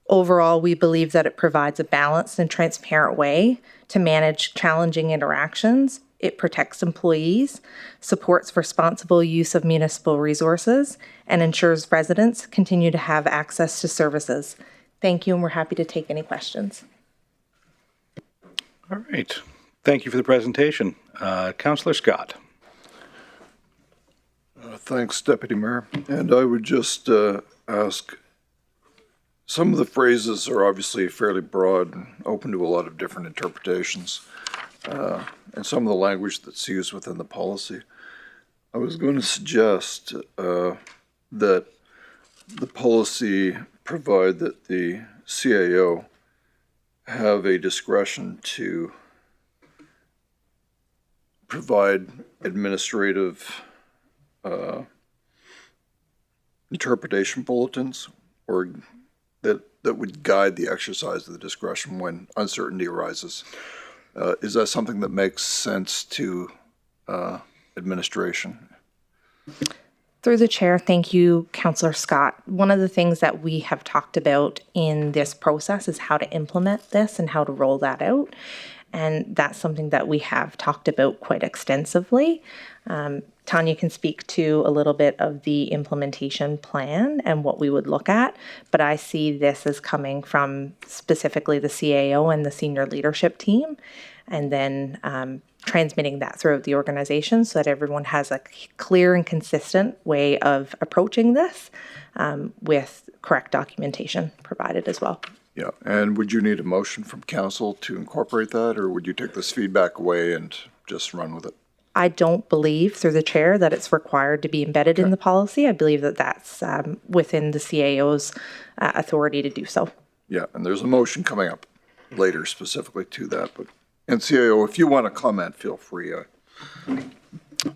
Overall, we believe that it provides a balanced and transparent way to manage challenging interactions. It protects employees, supports responsible use of municipal resources, and ensures residents continue to have access to services. Thank you, and we're happy to take any questions. All right. Thank you for the presentation. Councillor Scott. Thanks, Deputy Mayor. And I would just ask, some of the phrases are obviously fairly broad and open to a lot of different interpretations, and some of the language that's used within the policy. I was going to suggest that the policy provide that the CAO have a discretion to provide administrative interpretation bulletins, or that would guide the exercise of the discretion when uncertainty arises. Is that something that makes sense to administration? Through the chair, thank you, Councillor Scott. One of the things that we have talked about in this process is how to implement this and how to roll that out. And that's something that we have talked about quite extensively. Tanya can speak to a little bit of the implementation plan and what we would look at, but I see this as coming from specifically the CAO and the senior leadership team, and then transmitting that throughout the organization so that everyone has a clear and consistent way of approaching this, with correct documentation provided as well. Yeah, and would you need a motion from council to incorporate that, or would you take this feedback away and just run with it? I don't believe, through the chair, that it's required to be embedded in the policy. I believe that that's within the CAO's authority to do so. Yeah, and there's a motion coming up later specifically to that, but and CAO, if you want to comment, feel free.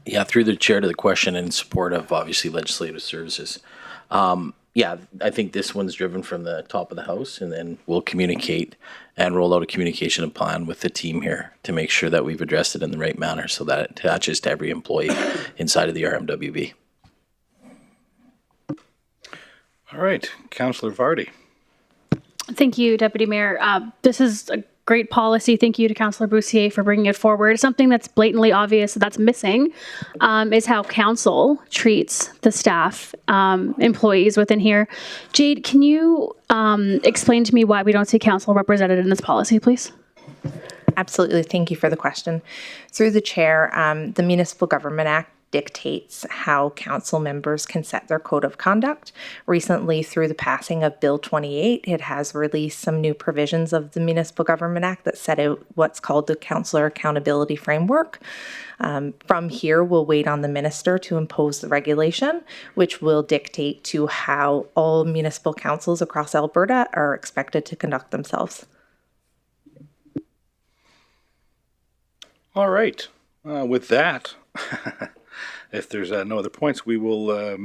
Yeah, through the chair to the question in support of obviously legislative services. yeah, I think this one's driven from the top of the house, and then we'll communicate and roll out a communication plan with the team here to make sure that we've addressed it in the right manner so that it attaches to every employee inside of the RMWB. All right, Councillor Vardy. Thank you, Deputy Mayor. This is a great policy. Thank you to Councillor Bussier for bringing it forward. Something that's blatantly obvious that's missing is how council treats the staff, employees within here. Jade, can you explain to me why we don't see council represented in this policy, please? Absolutely. Thank you for the question. Through the chair, the Municipal Government Act dictates how council members can set their code of conduct. Recently, through the passing of Bill 28, it has released some new provisions of the Municipal Government Act that set out what's called the Councillor Accountability Framework. From here, we'll wait on the minister to impose the regulation, which will dictate to how all municipal councils across Alberta are expected to conduct themselves. All right. With that, if there's no other points, we will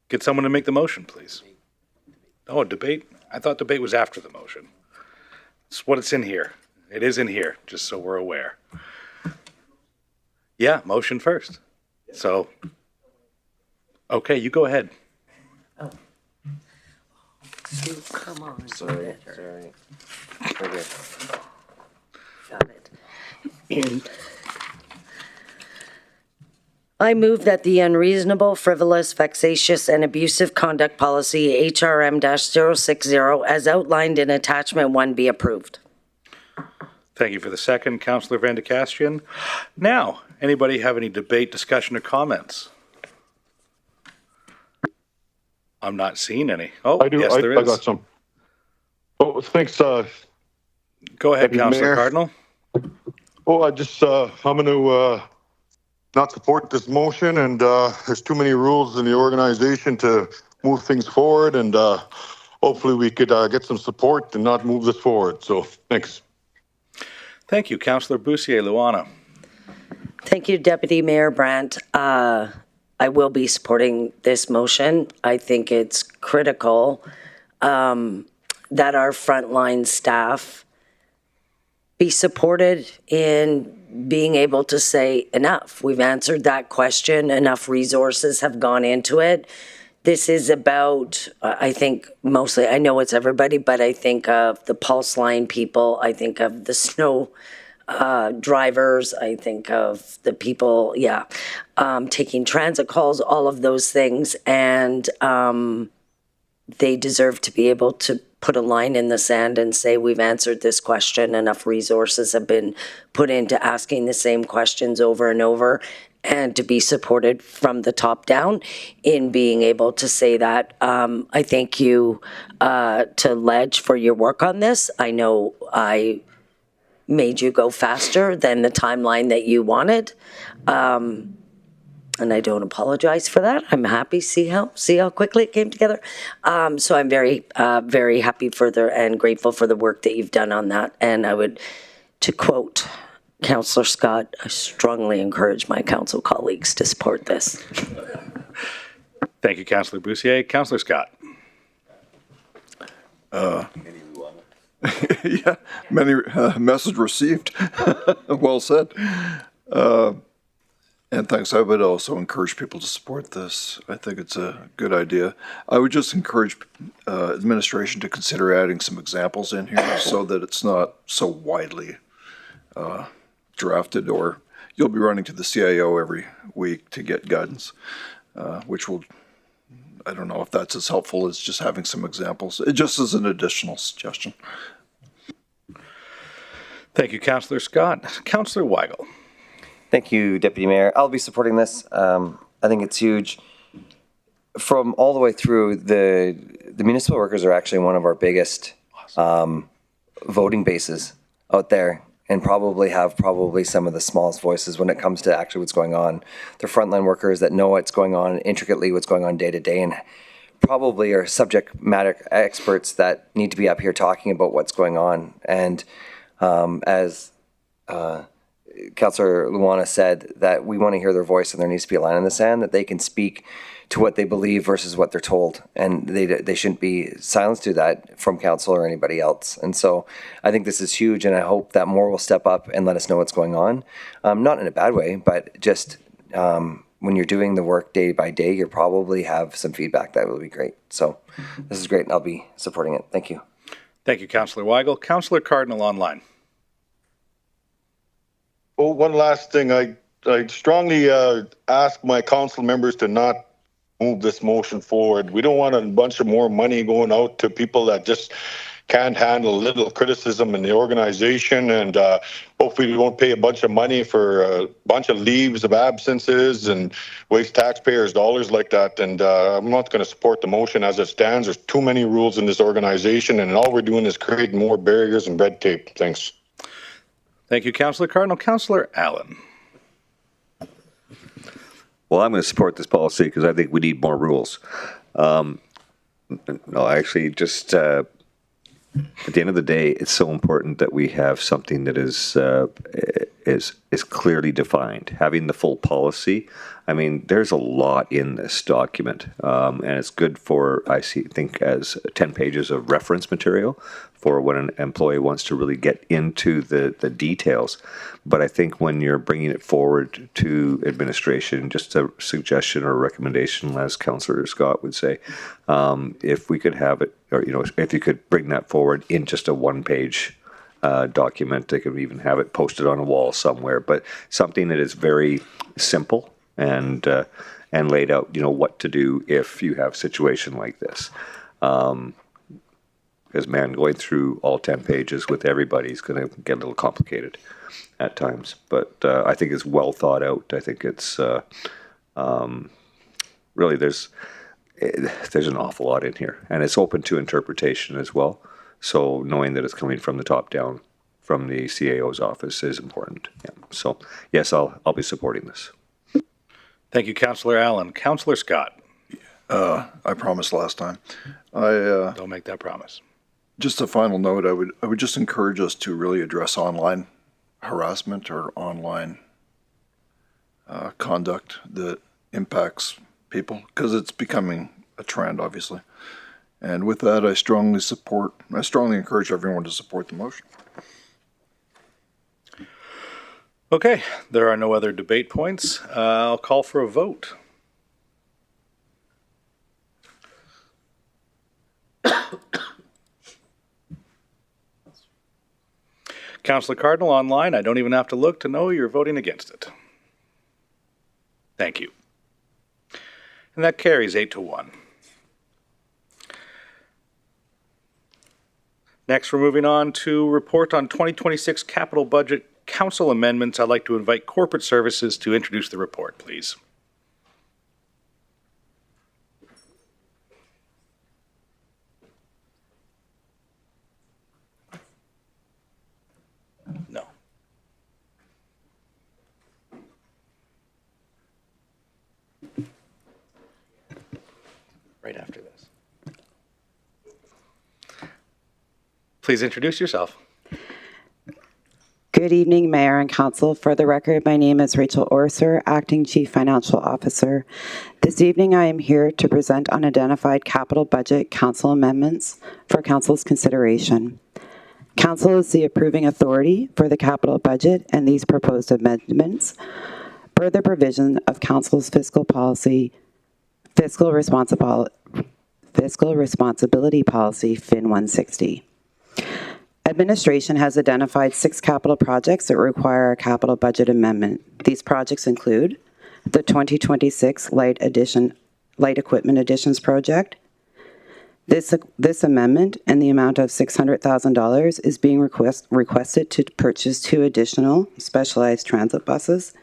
get someone to make the motion, please. Oh, debate? I thought debate was after the motion. It's what it's in here. It is in here, just so we're aware. Yeah, motion first. So, okay, you go ahead. Oh. Come on. Sorry. Okay. Got it. I move that the unreasonable, frivolous, vexatious, and abusive conduct policy HRM-060 as outlined in attachment 1 be approved. Thank you for the second, Councillor Van de Kastian. Now, anybody have any debate, discussion, or comments? I'm not seeing any. Oh, I do. Yes, there is. I got some. Oh, thanks. Go ahead, Deputy Councillor Mayor. Cardinal. Oh, I'm going to not support this motion, and there's too many rules in the organization to move things forward, and hopefully we could get some support and not move this forward. So, thanks. Thank you, Councillor Bussier, Luana. Thank you, Deputy Mayor Brandt. I will be supporting this motion. I think it's critical that our frontline staff be supported in being able to say enough. We've answered that question. Enough resources have gone into it. This is about, I think mostly, I know it's everybody, but I think of the pulse line people. I think of the snow drivers. I think of the people, taking transit calls, all of those things. And they deserve to be able to put a line in the sand and say, we've answered this question. Enough resources have been put into asking the same questions over and over, and to be supported from the top down in being able to say that. I thank you to Ledge for your work on this. I know I made you go faster than the timeline that you wanted. And I don't apologize for that. I'm happy see how quickly it came together. So I'm very happy further and grateful for the work that you've done on that. And I would, to quote Councillor Scott, I strongly encourage my council colleagues to support this. Thank you, Councillor Bussier. Councillor Scott. Yeah, many message received. Well said. And thanks. I would also encourage people to support this. I think it's a good idea. I would just encourage administration to consider adding some examples in here so that it's not so widely drafted, or you'll be running to the CIO every week to get guidance, which will, I don't know if that's as helpful as just having some examples. It just is an additional suggestion. Thank you, Councillor Scott. Councillor Weigel. Thank you, Deputy Mayor. I'll be supporting this. I think it's huge. From all the way through, the municipal workers are actually one of our biggest voting bases out there, and probably have some of the smallest voices when it comes to actually what's going on. They're frontline workers that know what's going on intricately, what's going on day to day, and probably are subject matter experts that need to be up here talking about what's going on. And as Councillor Luana said, that we want to hear their voice, and there needs to be a line in the sand that they can speak to what they believe versus what they're told, and they shouldn't be silenced to that from council or anybody else. And so I think this is huge, and I hope that more will step up and let us know what's going on, not in a bad way, but just when you're doing the work day by day, you probably have some feedback that will be great. So this is great, and I'll be supporting it. Thank you. Thank you, Councillor Weigel. Councillor Cardinal online. Oh, one last thing. I strongly ask my council members to not move this motion forward. We don't want a bunch of more money going out to people that just can't handle little criticism in the organization, and hopefully we won't pay a bunch of money for a bunch of leaves of absences and waste taxpayers' dollars like that. And I'm not going to support the motion as it stands. There's too many rules in this organization, and all we're doing is creating more barriers and red tape. Thanks. Thank you, Councillor Cardinal. Councillor Allen. Well, I'm going to support this policy because I think we need more rules. No, actually, just at the end of the day, it's so important that we have something that is clearly defined. Having the full policy, I mean, there's a lot in this document, and it's good for, I think, as 10 pages of reference material for when an employee wants to really get into the details. But I think when you're bringing it forward to administration, just a suggestion or recommendation, as Councillor Scott would say, if we could have it, or if you could bring that forward in just a one-page document, they could even have it posted on a wall somewhere. But something that is very simple and laid out, what to do if you have a situation like this. Because, man, going through all 10 pages with everybody is going to get a little complicated at times. But I think it's well thought out. I think it's really there's an awful lot in here. And it's open to interpretation as well. So knowing that it's coming from the top down, from the CAO's office, is important. Yeah. So, yes, I'll be supporting this. Thank you, Councillor Allen. Councillor Scott. I promised last time. Don't make that promise. Just a final note, I would just encourage us to really address online harassment or online conduct that impacts people, because it's becoming a trend, obviously. And with that, I strongly encourage everyone to support the motion. Okay, there are no other debate points. I'll call for a vote. Councillor Cardinal online, I don't even have to look to know you're voting against it. Thank you. And that carries 8-1. Next, we're moving on to report on 2026 capital budget council amendments. I'd like to invite corporate services to introduce the report, please. No. Right after this. Please introduce yourself. Good evening, Mayor and Council. For the record, my name is Rachel Orser, Acting Chief Financial Officer. This evening, I am here to present unidentified capital budget council amendments for Council's consideration. Council is the approving authority for the capital budget, and these proposed amendments, per the provision of Council's fiscal responsibility policy, FIN 160. Administration has identified 6 capital projects that require a capital budget amendment. These projects include the 2026 light equipment additions project. This amendment and the amount of $600,000 is being requested to purchase 2 additional specialized transit buses,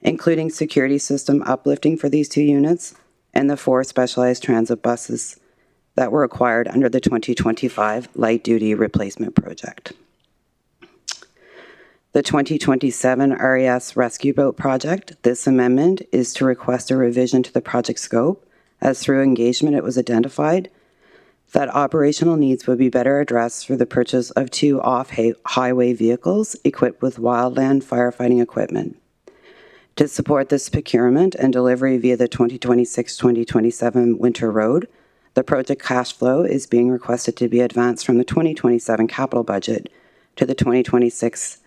including security system uplifting for these 2 units and the 4 specialized transit buses that were acquired under the 2025 light-duty replacement project. The 2027 RES Rescue Boat project, this amendment is to request a revision to the project scope, as through engagement it was identified that operational needs would be better addressed through the purchase of 2 off-highway vehicles equipped with wildland firefighting equipment. To support this procurement and delivery via the 2026-2027 winter road, the project cash flow is being requested to be advanced from the 2027 capital budget to the 2026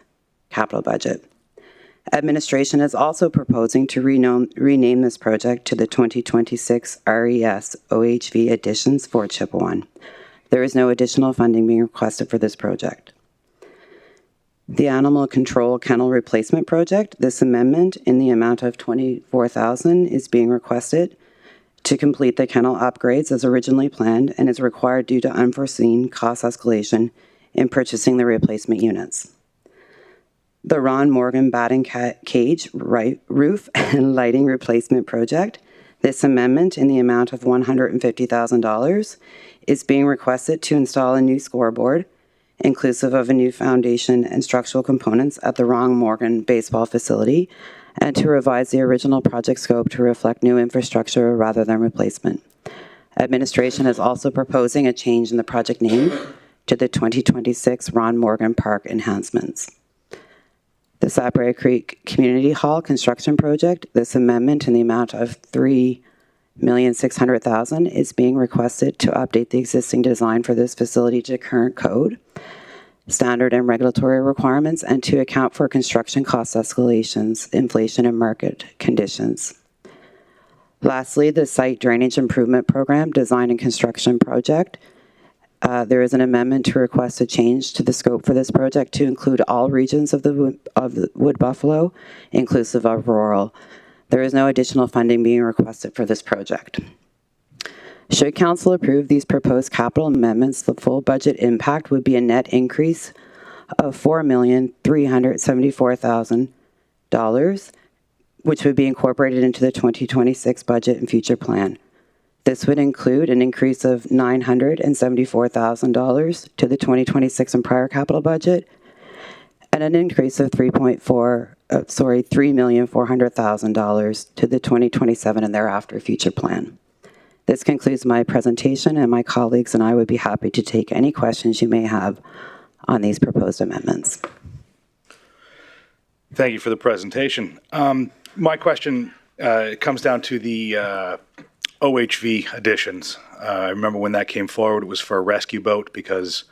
capital budget. Administration is also proposing to rename this project to the 2026 RES OHV Additions for Chippewa. There is no additional funding being requested for this project. The Animal Control Kennel Replacement Project, this amendment in the amount of $24,000 is being requested to complete the kennel upgrades as originally planned and is required due to unforeseen cost escalation in purchasing the replacement units. The Ron Morgan batting cage roof and lighting replacement project, this amendment in the amount of $150,000 is being requested to install a new scoreboard, inclusive of a new foundation and structural components at the Ron Morgan baseball facility, and to revise the original project scope to reflect new infrastructure rather than replacement. Administration is also proposing a change in the project name to the 2026 Ron Morgan Park Enhancements. The Sapphire Creek Community Hall construction project, this amendment in the amount of $3,600,000 is being requested to update the existing design for this facility to current code, standard and regulatory requirements, and to account for construction cost escalations, inflation, and market conditions. Lastly, the Site Drainage Improvement Program Design and Construction Project. There is an amendment to request a change to the scope for this project to include all regions of the Wood Buffalo, inclusive of rural. There is no additional funding being requested for this project. Should Council approve these proposed capital amendments, the full budget impact would be a net increase of $4,374,000, which would be incorporated into the 2026 budget and future plan. This would include an increase of $974,000 to the 2026 and prior capital budget, and an increase of $3,400,000 to the 2027 and thereafter future plan. This concludes my presentation, and my colleagues and I would be happy to take any questions you may have on these proposed amendments. Thank you for the presentation. My question comes down to the OHV additions. I remember when that came forward, it was for a rescue boat because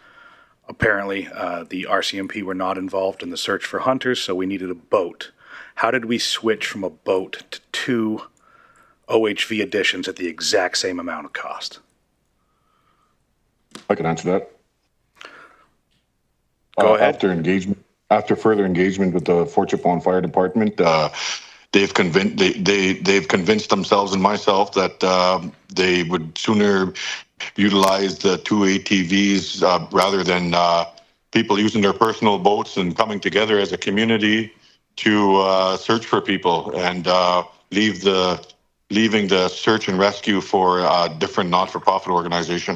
apparently the RCMP were not involved in the search for hunters, so we needed a boat. How did we switch from a boat to two OHV additions at the exact same amount of cost? I can answer that. Go ahead. After further engagement with the Fort Chippewa Fire Department, they've convinced themselves and myself that they would sooner utilize the two ATVs rather than people using their personal boats and coming together as a community to search for people and leaving the search and rescue for a different not-for-profit organization.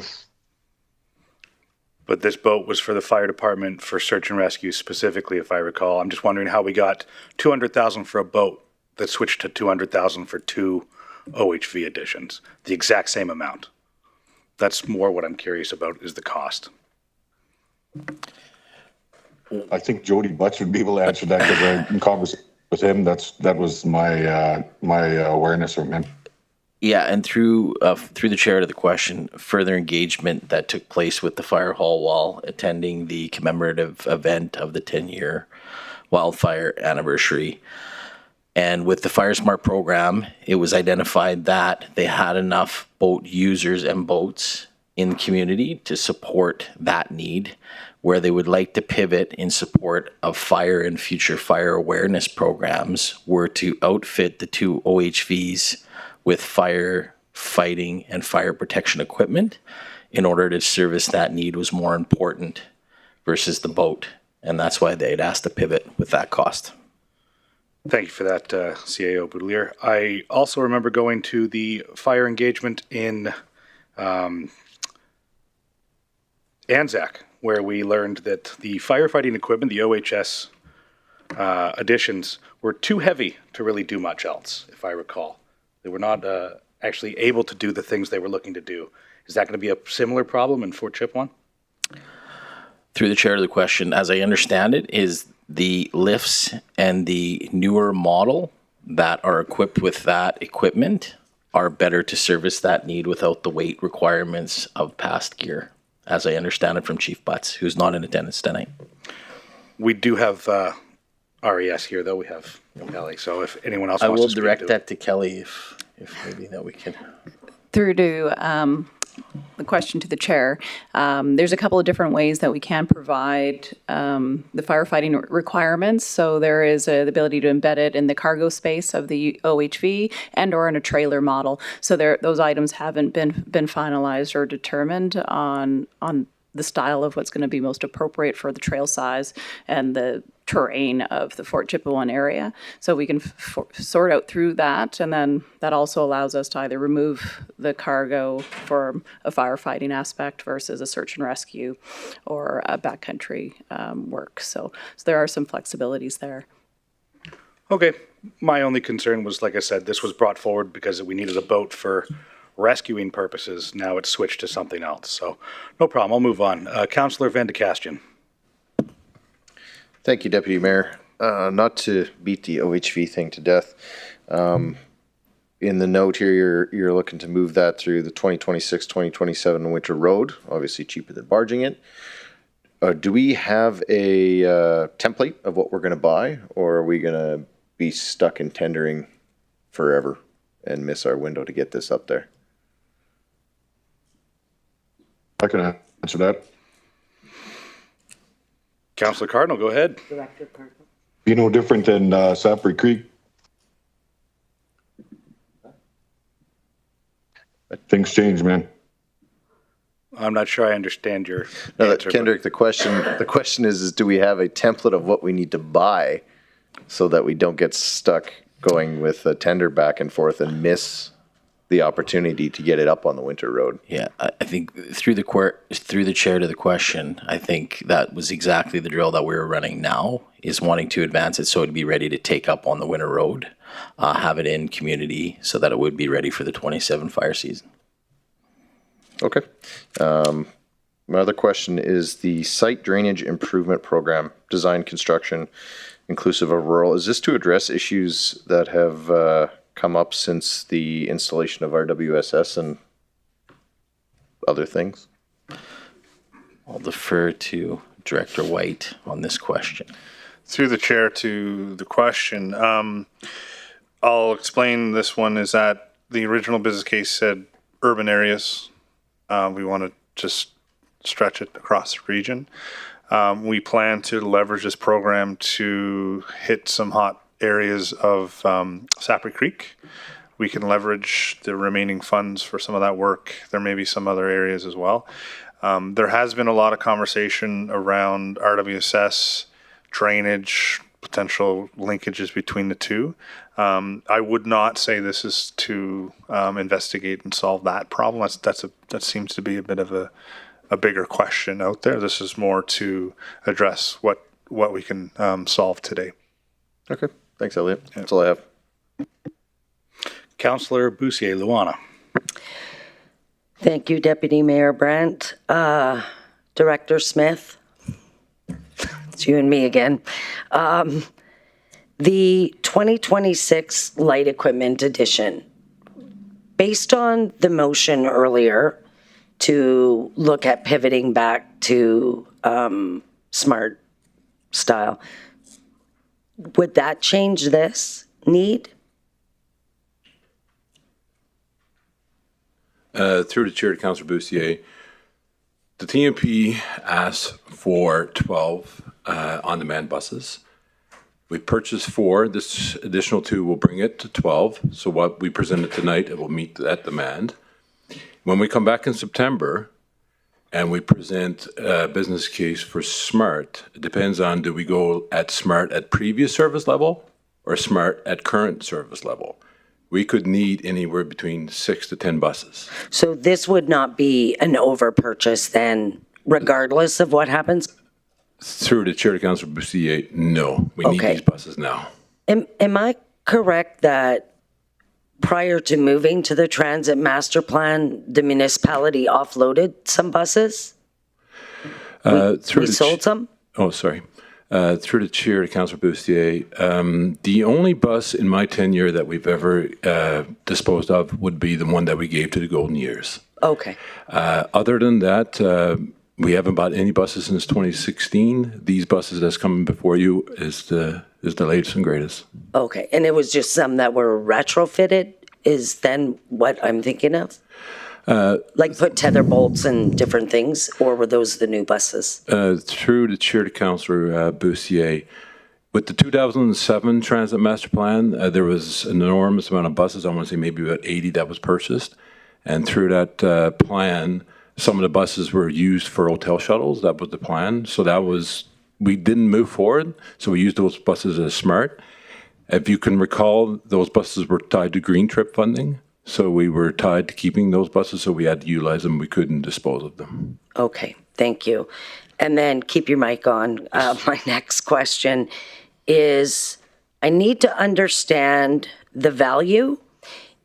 But this boat was for the fire department for search and rescue specifically, if I recall. I'm just wondering how we got $200,000 for a boat that switched to $200,000 for two OHV additions, the exact same amount. That's more what I'm curious about is the cost. I think Jody Butch would be able to answer that because I'm in conversation with him. That was my my awareness from him. Yeah, and through the chair to the question, further engagement that took place with the fire hall while attending the commemorative event of the 10-year wildfire anniversary. And with the Fire Smart program, it was identified that they had enough boat users and boats in the community to support that need, where they would like to pivot in support of fire and future fire awareness programs were to outfit the two OHVs with fire fighting and fire protection equipment in order to service that need was more important versus the boat. And that's why they'd asked to pivot with that cost. Thank you for that, CAO Boudelier. I also remember going to the fire engagement in Anzac, where we learned that the firefighting equipment, the OHS additions, were too heavy to really do much else, if I recall. They were not actually able to do the things they were looking to do. Is that going to be a similar problem in Fort Chippewa? Through the chair to the question, as I understand it, is the lifts and the newer model that are equipped with that equipment are better to service that need without the weight requirements of past gear, as I understand it from Chief Butts, who's not in attendance tonight. We do have RES here, though. We have Kelly. So if anyone else I wants will to speak direct to it. that to Kelly if maybe that we can. Through to the question to the chair, there's a couple of different ways that we can provide the firefighting requirements. So there is the ability to embed it in the cargo space of the OHV and or in a trailer model. So those items haven't been finalized or determined on the style of what's going to be most appropriate for the trail size and the terrain of the Fort Chipewyan area. So we can sort out through that, and then that also allows us to either remove the cargo for a firefighting aspect versus a search and rescue or a backcountry work. So there are some flexibilities there. Okay. My only concern was, like I said, this was brought forward because we needed a boat for rescuing purposes. Now it's switched to something else. So no problem. I'll move on. Councillor Van de Kastian. Thank you, Deputy Mayor. Not to beat the OHV thing to death. In the note here, you're looking to move that through the 2026-2027 winter road, obviously cheaper than barging it. Do we have a template of what we're going to buy, or are we going to be stuck in tendering forever and miss our window to get this up there? I can answer that. Councillor Cardinal, go ahead. Director Cardinal. Be no different than Sapri Creek. Things change, man. I'm not sure I understand your answer, Kendrick, the question is do we have a template of what we need to buy so that we don't get stuck going with a tender back and forth and miss the opportunity to get it up on the winter road? Yeah, I think through the chair to the question, I think that was exactly the drill that we were running now, is wanting to advance it so it'd be ready to take up on the winter road, have it in community so that it would be ready for the 27 fire season. Okay. My other question is the site drainage improvement program, design construction, inclusive of rural. Is this to address issues that have come up since the installation of RWSS and other things? I'll defer to Director White on this question. Through the chair to the question, I'll explain this one is that the original business case said urban areas. We want to just stretch it across the region. We plan to leverage this program to hit some hot areas of Sapri Creek. We can leverage the remaining funds for some of that work. There may be some other areas as well. There has been a lot of conversation around RWSS, drainage, potential linkages between the two. I would not say this is to investigate and solve that problem. That seems to be a bit of a bigger question out there. This is more to address what we can solve today. Okay. Thanks, Elliot. Yeah. That's all I have. Councillor Bussier, Luana. Thank you, Deputy Mayor Brandt. Director Smith. It's you and me again. The 2026 light equipment addition, based on the motion earlier to look at pivoting back to smart style, would that change this need? Through the chair to Councillor Bussier, the TMP asked for 12 on-demand buses. We purchased 4. This additional 2 will bring it to 12. So what we presented tonight, it will meet that demand. When we come back in September and we present a business case for SMART, it depends on do we go at SMART at previous service level or SMART at current service level. We could need anywhere between 6 to 10 buses. So this would not be an overpurchase then, regardless of what happens? Through the chair to Councillor Bussier, no. We need these buses now. Am I correct that prior to moving to the transit master plan, the municipality offloaded some buses? We sold some? Oh, sorry. Through the chair to Councillor Bustier, the only bus in my tenure that we've ever disposed of would be the one that we gave to the Golden Years. Okay. Other than that, we haven't bought any buses since 2016. These buses that's coming before you is the latest and greatest. Okay, and it was just some that were retrofitted is then what I'm thinking of? Like put tether bolts and different things, or were those the new buses? Through the chair to Councillor Bustier, with the 2007 Transit Master Plan, there was an enormous amount of buses. I want to say maybe about 80 that was purchased. And through that plan, some of the buses were used for hotel shuttles. That was the plan. So we didn't move forward. So we used those buses as smart. If you can recall, those buses were tied to green trip funding. So we were tied to keeping those buses, so we had to utilize them. We couldn't dispose of them. Okay, thank you. And then keep your mic on. My next question is, I need to understand the value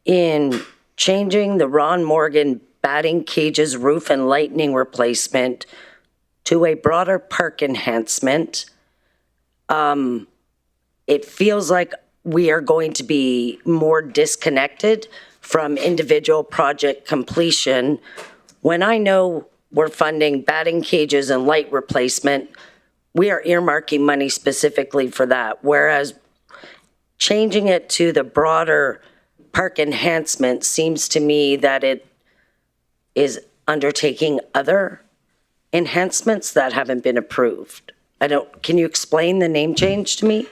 in changing the Ron Morgan batting cages roof and lighting replacement to a broader park enhancement. It feels like we are going to be more disconnected from individual project completion when I know we're funding batting cages and light replacement. We are earmarking money specifically for that, whereas changing it to the broader park enhancement seems to me that it is undertaking other enhancements that haven't been approved. Can you explain the name change to me?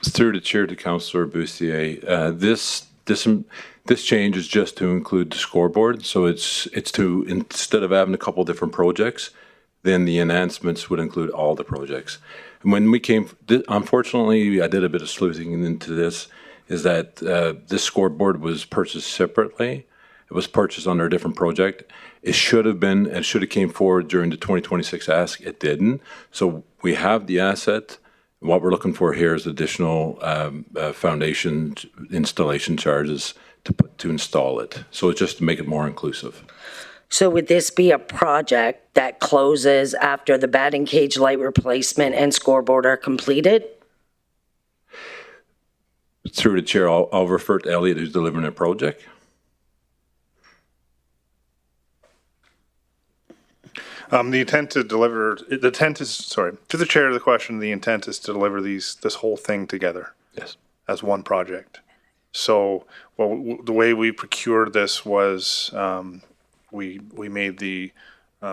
Through the chair to Councillor Bustier, this change is just to include the scoreboard. So it's to, instead of having a couple different projects, then the enhancements would include all the projects. And when we came, unfortunately, I did a bit of sleuthing into this, is that this scoreboard was purchased separately. It was purchased under a different project. It should have came forward during the 2026 ask. It didn't. So we have the asset. What we're looking for here is additional foundation installation charges to install it. So it's just to make it more inclusive. So would this be a project that closes after the batting cage light replacement and scoreboard are completed? Through the chair, I'll refer to Elliot, who's delivering a project. The intent to deliver, to the chair of the question, the intent is to deliver this whole thing together. Yes. As one project. So, the way we procured this was, we made the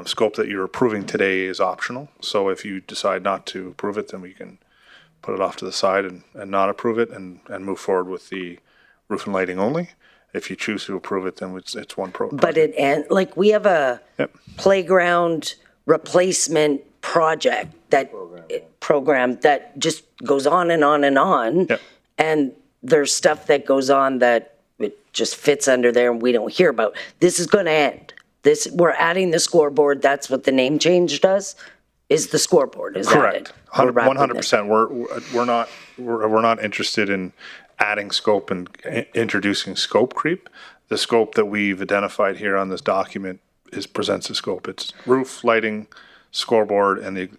scope that you're approving today is optional. So if you decide not to approve it, then we can put it off to the side and not approve it and move forward with the roof and lighting only. If you choose to approve it, then it's one project. But we have a playground replacement project program that just goes on and on and on. Yep. And there's stuff that goes on that it just fits under there and we don't hear about. This is going to end. We're adding the scoreboard. That's what the name change does. Is the scoreboard is correct? Added. 100%. We're not interested in adding scope and introducing scope creep. The scope that we've identified here on this document presents a scope. It's roof, lighting, scoreboard, and the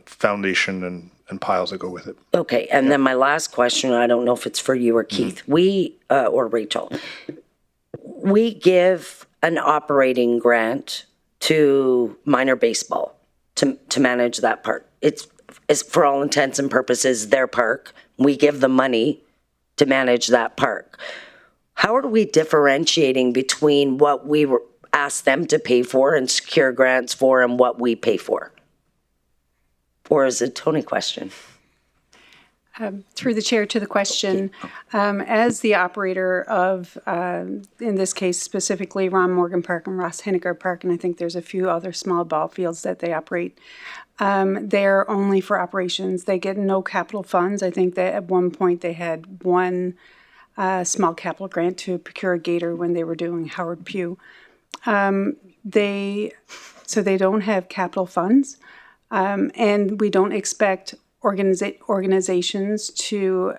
foundation and piles that go with it. Okay, and then my last question, I don't know if it's for you or Keith, or Rachel. We give an operating grant to minor baseball to manage that park. It's for all intents and purposes their park. We give the money to manage that park. How are we differentiating between what we ask them to pay for and secure grants for and what we pay for? Or is it a Tony question? Through the chair to the question, as the operator of, in this case specifically, Ron Morgan Park and Ross Hennigar Park, and I think there's a few other small ball fields that they operate, they're only for operations. They get no capital funds. I think that at one point they had one small capital grant to procure a gator when they were doing Howard Pugh. So they don't have capital funds, and we don't expect organizations to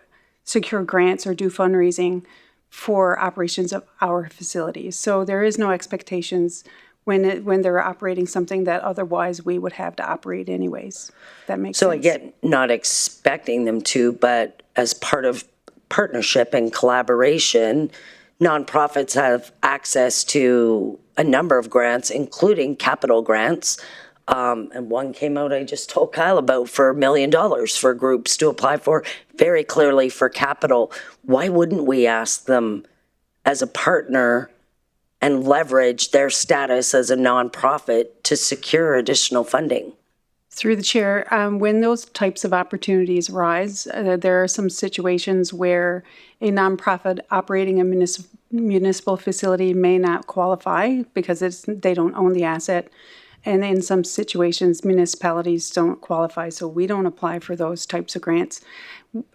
secure grants or do fundraising for operations of our facilities. So there is no expectations when they're operating something that otherwise we would have to operate anyways. That makes So sense. again, not expecting them to, but as part of partnership and collaboration, nonprofits have access to a number of grants, including capital grants. And one came out I just told Kyle about for $1 million for groups to apply for, very clearly for capital. Why wouldn't we ask them as a partner and leverage their status as a nonprofit to secure additional funding? Through the chair, when those types of opportunities arise, there are some situations where a nonprofit operating a municipal facility may not qualify because they don't own the asset. And in some situations, municipalities don't qualify, so we don't apply for those types of grants.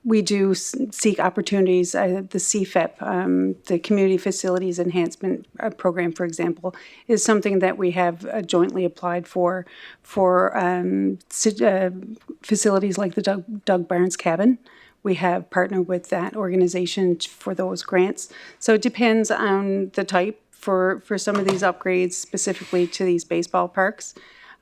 We do seek opportunities. The CFIP, the Community Facilities Enhancement Program, for example, is something that we have jointly applied for facilities like the Doug Barnes Cabin. We have partnered with that organization for those grants. So it depends on the type. For some of these upgrades, specifically to these baseball parks,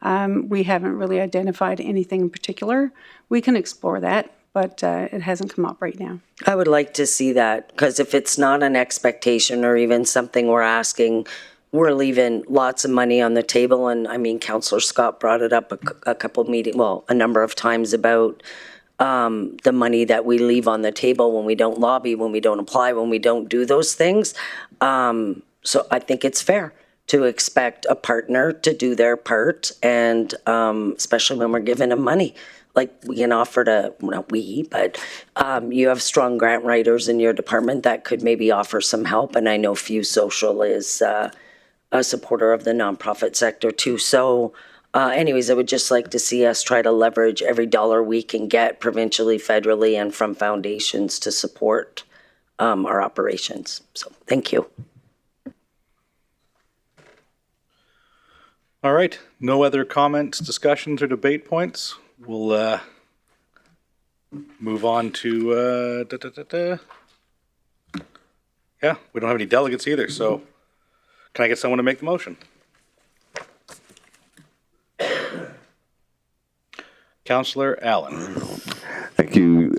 we haven't really identified anything in particular. We can explore that, but it hasn't come up right now. I would like to see that, because if it's not an expectation or even something we're asking, we're leaving lots of money on the table. And I mean, Councillor Scott brought it up a number of times about the money that we leave on the table when we don't lobby, when we don't apply, when we don't do those things. So I think it's fair to expect a partner to do their part, and especially when we're giving them money. Like we can offer to, not we, but you have strong grant writers in your department that could maybe offer some help. And I know Fuse Social is a supporter of the nonprofit sector too. So anyways, I would just like to see us try to leverage every dollar we can get provincially, federally, and from foundations to support our operations. So thank you. All right, no other comments, discussions, or debate points. We'll move on to, yeah, we don't have any delegates either, so can I get someone to make the motion? Councillor Allen. Thank you.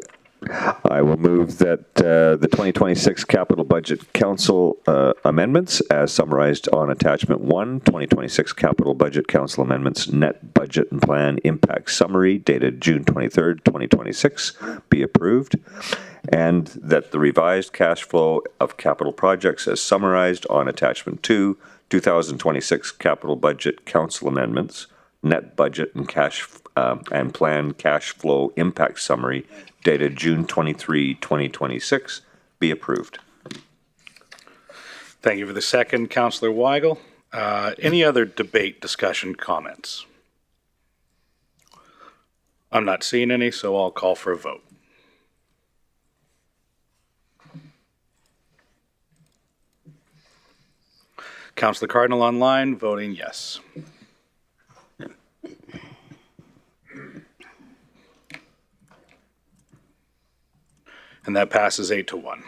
I will move that the 2026 Capital Budget Council amendments, as summarized on Attachment 1, 2026 Capital Budget Council Amendments Net Budget and Plan Impact Summary, dated June 23rd, 2026, be approved, and that the revised cash flow of capital projects, as summarized on Attachment 2, 2026 Capital Budget Council Amendments Net Budget and Cash and Plan Cash Flow Impact Summary, dated June 23, 2026, be approved. Thank you for the second, Councillor Weigel. Any other debate, discussion, comments? I'm not seeing any, so I'll call for a vote. Councillor Cardinal online, voting yes. And that passes 8-1.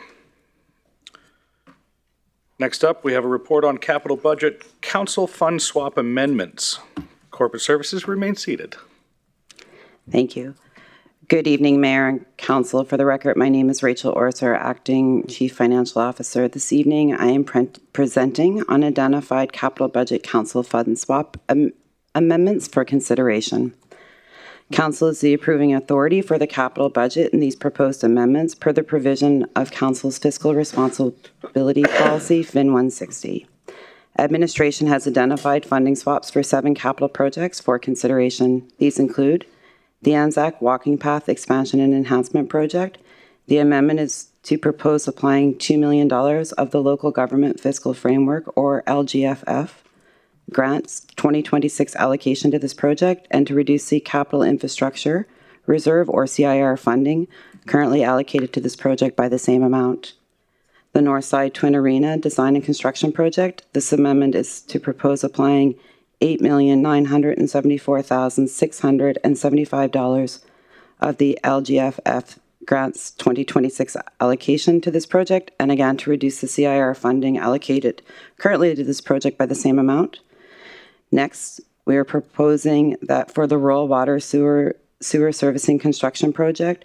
Next up, we have a report on capital budget council fund swap amendments. Corporate services remain seated. Thank you. Good evening, Mayor and Council. For the record, my name is Rachel Orser, Acting Chief Financial Officer. This evening, I am presenting unidentified capital budget council fund swap amendments for consideration. Council is the approving authority for the capital budget, and these proposed amendments per the provision of Council's Fiscal Responsibility Policy, FIN 160. Administration has identified funding swaps for 7 capital projects for consideration. These include the Anzac Walking Path Expansion and Enhancement Project. The amendment is to propose applying $2 million of the Local Government Fiscal Framework, or LGFF, grants 2026 allocation to this project, and to reduce the Capital Infrastructure Reserve, or CIR, funding currently allocated to this project by the same amount. The Northside Twin Arena Design and Construction Project. This amendment is to propose applying $8,974,675 of the LGFF grants 2026 allocation to this project, and again to reduce the CIR funding allocated currently to this project by the same amount. Next, we are proposing that for the rural water sewer servicing construction project,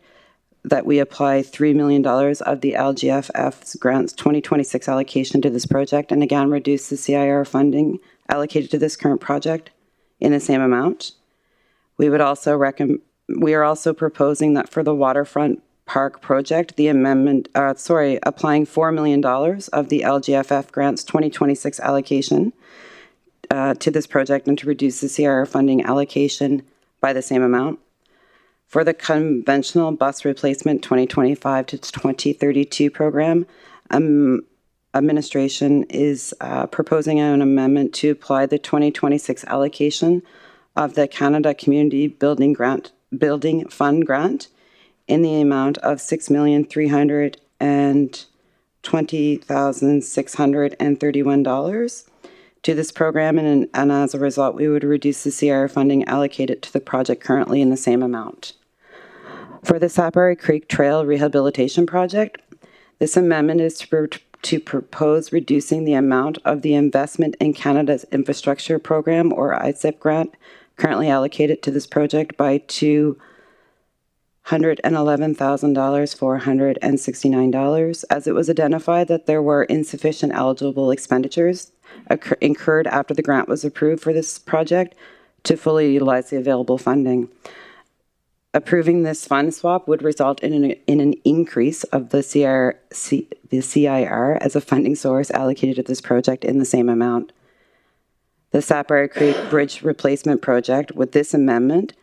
that we apply $3 million of the LGFF's grants 2026 allocation to this project, and again, reduce the CIR funding allocated to this current project in the same amount. We are also proposing that for the waterfront park project, the amendment, applying $4 million of the LGFF grants 2026 allocation to this project and to reduce the CIR funding allocation by the same amount. For the conventional bus replacement 2025 to 2032 program, administration is proposing an amendment to apply the 2026 allocation of the Canada Community Building Fund grant in the amount of $6,320,631 to this program, and as a result, we would reduce the CIR funding allocated to the project currently in the same amount. For the Sapphire Creek Trail Rehabilitation Project, this amendment is to propose reducing the amount of the Investment in Canada's Infrastructure Program, or ICIP grant, currently allocated to this project by $111,469, as it was identified that there were insufficient eligible expenditures incurred after the grant was approved for this project to fully utilize the available funding. Approving this fund swap would result in an increase of the CIR as a funding source allocated to this project in the same amount. The Sapphire Creek Bridge Replacement Project, with this amendment,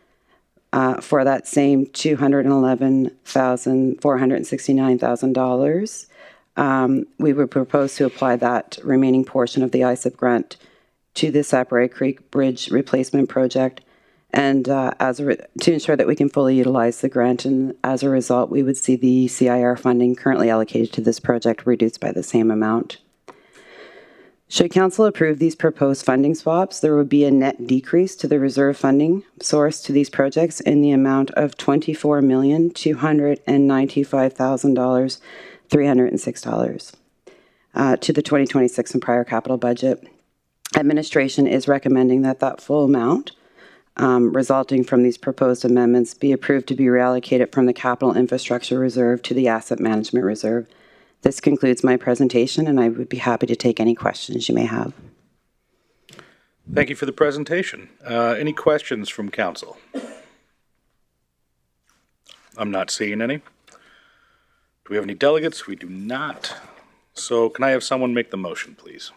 for that same $211,469,000, we would propose to apply that remaining portion of the ICIP grant to the Sapphire Creek Bridge Replacement Project, and to ensure that we can fully utilize the grant, and as a result, we would see the CIR funding currently allocated to this project reduced by the same amount. Should Council approve these proposed funding swaps, there would be a net decrease to the reserve funding source to these projects in the amount of $24,295,306 to the 2026 and prior capital budget. Administration is recommending that full amount resulting from these proposed amendments be approved to be reallocated from the Capital Infrastructure Reserve to the Asset Management Reserve. This concludes my presentation, and I would be happy to take any questions you may have. Thank you for the presentation. Any questions from council? I'm not seeing any. Do we have any delegates? We do not. So can I have someone make the motion, please?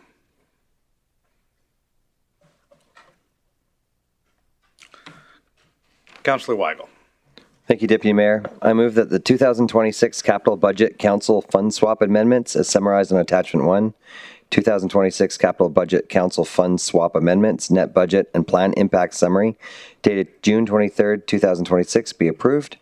Councillor Weigel. Thank you, Deputy Mayor. I move that the 2026 Capital Budget Council Fund Swap Amendments, as summarized on Attachment 1, 2026 Capital Budget Council Fund Swap Amendments, Net Budget and Plan Impact Summary, dated June 23, 2026, be approved,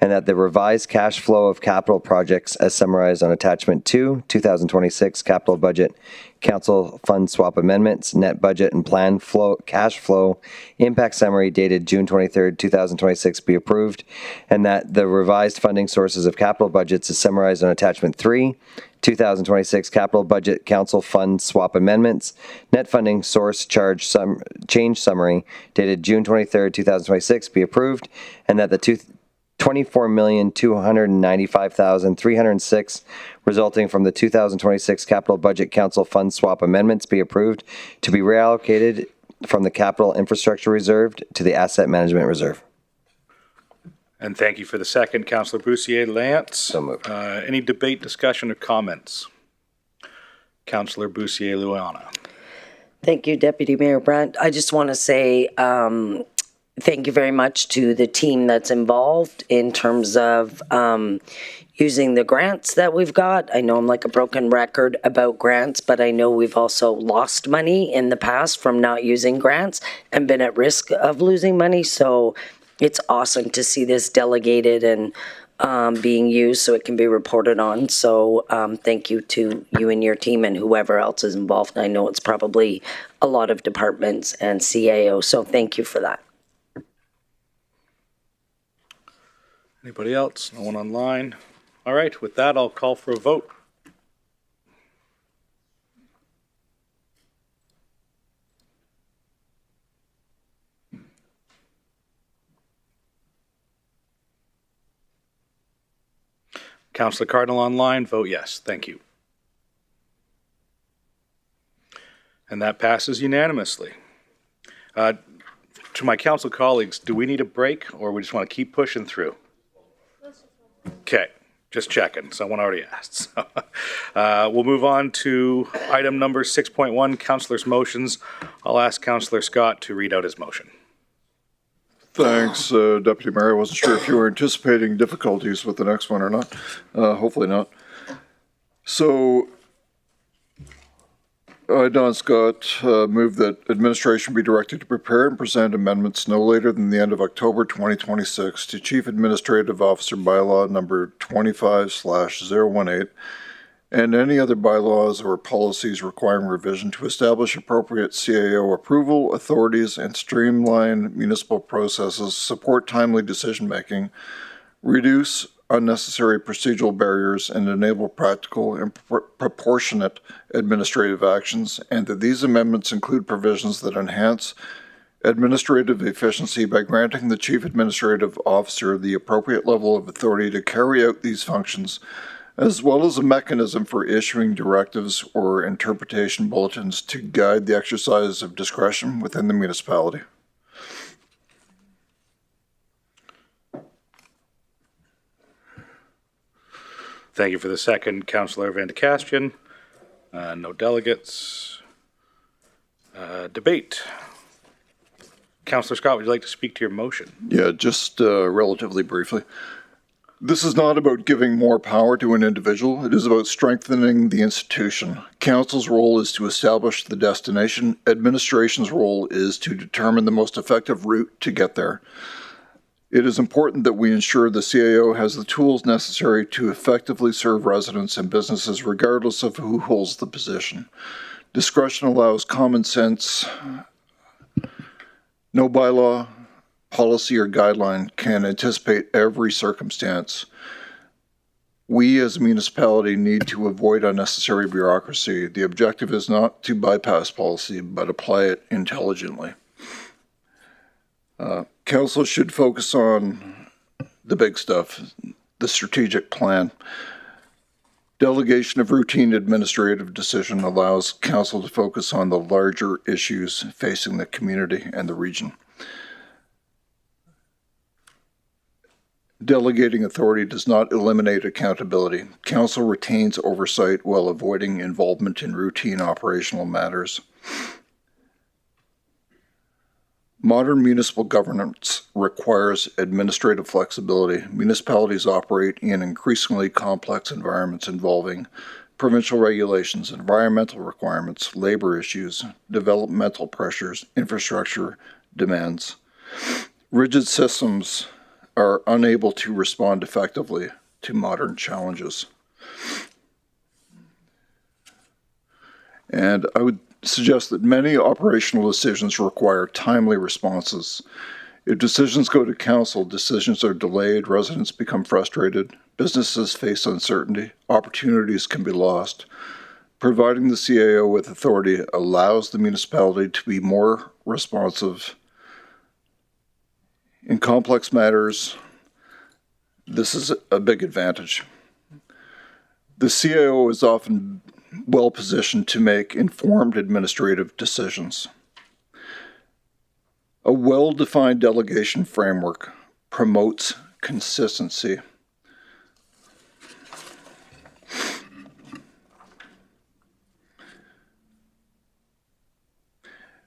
and that the revised cash flow of capital projects, as summarized on Attachment 2, 2026 Capital Budget Council Fund Swap Amendments, Net Budget and Plan Cash Flow Impact Summary, dated June 23, 2026, be approved, and that the revised funding sources of capital budgets, as summarized on Attachment 3, 2026 Capital Budget Council Fund Swap Amendments, Net Funding Source Change Summary, dated June 23, 2026, be approved, and that the $24,295,306 resulting from the 2026 Capital Budget Council Fund Swap Amendments be approved to be reallocated from the Capital Infrastructure Reserve to the Asset Management Reserve. And thank you for the second, Councillor Bussier-Lance. So moved. Any debate, discussion, or comments? Councillor Bussier-Luana. Thank you, Deputy Mayor Brandt. I just want to say thank you very much to the team that's involved in terms of using the grants that we've got. I know I'm like a broken record about grants, but I know we've also lost money in the past from not using grants and been at risk of losing money. So it's awesome to see this delegated and being used so it can be reported on. So thank you to you and your team and whoever else is involved. I know it's probably a lot of departments and CAO, so thank you for that. Anybody else? No one online? All right, with that, I'll call for a vote. Councillor Cardinal online, vote yes. Thank you. And that passes unanimously. To my council colleagues, do we need a break or we just want to keep pushing through? Okay, just checking. Someone already asked. So, we'll move on to item number 6.1, councillors' motions. I'll ask Councillor Scott to read out his motion. Thanks, Deputy Mayor. I wasn't sure if you were anticipating difficulties with the next one or not. Hopefully not. So, I, Don Scott, move that administration be directed to prepare and present amendments no later than the end of October 2026 to Chief Administrative Officer Bylaw number 25/018 and any other bylaws or policies requiring revision to establish appropriate CAO approval authorities and streamline municipal processes, support timely decision-making, reduce unnecessary procedural barriers, and enable practical and proportionate administrative actions, and that these amendments include provisions that enhance administrative efficiency by granting the Chief Administrative Officer the appropriate level of authority to carry out these functions, as well as a mechanism for issuing directives or interpretation bulletins to guide the exercise of discretion within the municipality. Thank you for the second, Councillor Van de Kastian. No delegates. Debate. Councillor Scott, would you like to speak to your motion? Yeah, just relatively briefly. This is not about giving more power to an individual. It is about strengthening the institution. Council's role is to establish the destination. Administration's role is to determine the most effective route to get there. It is important that we ensure the CAO has the tools necessary to effectively serve residents and businesses regardless of who holds the position. Discretion allows common sense. No bylaw, policy, or guideline can anticipate every circumstance. We as a municipality need to avoid unnecessary bureaucracy. The objective is not to bypass policy, but apply it intelligently. Council should focus on the big stuff, the strategic plan. Delegation of routine administrative decision allows council to focus on the larger issues facing the community and the region. Delegating authority does not eliminate accountability. Council retains oversight while avoiding involvement in routine operational matters. Modern municipal governance requires administrative flexibility. Municipalities operate in increasingly complex environments involving provincial regulations, environmental requirements, labor issues, developmental pressures, infrastructure demands. Rigid systems are unable to respond effectively to modern challenges. And I would suggest that many operational decisions require timely responses. If decisions go to council, decisions are delayed, residents become frustrated, businesses face uncertainty, opportunities can be lost. Providing the CAO with authority allows the municipality to be more responsive. In complex matters, this is a big advantage. The CAO is often well positioned to make informed administrative decisions. A well-defined delegation framework promotes consistency.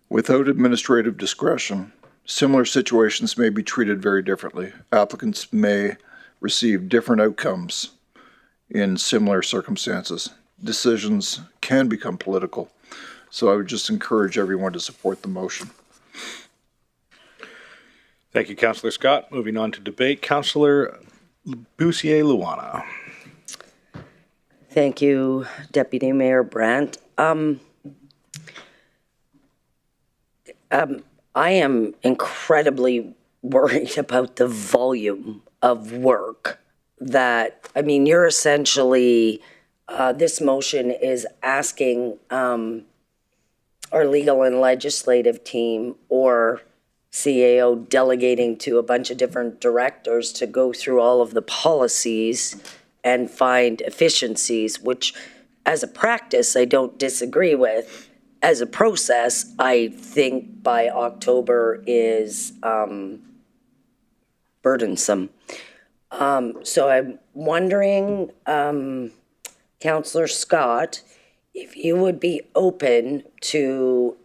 Without administrative discretion, similar situations may be treated very differently. Applicants may receive different outcomes in similar circumstances. Decisions can become political. So I would just encourage everyone to support the motion. Thank you, Councillor Scott. Moving on to debate, Councillor Bussier-Luana. Thank you, Deputy Mayor Brandt. I am incredibly worried about the volume of work that, I mean, you're essentially, this motion is asking our legal and legislative team or CAO delegating to a bunch of different directors to go through all of the policies and find efficiencies, which as a practice, I don't disagree with. As a process, I think by October is burdensome. So I'm wondering, Councillor Scott, if you would be open to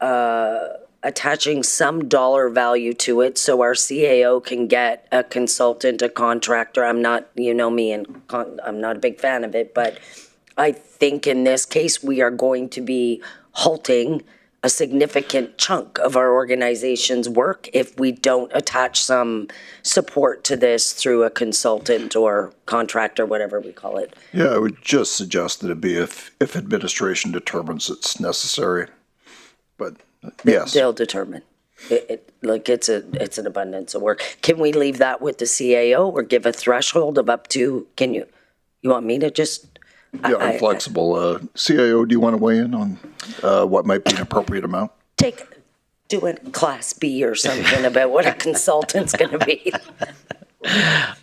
attaching some dollar value to it so our CAO can get a consultant, a contractor. I'm not, you know me, and I'm not a big fan of it, but I think in this case we are going to be halting a significant chunk of our organization's work if we don't attach some support to this through a consultant or contractor, whatever we call it. Yeah, I would just suggest that it be if administration determines it's necessary. But yes. They'll determine. It's an abundance of work. Can we leave that with the CAO or give a threshold of up to, you want me to just? Yeah, I'm flexible. CAO, do you want to weigh in on what might be an appropriate amount? Do a class B or something about what a consultant's going to be.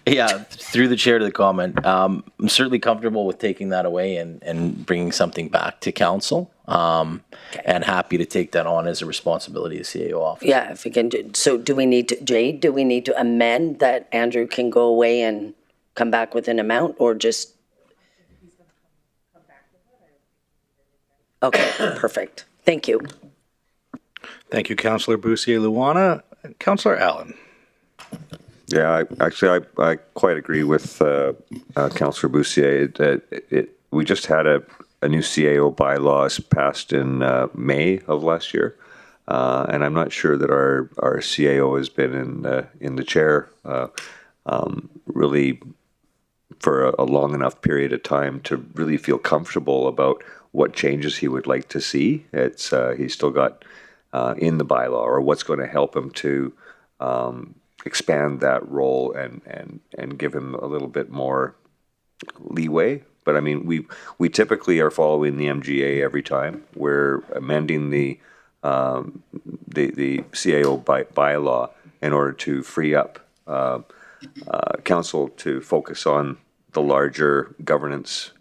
Yeah, through the chair to the comment, I'm certainly comfortable with taking that away and bringing something back to council, and happy to take that on as a responsibility of CAO office. Yeah, if we can do. So do we need to, Jade, do we need to amend that Andrew can go away and come back with an amount, or just? Okay, perfect. Thank you. Thank you, Councillor Bussier-Luana. Councillor Allen. Yeah, I quite agree with Councillor Bussier that we just had a new CAO bylaws passed in May of last year, and I'm not sure that our CAO has been in the chair really for a long enough period of time to really feel comfortable about what changes he would like to see. He's still got in the bylaw, or what's going to help him to expand that role and give him a little bit more leeway. But I mean, we typically are following the MGA every time. We're amending the CAO bylaw in order to free up council to focus on the larger governance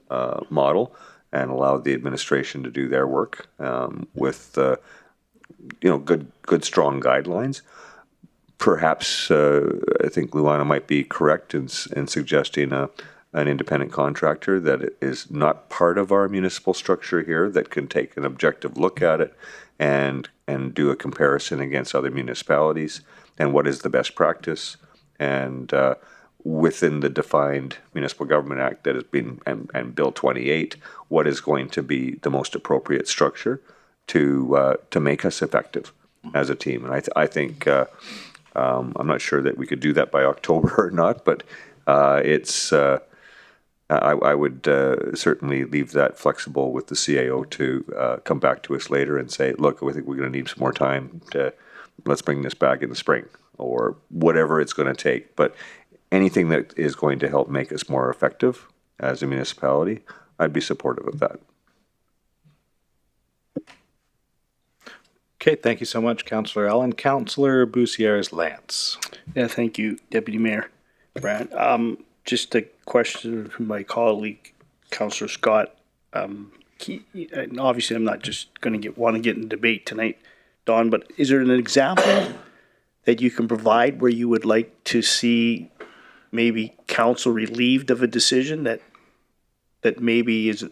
model and allow the administration to do their work with good strong guidelines. Perhaps I think Luana might be correct in suggesting an independent contractor that is not part of our municipal structure here that can take an objective look at it and do a comparison against other municipalities and what is the best practice, and within the defined Municipal Government Act that has been, and Bill 28, what is going to be the most appropriate structure to make us effective as a team. And I think I'm not sure that we could do that by October or not, but I would certainly leave that flexible with the CAO to come back to us later and say, look, I think we're going to need some more time let's bring this back in the spring, or whatever it's going to take. But anything that is going to help make us more effective as a municipality, I'd be supportive of that. Okay, thank you so much, Councillor Allen. Councillor Bussier-Lance. Yeah, thank you, Deputy Mayor Brad. Just a question from my colleague, Councillor Scott. And obviously, I'm not just going to want to get in debate tonight, Don, but is there an example that you can provide where you would like to see maybe council relieved of a decision that maybe is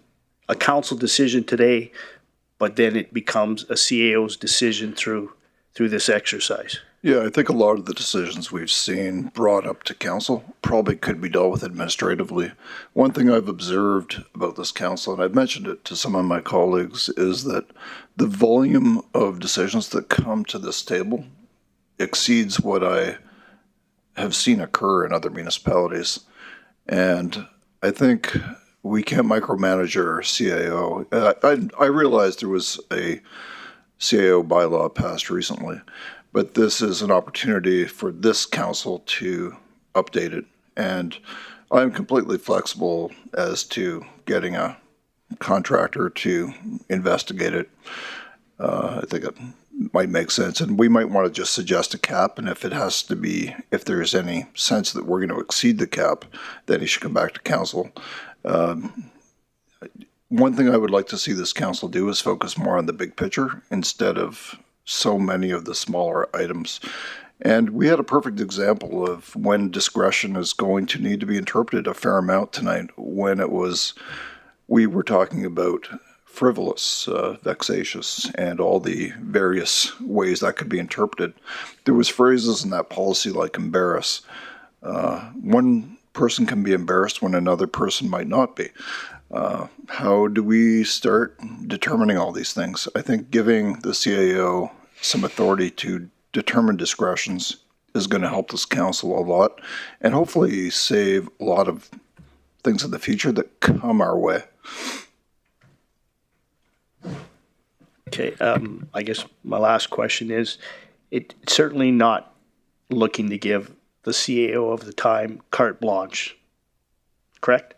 a council decision today, but then it becomes a CAO's decision through this exercise? Yeah, I think a lot of the decisions we've seen brought up to council probably could be dealt with administratively. One thing I've observed about this council, and I've mentioned it to some of my colleagues, is that the volume of decisions that come to this table exceeds what I have seen occur in other municipalities. And I think we can't micromanage our CAO. I realized there was a CAO bylaw passed recently, but this is an opportunity for this council to update it. And I'm completely flexible as to getting a contractor to investigate it. I think it might make sense. And we might want to just suggest a cap. And if there's any sense that we're going to exceed the cap, then he should come back to council. One thing I would like to see this council do is focus more on the big picture instead of so many of the smaller items. And we had a perfect example of when discretion is going to need to be interpreted a fair amount tonight, when we were talking about frivolous, vexatious, and all the various ways that could be interpreted. There was phrases in that policy like embarrass. One person can be embarrassed when another person might not be. How do we start determining all these things? I think giving the CAO some authority to determine discretions is going to help this council a lot and hopefully save a lot of things in the future that come our way. Okay, I guess my last question is, it's certainly not looking to give the CAO of the time carte blanche, correct?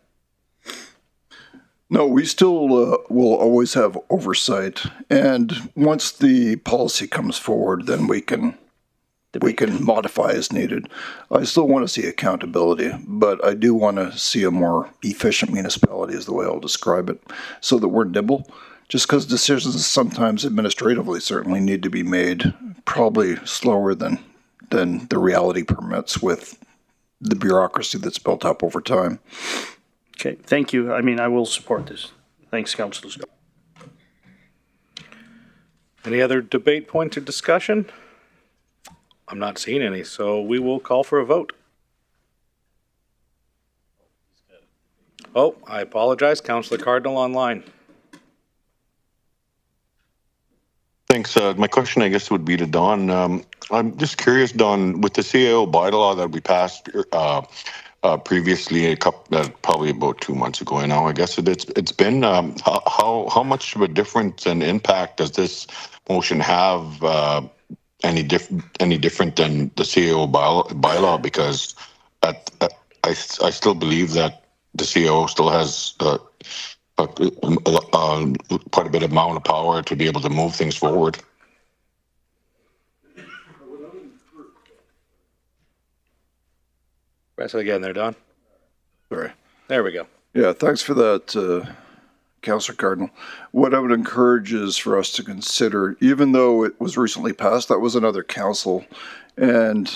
No, we still will always have oversight, and once the policy comes forward, then we can modify as needed. I still want to see accountability, but I do want to see a more efficient municipality is the way I'll describe it, so that we're nimble. Just because decisions sometimes administratively certainly need to be made, probably slower than the reality permits with the bureaucracy that's built up over time. Okay, thank you. I mean, I will support this. Thanks, councillors. Any other debate points or discussion? I'm not seeing any, so we will call for a vote. Oh, I apologize. Councillor Cardinal online. Thanks. My question, I guess, would be to Don. I'm just curious, Don, with the CAO bylaw that we passed previously, probably about 2 months ago now, I guess it's been. How much of a difference and impact does this motion have? Any different than the CAO bylaw? Because I still believe that the CAO still has quite a bit of amount of power to be able to move things forward. Press it again there, Don. Sorry. There we go. Yeah, thanks for that, Councillor Cardinal. What I would encourage is for us to consider, even though it was recently passed, that was another council, and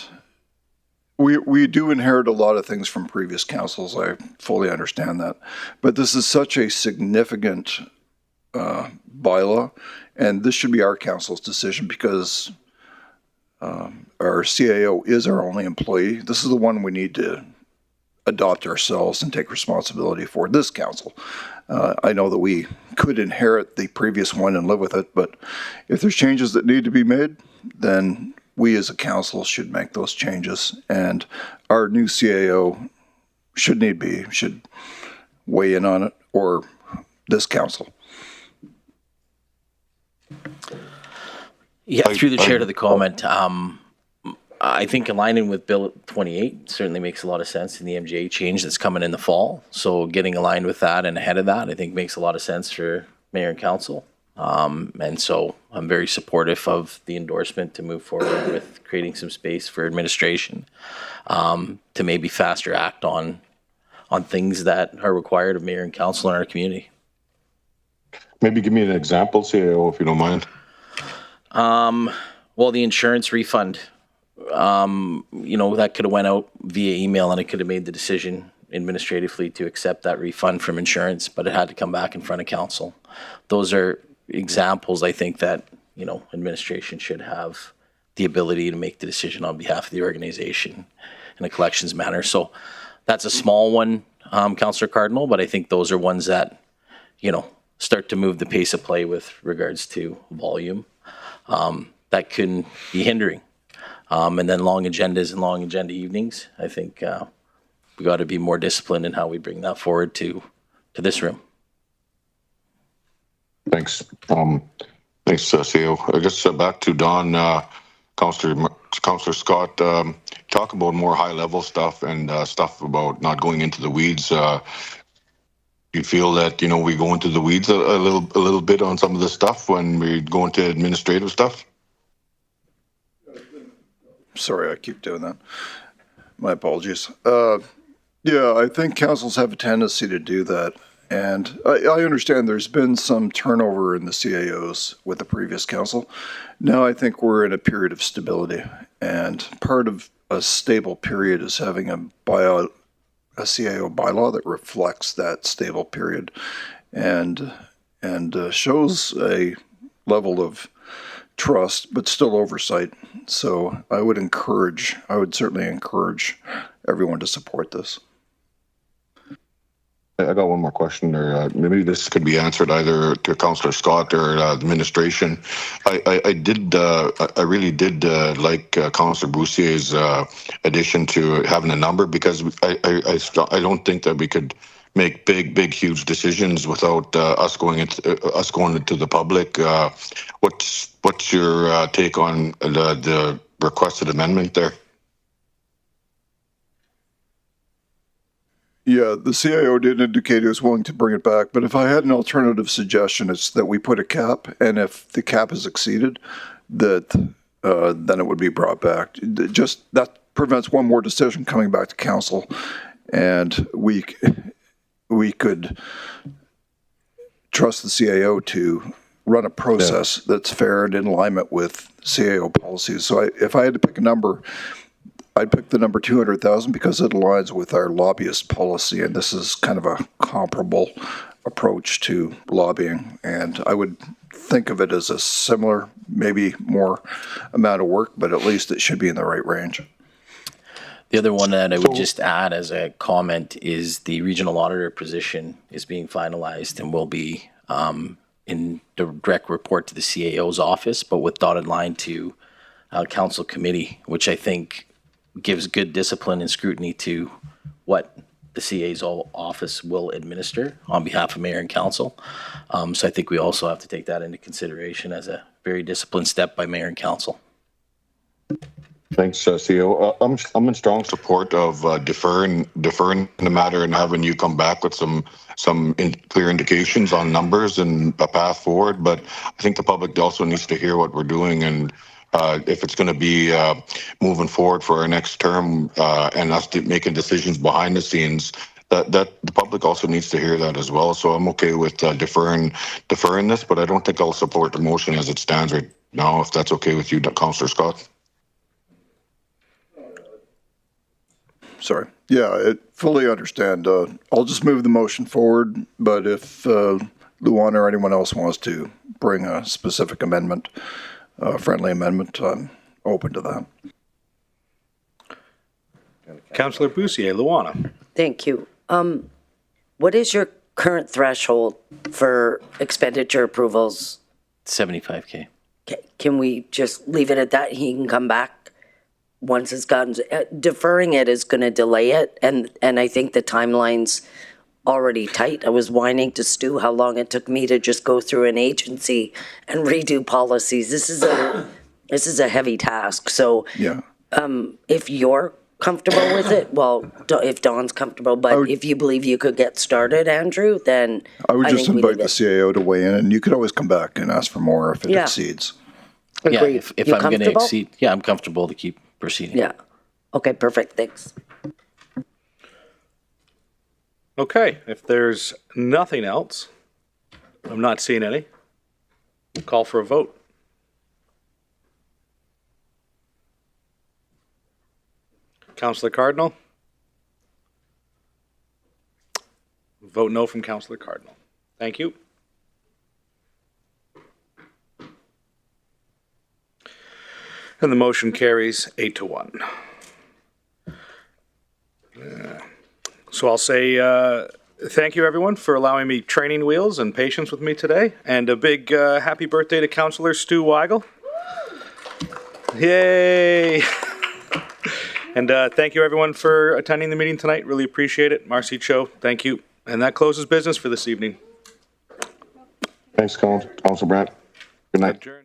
we do inherit a lot of things from previous councils. I fully understand that. But this is such a significant bylaw, and this should be our council's decision because our CAO is our only employee. This is the one we need to adopt ourselves and take responsibility for, this council. I know that we could inherit the previous one and live with it, but if there's changes that need to be made, then we as a council should make those changes, and our new CAO should weigh in on it, or this council. Yeah, through the chair to the comment. I think aligning with Bill 28 certainly makes a lot of sense in the MGA change that's coming in the fall. So getting aligned with that and ahead of that, I think makes a lot of sense for mayor and council. And so I'm very supportive of the endorsement to move forward with creating some space for administration to maybe faster act on things that are required of mayor and council in our community. Maybe give me an example, CAO, if you don't mind. Well, the insurance refund, that could have went out via email and it could have made the decision administratively to accept that refund from insurance, but it had to come back in front of council. Those are examples, I think, that, administration should have the ability to make the decision on behalf of the organization in a collections manner. So that's a small one, Councillor Cardinal, but I think those are ones that, start to move the pace of play with regards to volume. That can be hindering. And then long agendas and long agenda evenings, I think we got to be more disciplined in how we bring that forward to this room. Thanks. Thanks, CAO. I guess back to Don, Councillor Scott, talk about more high-level stuff and stuff about not going into the weeds. You feel that, we go into the weeds a little bit on some of this stuff when we go into administrative stuff? Sorry, I keep doing that. My apologies. Yeah, I think councils have a tendency to do that. And I understand there's been some turnover in the CAOs with the previous council. Now I think we're in a period of stability. And part of a stable period is having a CAO bylaw that reflects that stable period and shows a level of trust, but still oversight. So I would certainly encourage everyone to support this. I got one more question there. Maybe this could be answered either to Councillor Scott or administration. I really did like Councillor Boussier's addition to having a number, because I don't think that we could make big, huge decisions without us going into the public. What's your take on the requested amendment there? Yeah, the CIO did indicate he was willing to bring it back, but if I had an alternative suggestion, it's that we put a cap, and if the cap is exceeded, that then it would be brought back. Just that prevents one more decision coming back to council, and we could trust the CIO to run a process that's fair and in alignment with CIO policies. So if I had to pick a number, I'd pick the number 200,000 because it aligns with our lobbyist policy, and this is kind of a comparable approach to lobbying. And I would think of it as a similar, maybe more amount of work, but at least it should be in the right range. The other one that I would just add as a comment is the regional auditor position is being finalized and will be in direct report to the CAO's office, but with dotted line to council committee, which I think gives good discipline and scrutiny to what the CA's office will administer on behalf of mayor and council. So I think we also have to take that into consideration as a very disciplined step by mayor and council. Thanks, CEO. I'm in strong support of deferring the matter and having you come back with some clear indications on numbers and a path forward. But I think the public also needs to hear what we're doing, and if it's going to be moving forward for our next term and us making decisions behind the scenes, that the public also needs to hear that as well. So I'm okay with deferring this, but I don't think I'll support the motion as it stands right now, if that's okay with you, Councillor Scott. Sorry. Yeah, I fully understand. I'll just move the motion forward, but if Luana or anyone else wants to bring a specific amendment, friendly amendment, I'm open to that. Councillor Boussier, Luana. Thank you. What is your current threshold for expenditure approvals? 75K. Can we just leave it at that? He can come back once it's gotten. Deferring it is going to delay it, and I think the timeline's already tight. I was whining to Stu how long it took me to just go through an agency and redo policies. This is a heavy task. So yeah, if you're comfortable with it, well, if Don's comfortable, but if you believe you could get started, Andrew, then I would just invite the CAO to weigh in, and you could always come back and ask for more if it Yeah. exceeds. Yeah, Agreed. if You I'm going to comfortable? exceed, yeah, I'm comfortable to keep proceeding. Yeah. Okay, perfect. Thanks. Okay, if there's nothing else, I'm not seeing any. Call for a vote. Councillor Cardinal? Vote no from Councillor Cardinal. Thank you. And the motion carries 8-1. So I'll say thank you, everyone, for allowing me training wheels and patience with me today. And a big happy birthday to Councillor Stu Weigel. Yay! And thank you, everyone, for attending the meeting tonight. Really appreciate it. Marcy Cho, thank you. And that closes business for this evening. Thanks, Councillor Brandt. Good night. Adjourned.